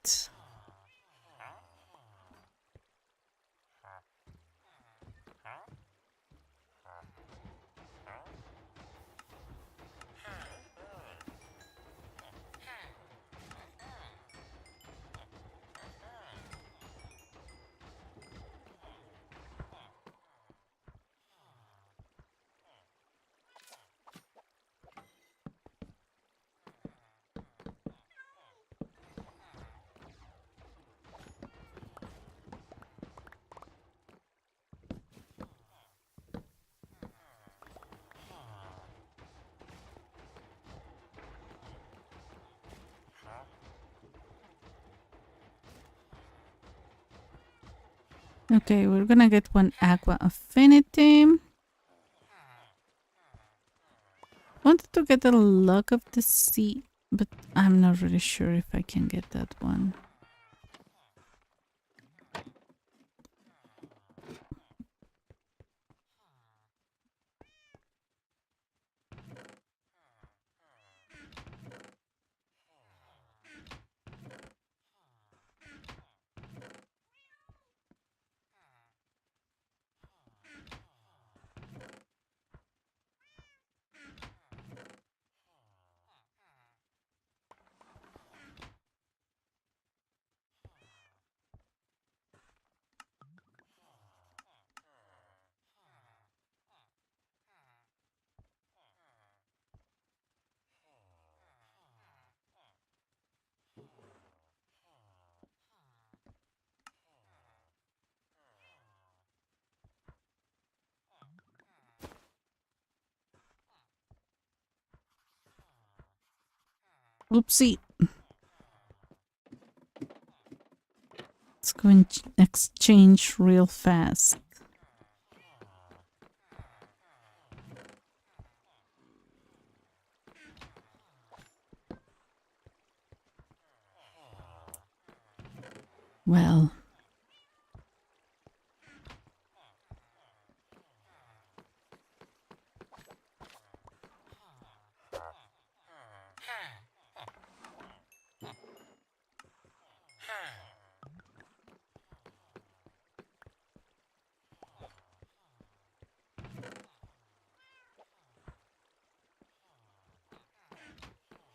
Speaker 1: Okay, we're gonna get one Aqua Affinity. Wanted to get a Luck of the Sea, but I'm not really sure if I can get that one. Oopsie. Let's go and exchange real fast. Well.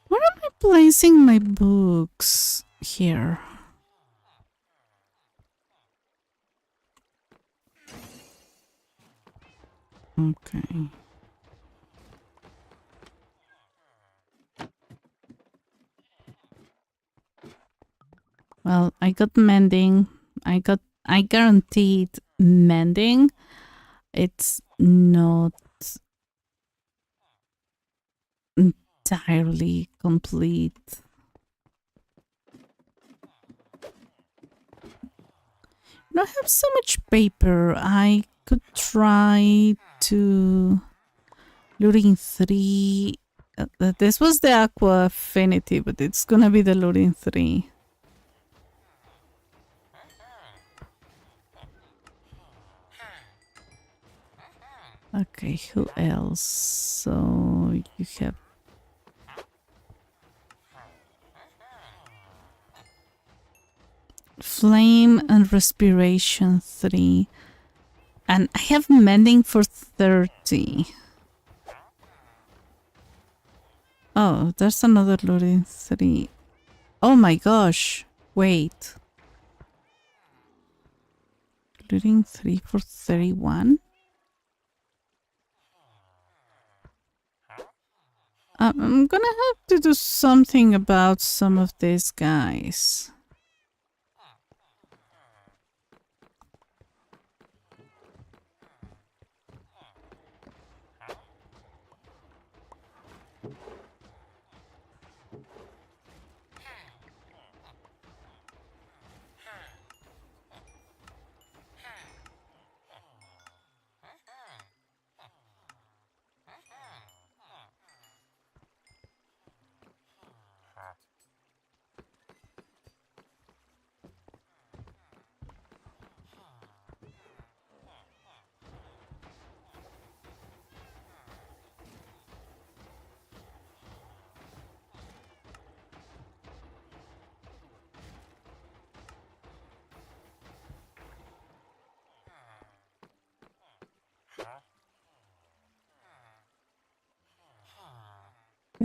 Speaker 1: Where am I placing my books? Here. Okay. Well, I got mending. I guaranteed mending. It's not entirely complete. I don't have so much paper. I could try to looting 3. This was the Aqua Affinity, but it's gonna be the looting 3. Okay, who else? So you have Flame and Respiration 3. And I have Mending for 30. Oh, there's another looting 3. Oh my gosh. Wait. Looting 3 for 31? I'm gonna have to do something about some of these guys.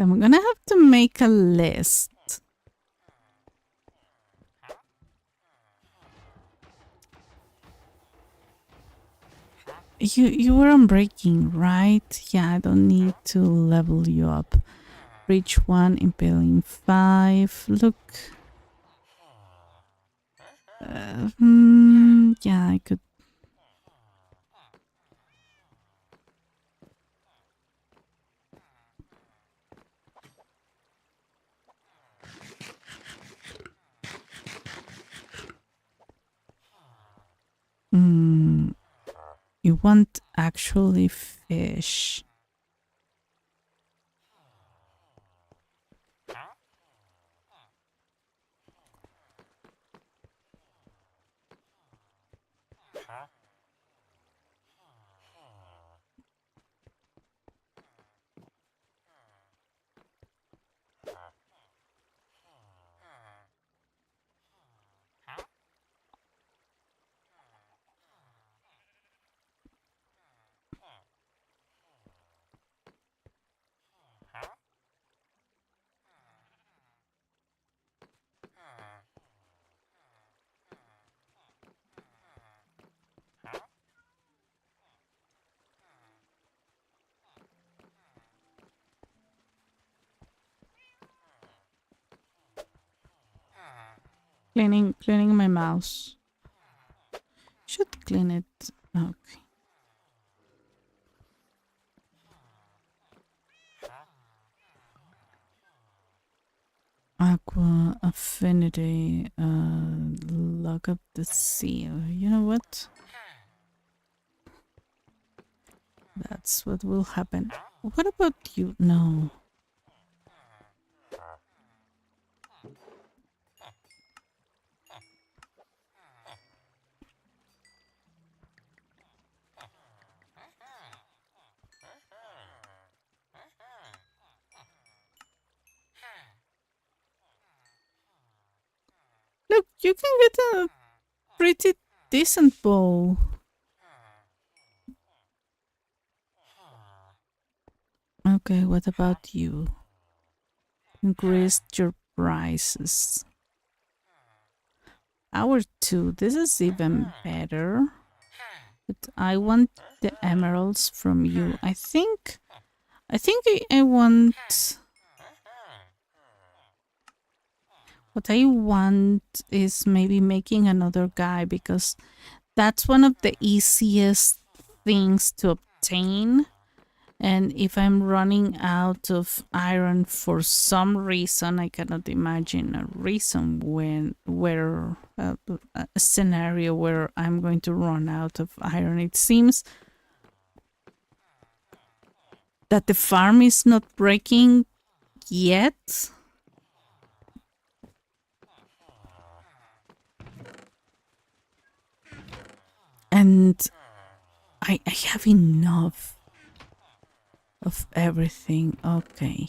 Speaker 1: I'm gonna have to make a list. You were unbreaking, right? Yeah, I don't need to level you up. Reach 1, Impaling 5. Look. Yeah, I could. You want actually fish. Cleaning my mouse. Should clean it. Okay. Aqua affinity. Lock up the seal. You know what? That's what will happen. What about you? No. Look, you can get a pretty decent bow. Okay, what about you? Increased your prices. Hour 2, this is even better. But I want the emeralds from you. I think I want what I want is maybe making another guy because that's one of the easiest things to obtain. And if I'm running out of iron for some reason, I cannot imagine a reason where a scenario where I'm going to run out of iron. It seems that the farm is not breaking yet. And I have enough of everything. Okay.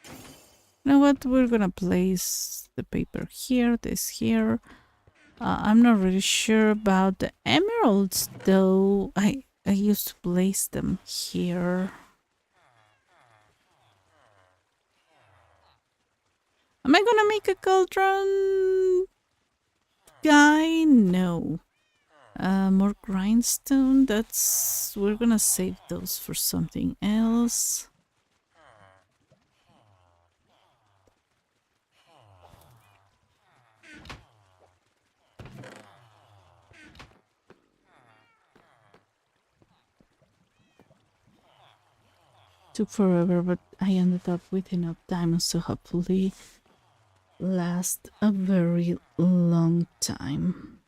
Speaker 1: You know what? We're gonna place the paper here, this here. I'm not really sure about the emeralds though. I used to place them here. Am I gonna make a cauldron guy? No. More grindstone. We're gonna save those for something else. Took forever, but I ended up with enough diamonds to hopefully last a very long time.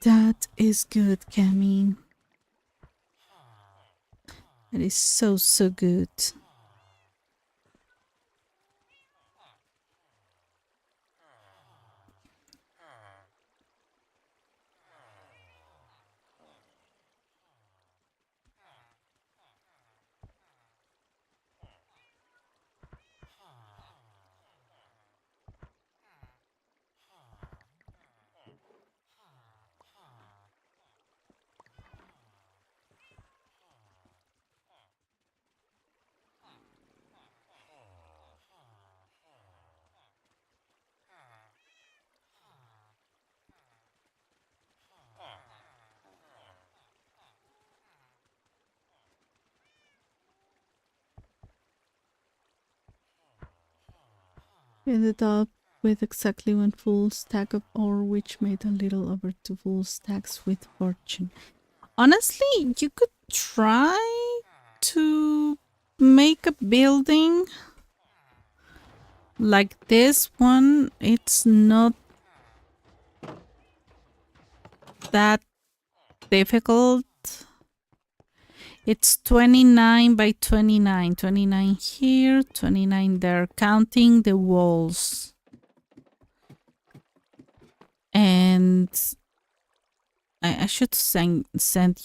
Speaker 1: That is good, Camille. That is so, so good. We ended up with exactly one full stack of ore, which made a little over 2 full stacks with fortune. Honestly, you could try to make a building like this one. It's not that difficult. It's 29 by 29. 29 here, 29 there, counting the walls. And I should send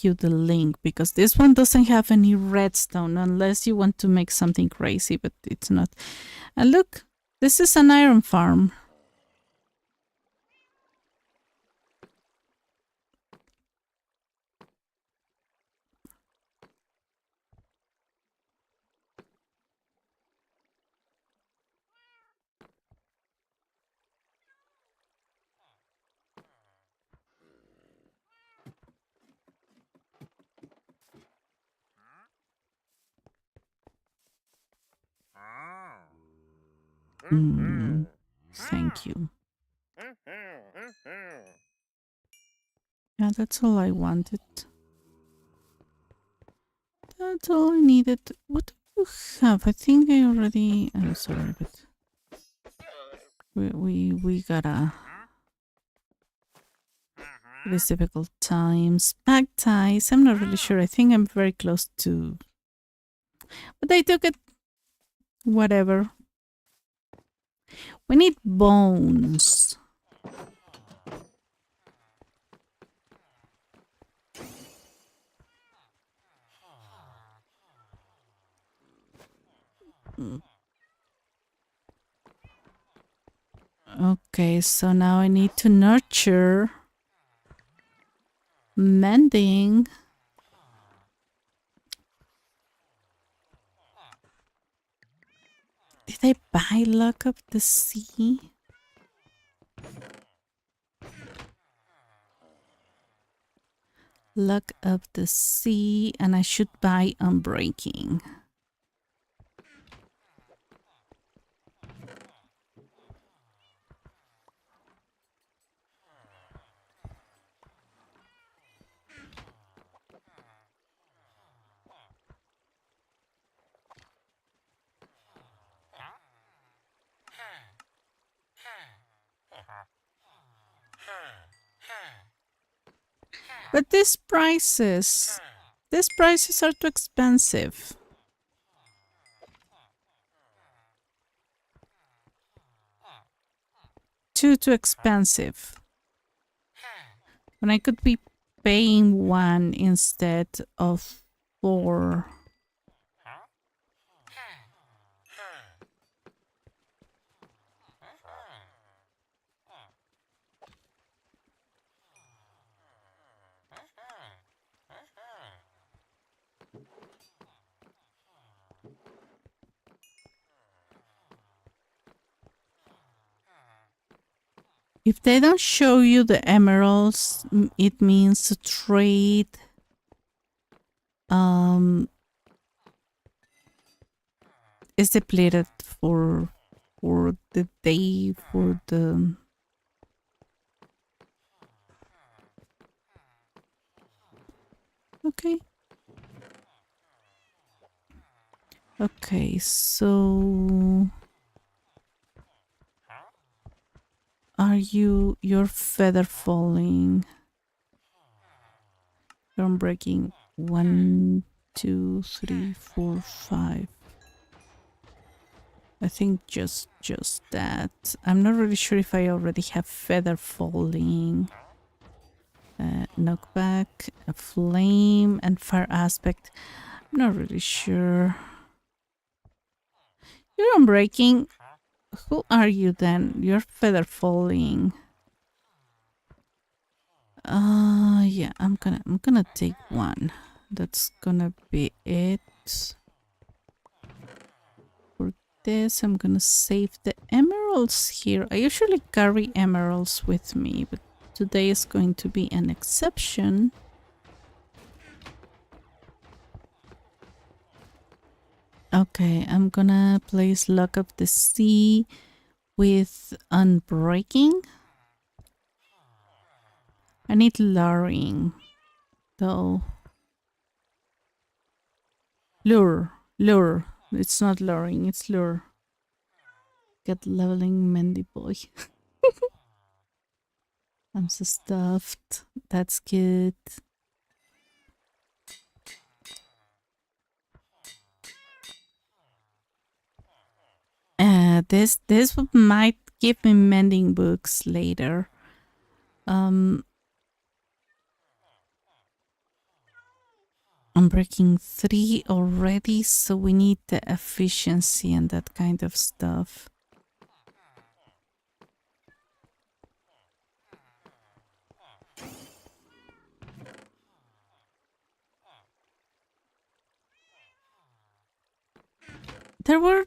Speaker 1: you the link because this one doesn't have any redstone unless you want to make something crazy, but it's not. And look, this is an iron farm. Thank you. Yeah, that's all I wanted. That's all I needed. What do you have? I think I already... I'm sorry, but... We gotta... These difficult times. Back ties. I'm not really sure. I think I'm very close to... But I took it. Whatever. We need bones. Okay, so now I need to nurture mending. Did I buy Luck of the Sea? Luck of the Sea, and I should buy Unbreaking. But these prices are too expensive. Too expensive. When I could be paying 1 instead of 4. If they don't show you the emeralds, it means to trade is depleted for the day, for the... Okay. Okay, so... You're feather falling. You're breaking 1, 2, 3, 4, 5. I think just that. I'm not really sure if I already have feather falling. Knockback, a flame, and fire aspect. I'm not really sure. You're unbreaking. Who are you then? You're feather falling. Yeah, I'm gonna take 1. That's gonna be it. For this, I'm gonna save the emeralds here. I usually carry emeralds with me, but today is going to be an exception. Okay, I'm gonna place Luck of the Sea with Unbreaking. I need luring, though. Lure. It's not luring, it's lure. Get leveling Mendy boy. I'm so stuffed. That's good. This might give me mending books later. I'm breaking 3 already, so we need the efficiency and that kind of stuff. There were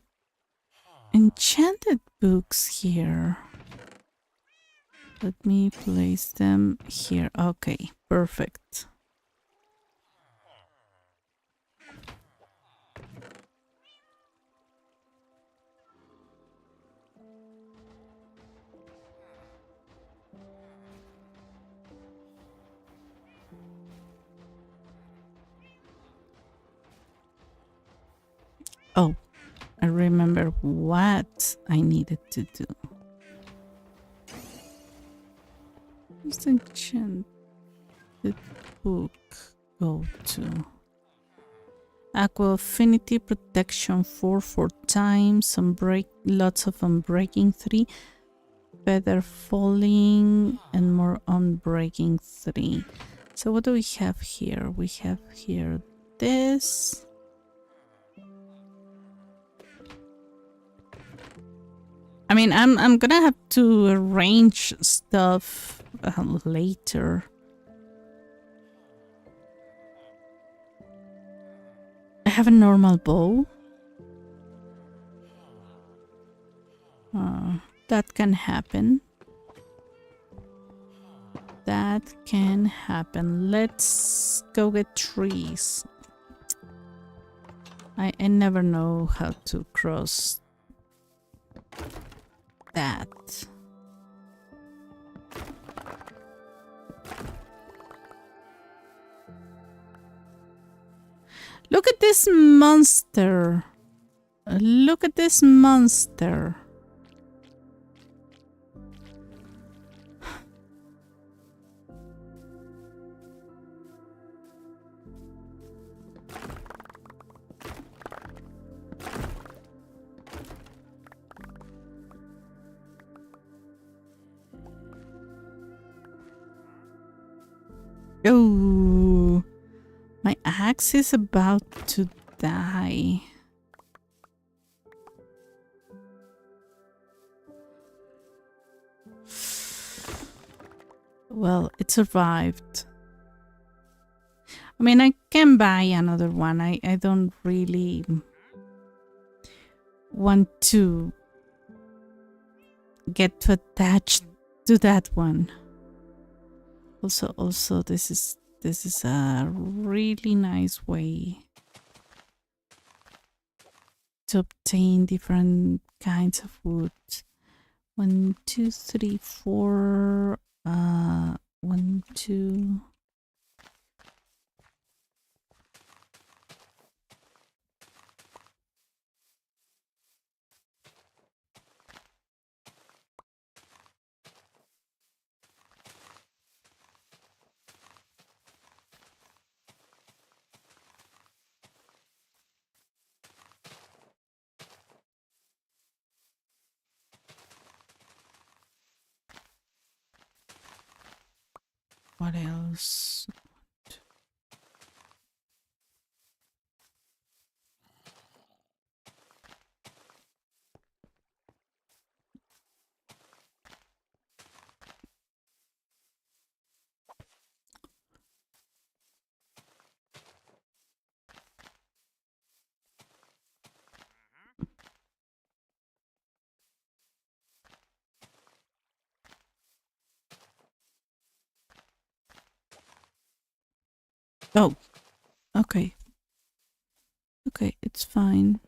Speaker 1: enchanted books here. Let me place them here. Okay, perfect. Oh, I remember what I needed to do. Where's the enchanted book go to? Aqua Affinity Protection 4 times, lots of Unbreaking 3, Feather Falling, and more Unbreaking 3. So what do we have here? We have here this. I mean, I'm gonna have to arrange stuff later. I have a normal bow. That can happen. That can happen. Let's go get trees. I never know how to cross that. Look at this monster. Look at this monster. Oh, my axe is about to die. Well, it survived. I mean, I can buy another one. I don't really want to get too attached to that one. Also, this is a really nice way to obtain different kinds of wood. 1, 2, 3, 4. 1, 2. What else? Oh, okay. Okay, it's fine.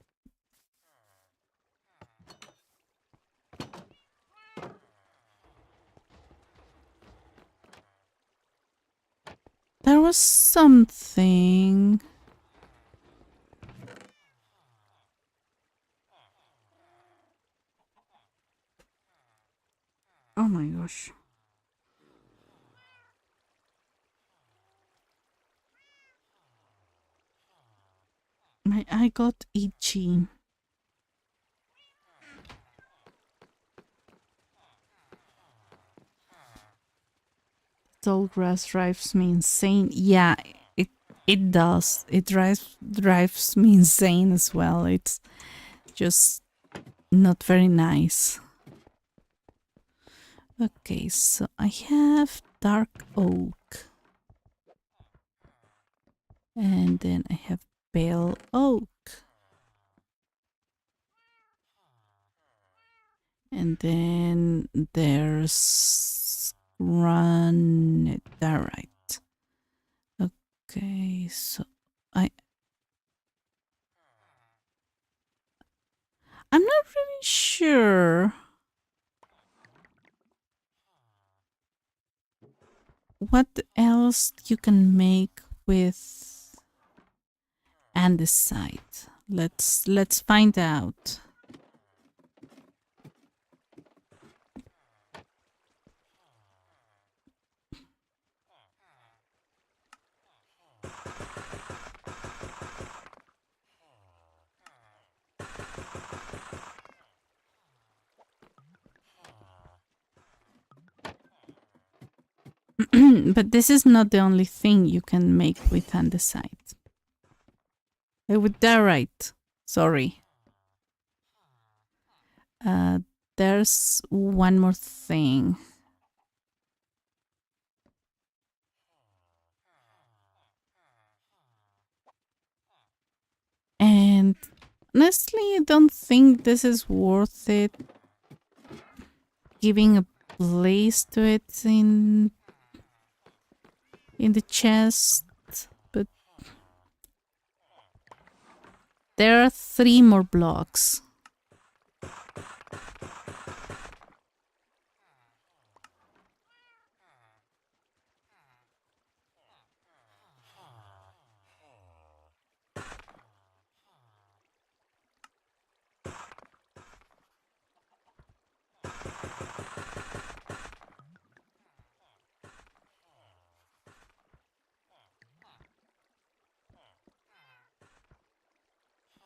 Speaker 1: There was something. Oh my gosh. My eye got itchy. Tall grass drives me insane. Yeah, it does. It drives me insane as well. It's just not very nice. Okay, so I have dark oak. And then I have pale oak. And then there's granite. Okay, so I'm not really sure what else you can make with andesite. Let's find out. But this is not the only thing you can make with andesite. With diorite. Sorry. There's one more thing. And honestly, I don't think this is worth it. Giving a place to it in the chest, but there are 3 more blocks.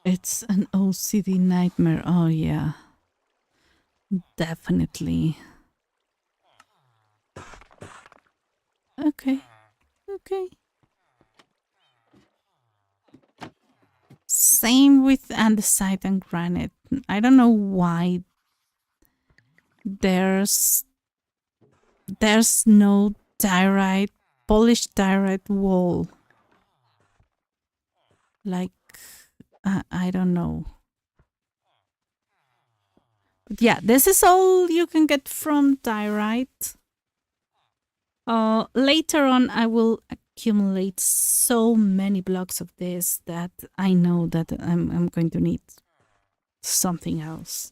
Speaker 1: It's an OCD nightmare. Oh yeah. Definitely. Okay. Okay. Same with andesite and granite. I don't know why there's no diorite, polished diorite wall. Like, I don't know. But yeah, this is all you can get from diorite. Later on, I will accumulate so many blocks of this that I know that I'm going to need something else.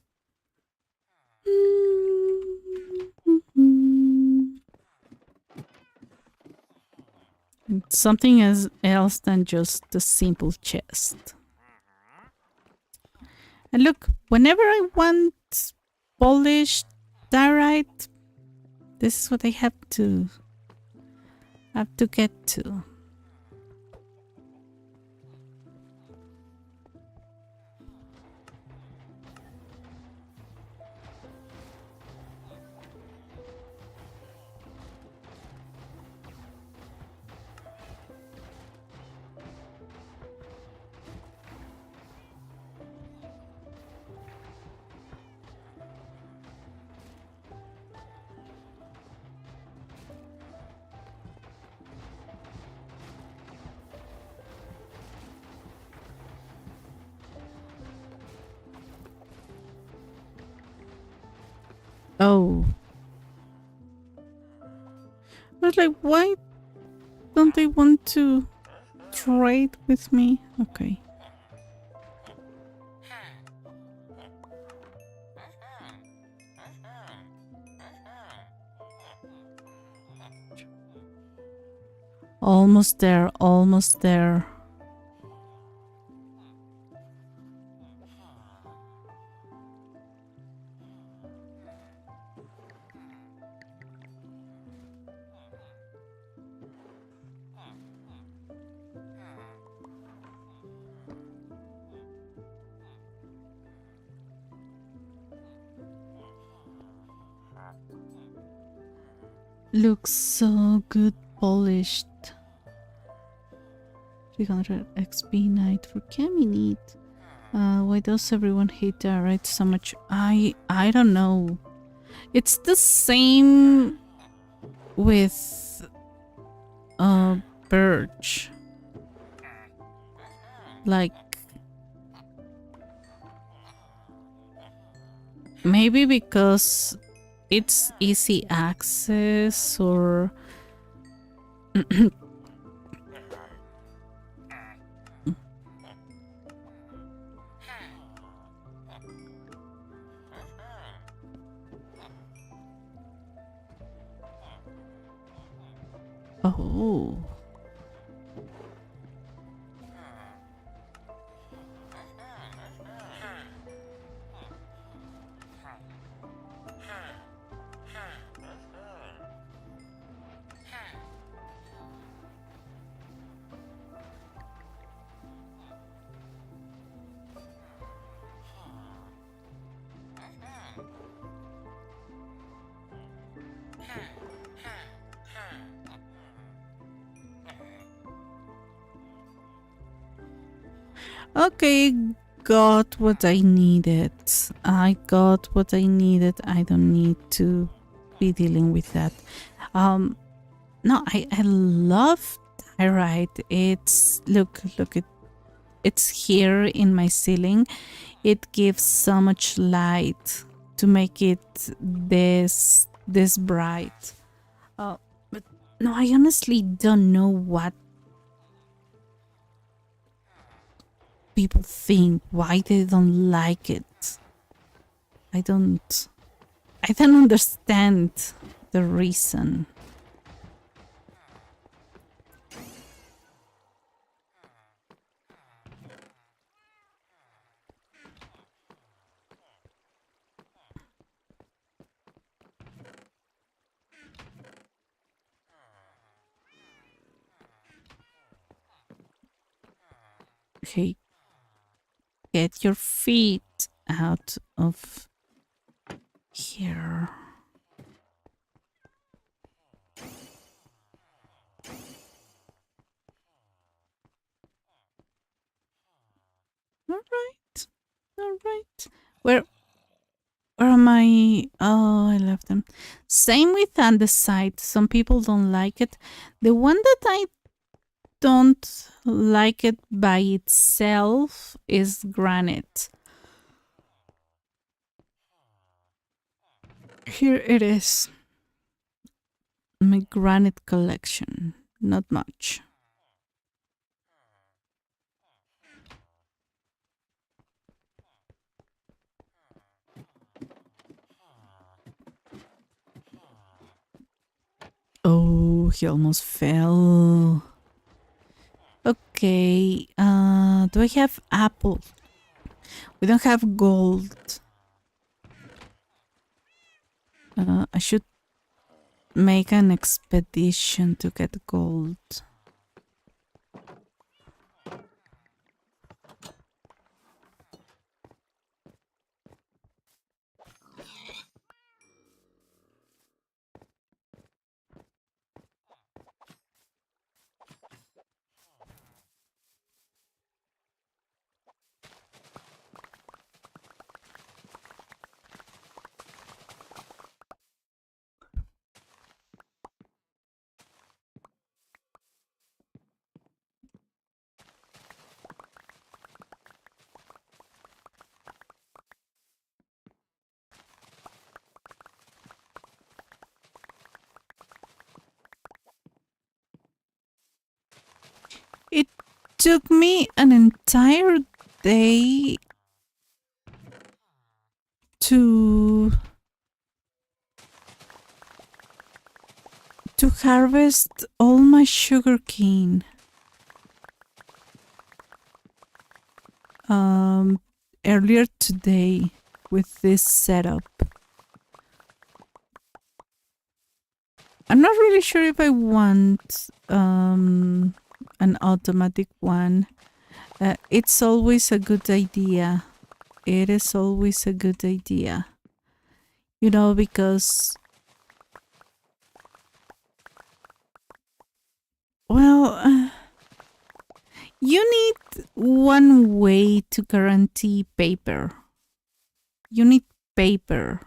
Speaker 1: Something else than just a simple chest. And look, whenever I want polished diorite, this is what I have to get to. Oh. I was like, why don't they want to trade with me? Okay. Almost there, almost there. Looks so good polished. 300 XP night for Caminite. Why does everyone hate diorite so much? I don't know. It's the same with birch. Like, maybe because it's easy access, or oh. Okay, got what I needed. I got what I needed. I don't need to be dealing with that. Um, no, I love Tyrite. It's look it's here in my ceiling. It gives so much light to make it this bright. But no, I honestly don't know what people think, why they don't like it. I don't I don't understand the reason. Okay, get your feet out of here. All right. All right. Where am I? Oh, I left them. Same with andesite. Some people don't like it. The one that I don't like it by itself is granite. Here it is. My granite collection. Not much. Oh, he almost fell. Okay. Do I have apple? We don't have gold. I should make an expedition to get gold. It took me an entire day to harvest all my sugarcane. Earlier today with this setup. I'm not really sure if I want an automatic one. It's always a good idea. It is always a good idea. You know, because, well, you need one way to guarantee paper. You need paper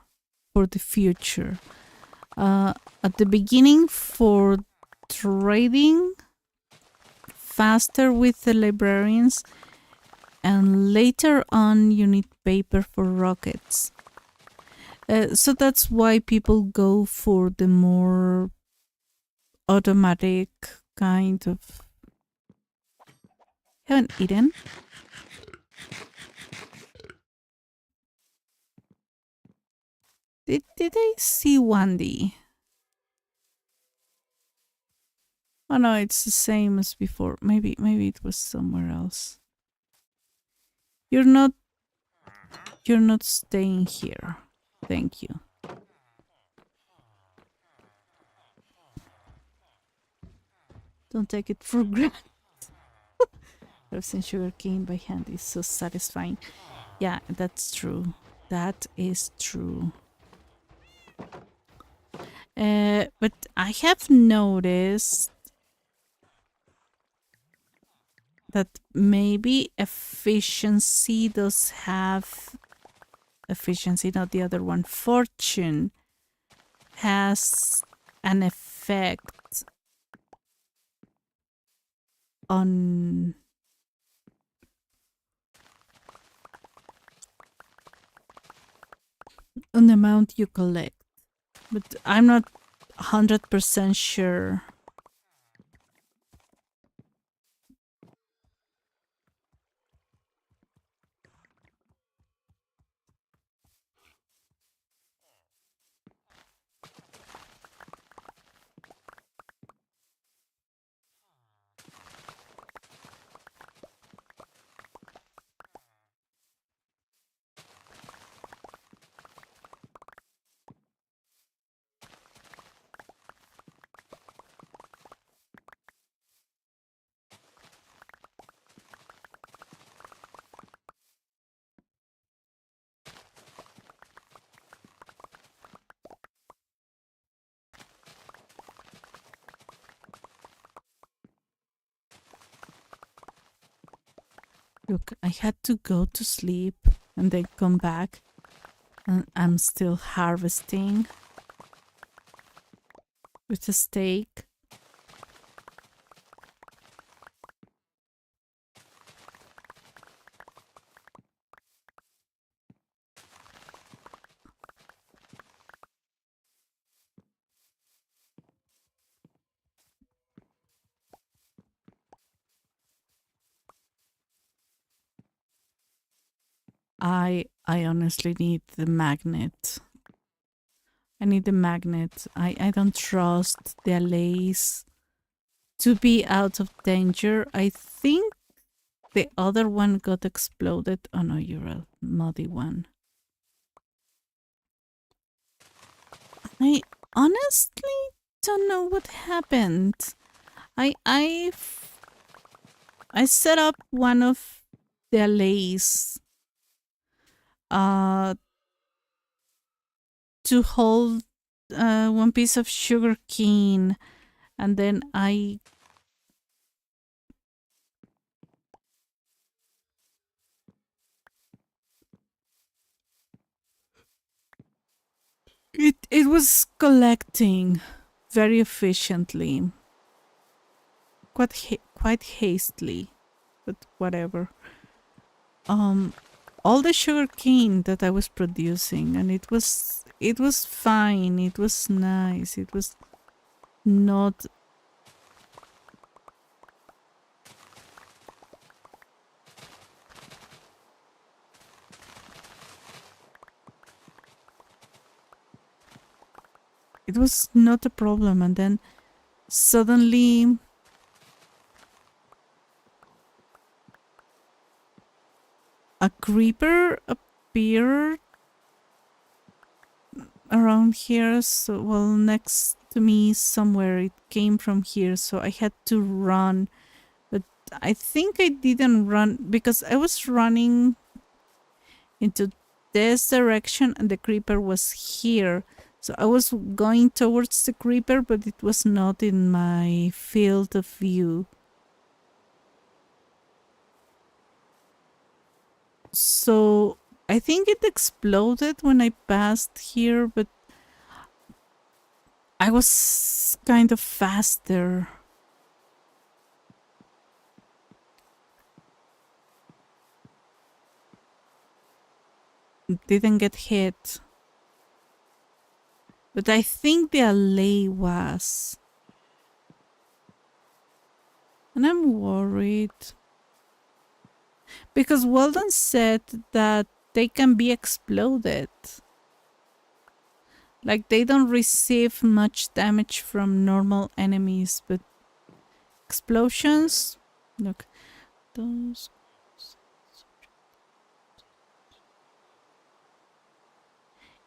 Speaker 1: for the future. At the beginning, for trading faster with the librarians, and later on, you need paper for rockets. So that's why people go for the more automatic kind of. Haven't eaten. Did I see Wandy? Oh no, it's the same as before. Maybe it was somewhere else. You're not staying here. Thank you. Don't take it for granted. Roasting sugar cane by hand is so satisfying. Yeah, that's true. That is true. But I have noticed that maybe efficiency does have efficiency, not the other one. Fortune has an effect on the amount you collect, but I'm not 100% sure. Look, I had to go to sleep and then come back, and I'm still harvesting with a stake. I honestly need the magnet. I need the magnet. I don't trust the allays to be out of danger. I think the other one got exploded. Oh no, you're a muddy one. I honestly don't know what happened. I I I set up one of the allays uh to hold one piece of sugar cane, and then it was collecting very efficiently, quite hastily, but whatever. Um, all the sugar cane that I was producing, and it was fine. It was nice. It was not. It was not a problem, and then suddenly a creeper appeared around here. So, well, next to me somewhere. It came from here, so I had to run. But I think I didn't run because I was running into this direction and the creeper was here. So I was going towards the creeper, but it was not in my field of view. So I think it exploded when I passed here, but I was kind of faster. Didn't get hit. But I think the alley was. And I'm worried. Because Weldon said that they can be exploded. Like they don't receive much damage from normal enemies, but explosions. Look, those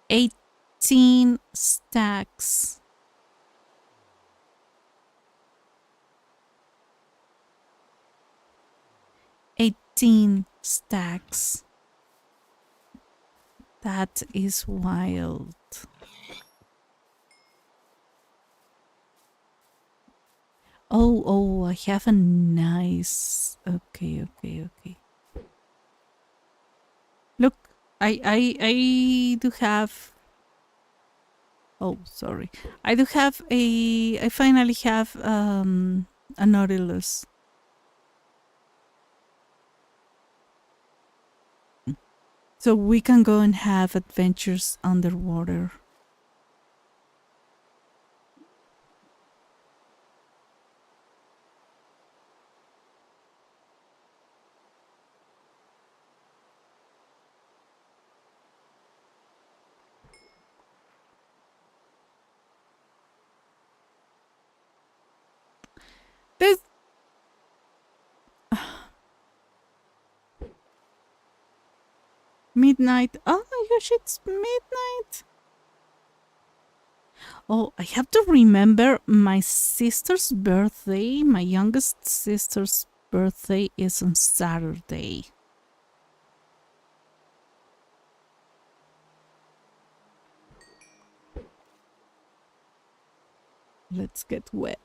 Speaker 1: 18 stacks. 18 stacks. That is wild. Oh, I have a nice. Okay. Look, I do have. Oh, sorry. I do have a. I finally have a Nautilus. So we can go and have adventures underwater. This midnight. Oh my gosh, it's midnight. Oh, I have to remember my sister's birthday. My youngest sister's birthday is on Saturday. Let's get wet.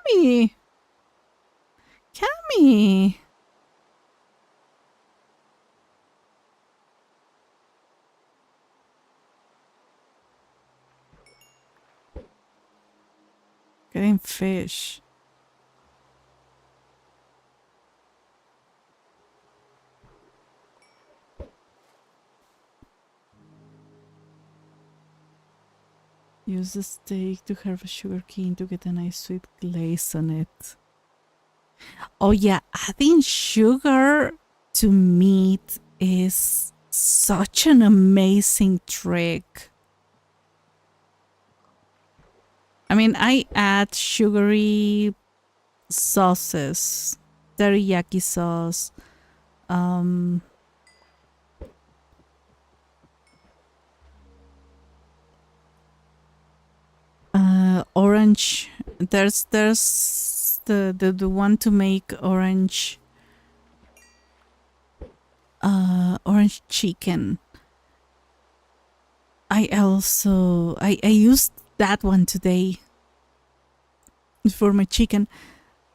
Speaker 1: Cammy! Cammy! Getting fish. Use the steak to harvest sugar cane to get a nice sweet glaze on it. Oh yeah, adding sugar to meat is such an amazing trick. I mean, I add sugary sauces, teriyaki sauce, orange. There's the one to make orange orange chicken. I used that one today for my chicken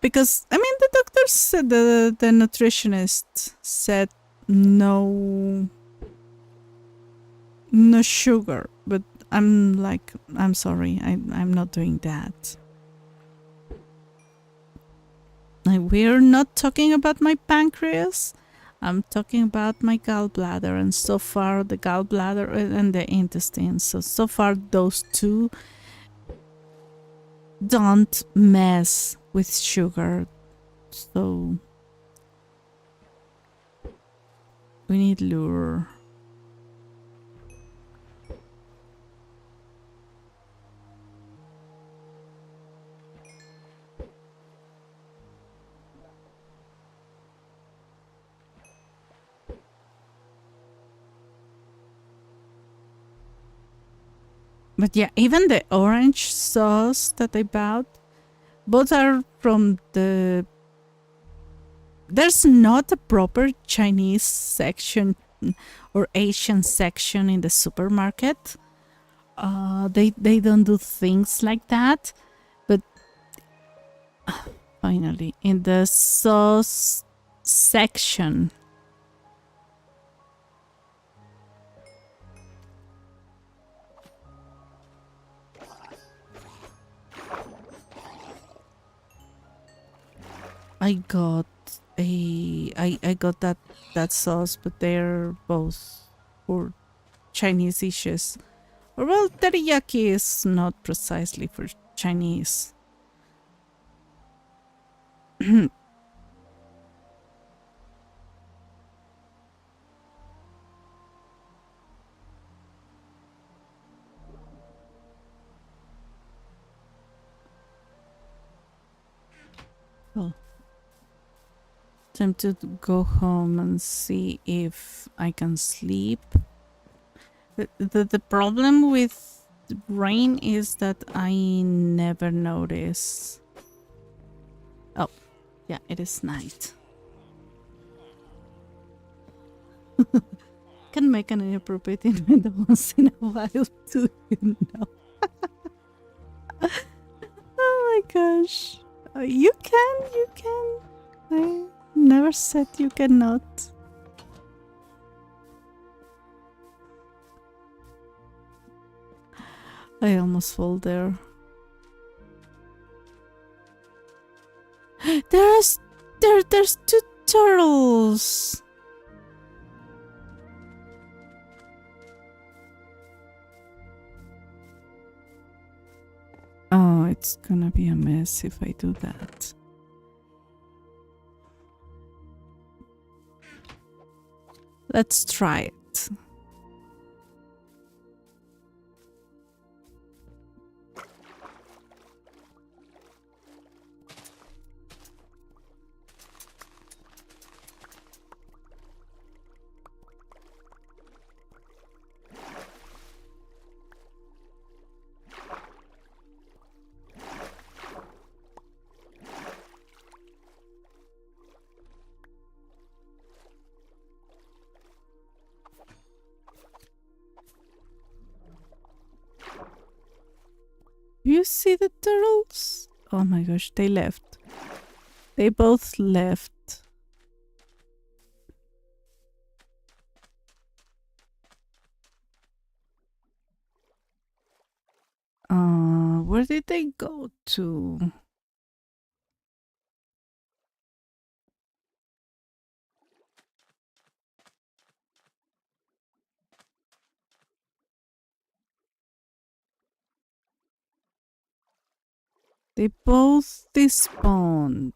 Speaker 1: because I mean the doctor said the nutritionist said no sugar, but I'm like, I'm sorry, I'm not doing that. Like, we're not talking about my pancreas. I'm talking about my gallbladder, and so far the gallbladder and the intestines. So far those two don't mess with sugar. So we need lure. But yeah, even the orange sauce that I bought, both are from the. There's not a proper Chinese section or Asian section in the supermarket. They don't do things like that. But finally, in the sauce section, I got I got that sauce, but they're both for Chinese dishes. Or well, teriyaki is not precisely for Chinese. Well, time to go home and see if I can sleep. The problem with rain is that I never notice. Oh, yeah, it is night. Can make an inappropriate inventor once in a while too, you know. Oh my gosh. You can. I never said you cannot. I almost fall there. There's two turtles. Oh, it's gonna be a mess if I do that. Let's try it. You see the turtles? Oh my gosh, they left. They both left. Where did they go to? They both despawned.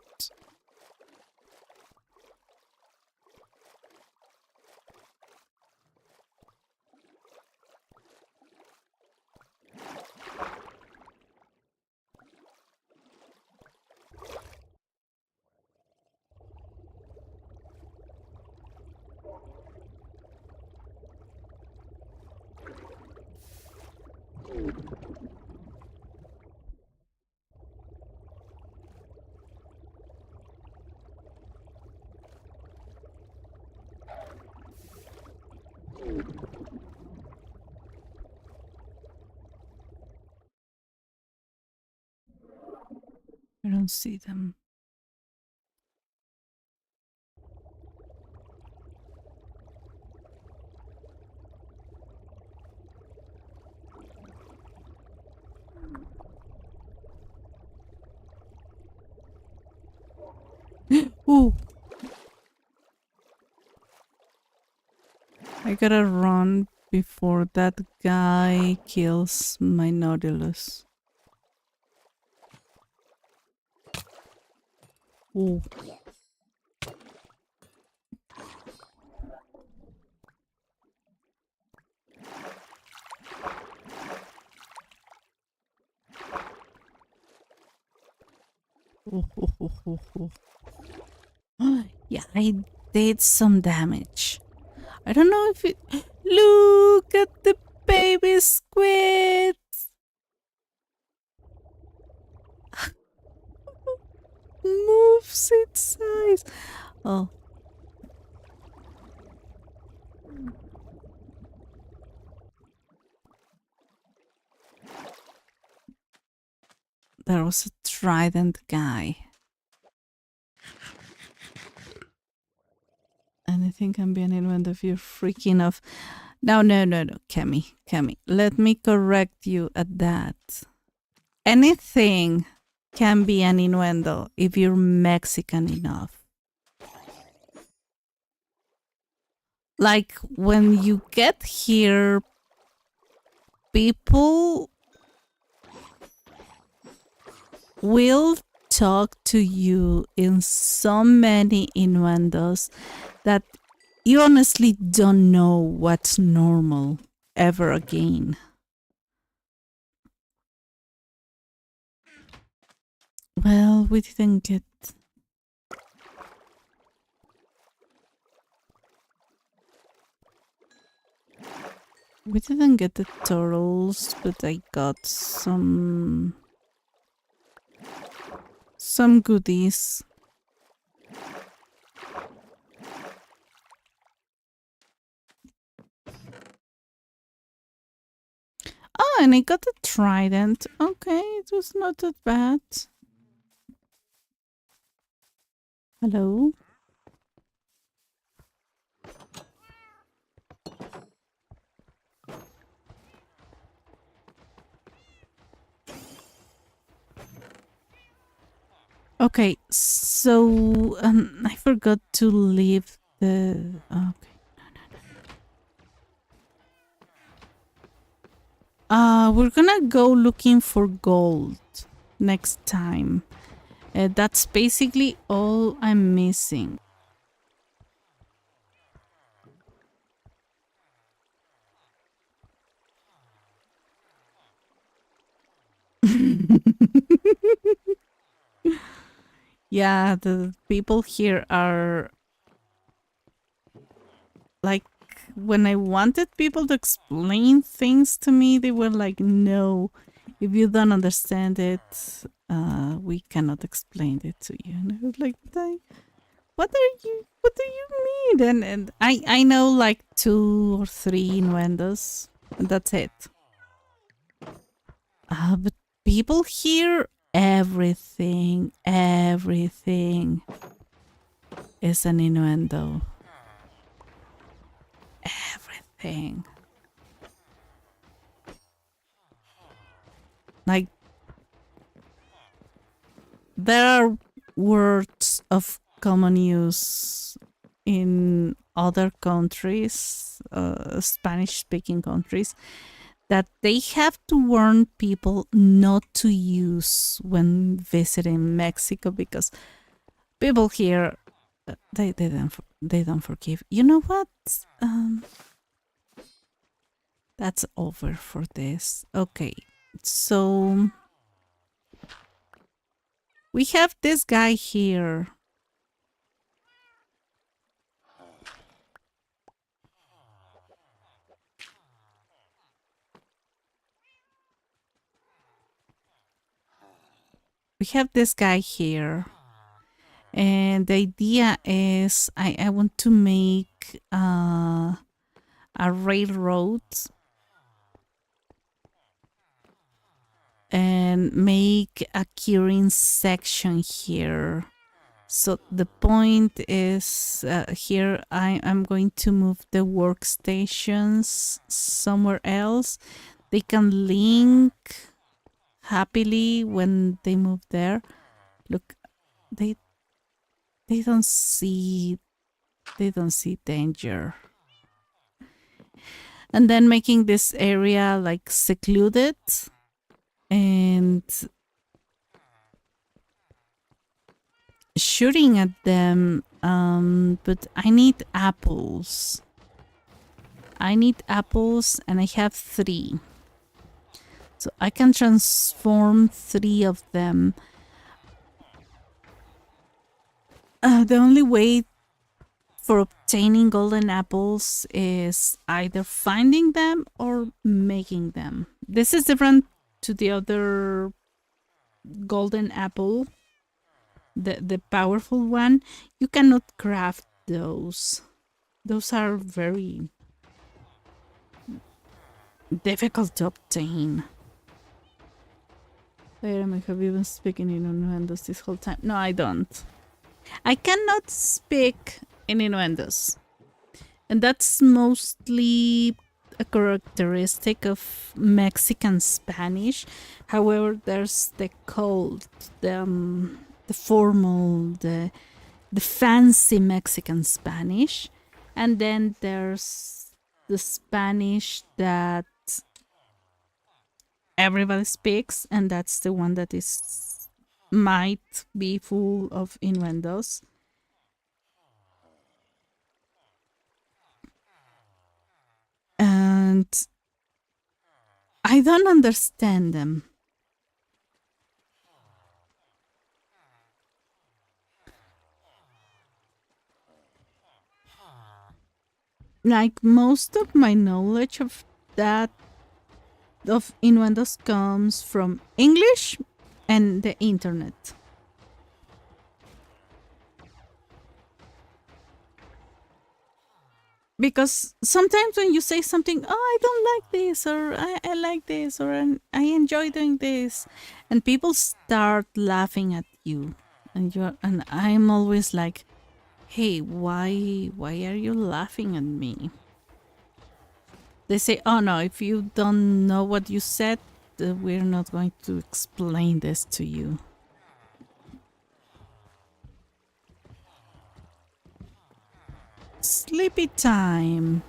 Speaker 1: I don't see them. Ooh. I gotta run before that guy kills my Nautilus. Ooh. Yeah, I did some damage. I don't know if it... Look at the baby squid! Moves its size. Oh. There was a trident guy. Anything can be an event if you're freaking off. No, Kemi. Let me correct you at that. Anything can be an innuendo if you're Mexican enough. Like when you get here, people will talk to you in so many innuendos that you honestly don't know what's normal ever again. Well, we didn't get... We didn't get the turtles, but I got some goodies. Oh, and I got a trident. Okay, it was not that bad. Hello? Okay, so I forgot to leave the. Okay. We're gonna go looking for gold next time. That's basically all I'm missing. Yeah, the people here are like, when I wanted people to explain things to me, they were like, no, if you don't understand it, we cannot explain it to you. And I was like, what do you mean? And I know like 2 or 3 innuendos, and that's it. But people hear everything is an innuendo. Everything. Like, there are words of common use in other countries, Spanish speaking countries, that they have to warn people not to use when visiting Mexico, because people here, they don't forgive. You know what? Um, that's over for this. Okay, so we have this guy here. We have this guy here, and the idea is I want to make a railroad and make a curing section here. So the point is, here I'm going to move the workstations somewhere else. They can link happily when they move there. Look, they they don't see danger. And then making this area like secluded and shooting at them. But I need apples. And I have 3. So I can transform 3 of them. The only way for obtaining golden apples is either finding them or making them. This is different to the other golden apple, the powerful one. You cannot craft those. Those are very difficult to obtain. Wait a minute, have you been speaking in innuendos this whole time? No, I don't. I cannot speak in innuendos. And that's mostly a characteristic of Mexican Spanish. However, there's the cold, the formal, the fancy Mexican Spanish, and then there's the Spanish that everybody speaks, and that's the one that is might be full of innuendos. And I don't understand them. Like, most of my knowledge of that of innuendos comes from English and the internet. Because sometimes when you say something, oh, I don't like this, or I like this, or I enjoy doing this, and people start laughing at you, and I'm always like, hey, why are you laughing at me? They say, oh no, if you don't know what you said, we're not going to explain this to you. Sleepy time.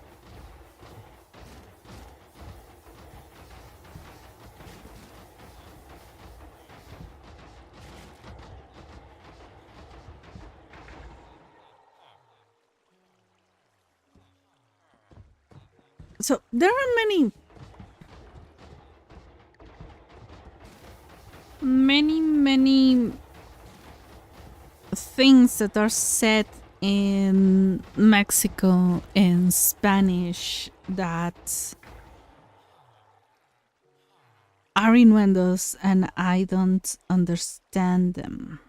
Speaker 1: So there are many things that are said in Mexico in Spanish that are innuendos and I don't understand them.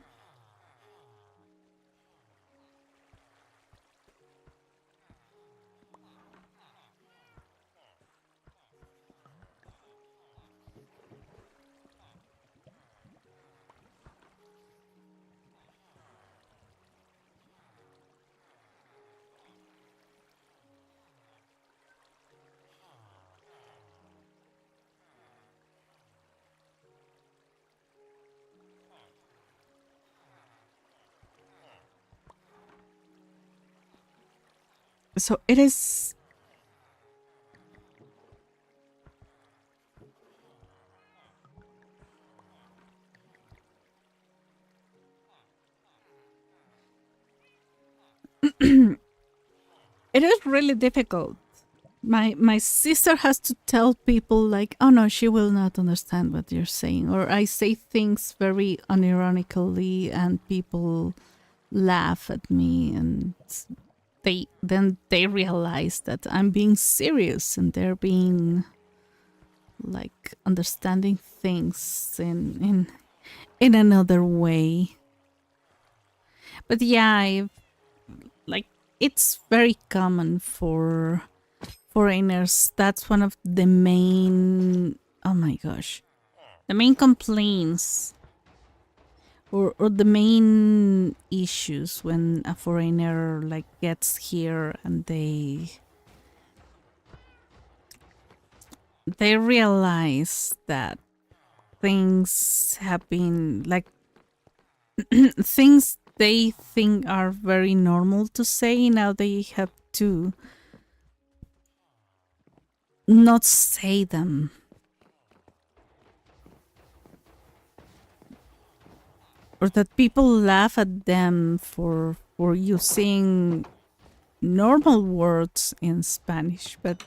Speaker 1: So it is it is really difficult. My sister has to tell people like, oh no, she will not understand what you're saying, or I say things very unironically and people laugh at me, and they realize that I'm being serious and they're being like understanding things in another way. But yeah, like it's very common for foreigners. That's one of the main, oh my gosh, the main complaints or the main issues when a foreigner like gets here and they realize that things have been like things they think are very normal to say, now they have to not say them. Or that people laugh at them for using normal words in Spanish, but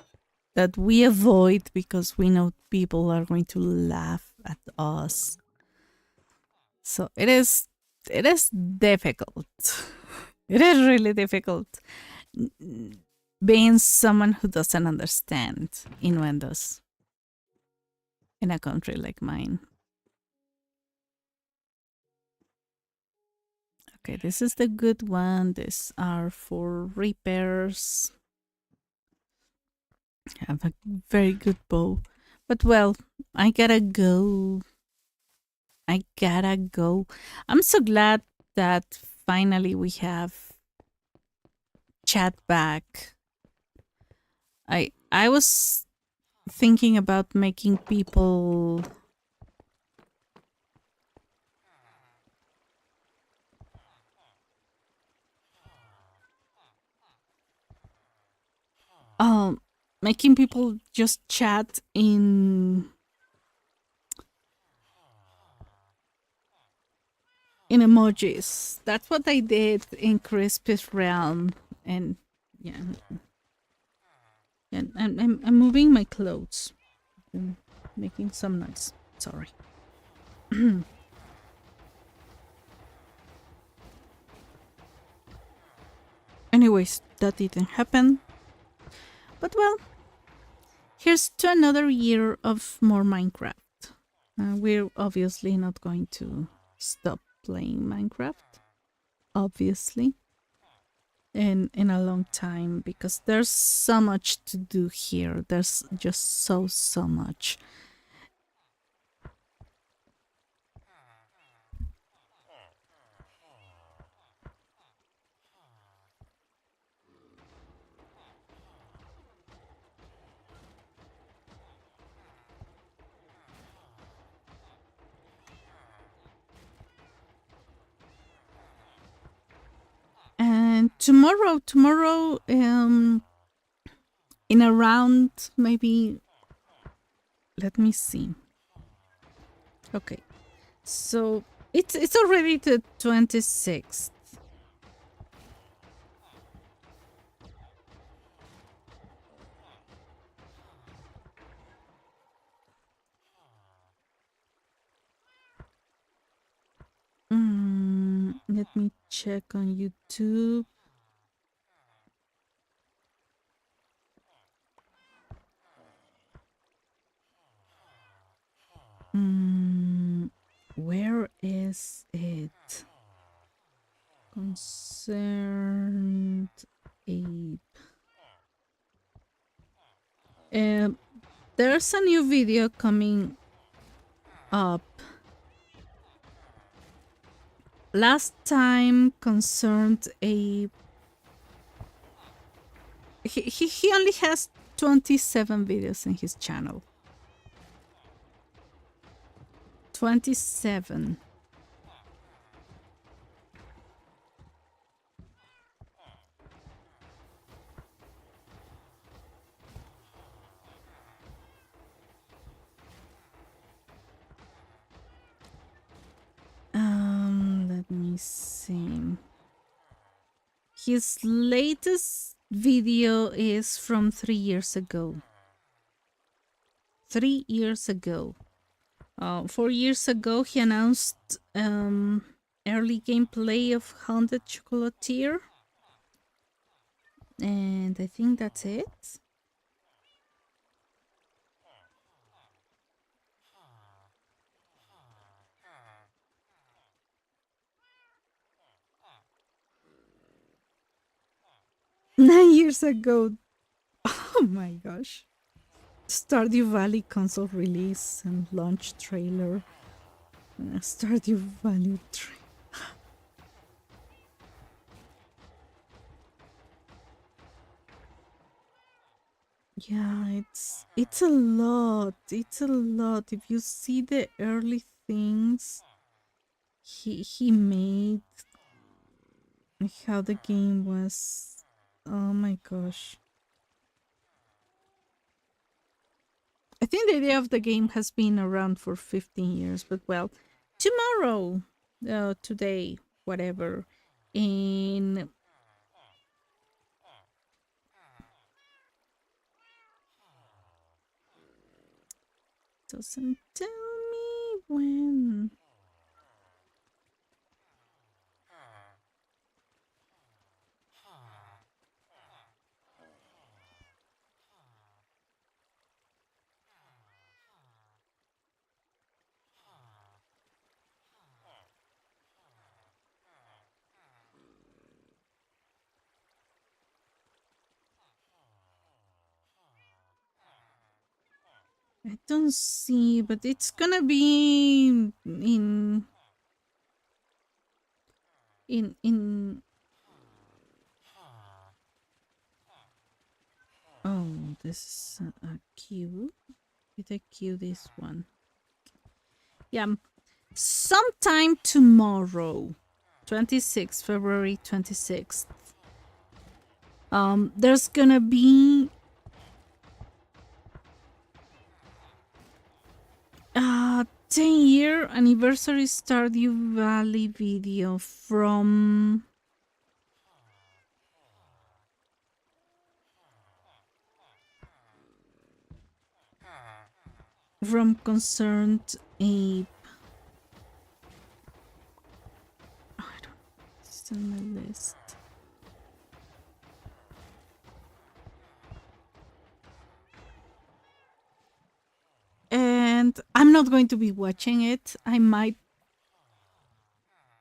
Speaker 1: that we avoid because we know people are going to laugh at us. So it is difficult. It is really difficult being someone who doesn't understand innuendos in a country like mine. Okay, this is the good one. These are for repairs. I have a very good bow. But well, I gotta go. I gotta go. I'm so glad that finally we have chat back. I was thinking about making people um making people just chat in emojis. That's what I did in Crispy's Realm, and yeah, and I'm moving my clothes and making some noise. Sorry. Anyways, that didn't happen. But well, here's to another year of more Minecraft. We're obviously not going to stop playing Minecraft, obviously, in a long time because there's so much to do here. There's just so much. tomorrow, in around maybe, let me see. Okay, so it's already the 26th. Let me check on YouTube. Where is it? Concerned ape. There's a new video coming up. Last time Concerned Ape. He only has 27 videos in his channel. 27. Let me see. His latest video is from 3 years ago. 3 years ago. 4 years ago, he announced early gameplay of Haunted Chocolatier. And I think that's it. Nine years ago. Oh my gosh. Stardew Valley console release and launch trailer. Stardew Valley trailer. Yeah, it's a lot. It's a lot. If you see the early things he made, how the game was, oh my gosh. I think the idea of the game has been around for 15 years, but well, tomorrow, today, whatever, in doesn't tell me when. I don't see, but it's gonna be in oh, this is a queue. Did I queue this one? Yeah, sometime tomorrow, 26th, February 26th. There's gonna be 10-year anniversary Stardew Valley video from Concerned Ape. Oh, I don't know. It's on my list. And I'm not going to be watching it. I might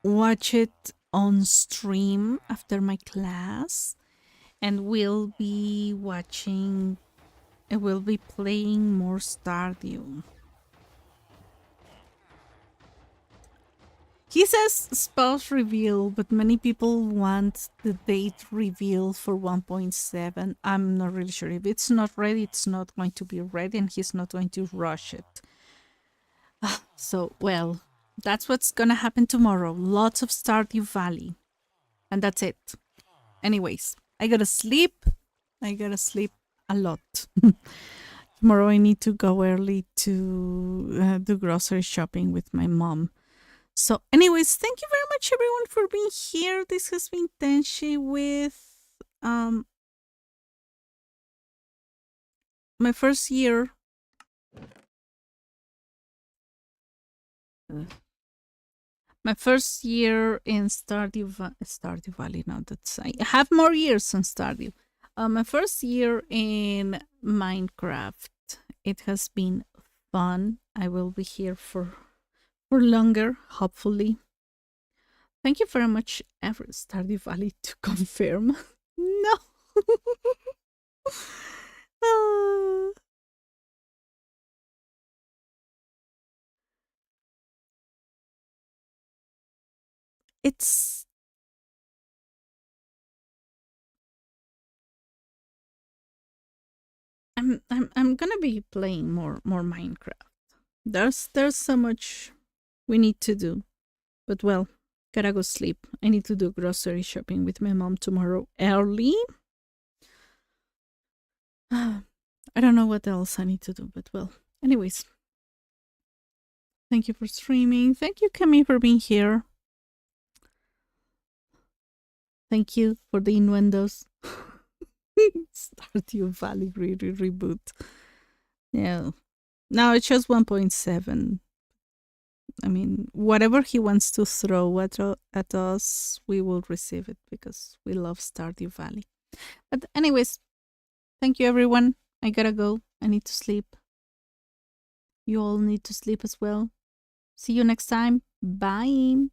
Speaker 1: watch it on stream after my class, and we'll be watching. I will be playing more Stardew. He says spouse reveal, but many people want the date reveal for 1.7. I'm not really sure. If it's not ready, it's not going to be ready, and he's not going to rush it. So, well, that's what's gonna happen tomorrow. Lots of Stardew Valley. And that's it. anyways, I gotta sleep. I gotta sleep a lot. Tomorrow I need to go early to do grocery shopping with my mom. So, anyways, thank you very much, everyone, for being here. This has been Tenshi with um my first year. My first year in Stardew Valley. Now that's I have more years in Stardew. My first year in Minecraft. It has been fun. I will be here for longer, hopefully. Thank you very much, ever Stardew Valley, to confirm. No. Uh, it's I'm gonna be playing more Minecraft. There's so much we need to do. But well, gotta go sleep. I need to do grocery shopping with my mom tomorrow early. I don't know what else I need to do, but well. Anyways, thank you for streaming. Thank you, Camille, for being here. Thank you for the innuendos. Stardew Valley reboot. Yeah. Now it's just 1.7. I mean, whatever he wants to throw at us, we will receive it because we love Stardew Valley. But anyways, thank you, everyone. I gotta go. I need to sleep. You all need to sleep as well. See you next time. Bye.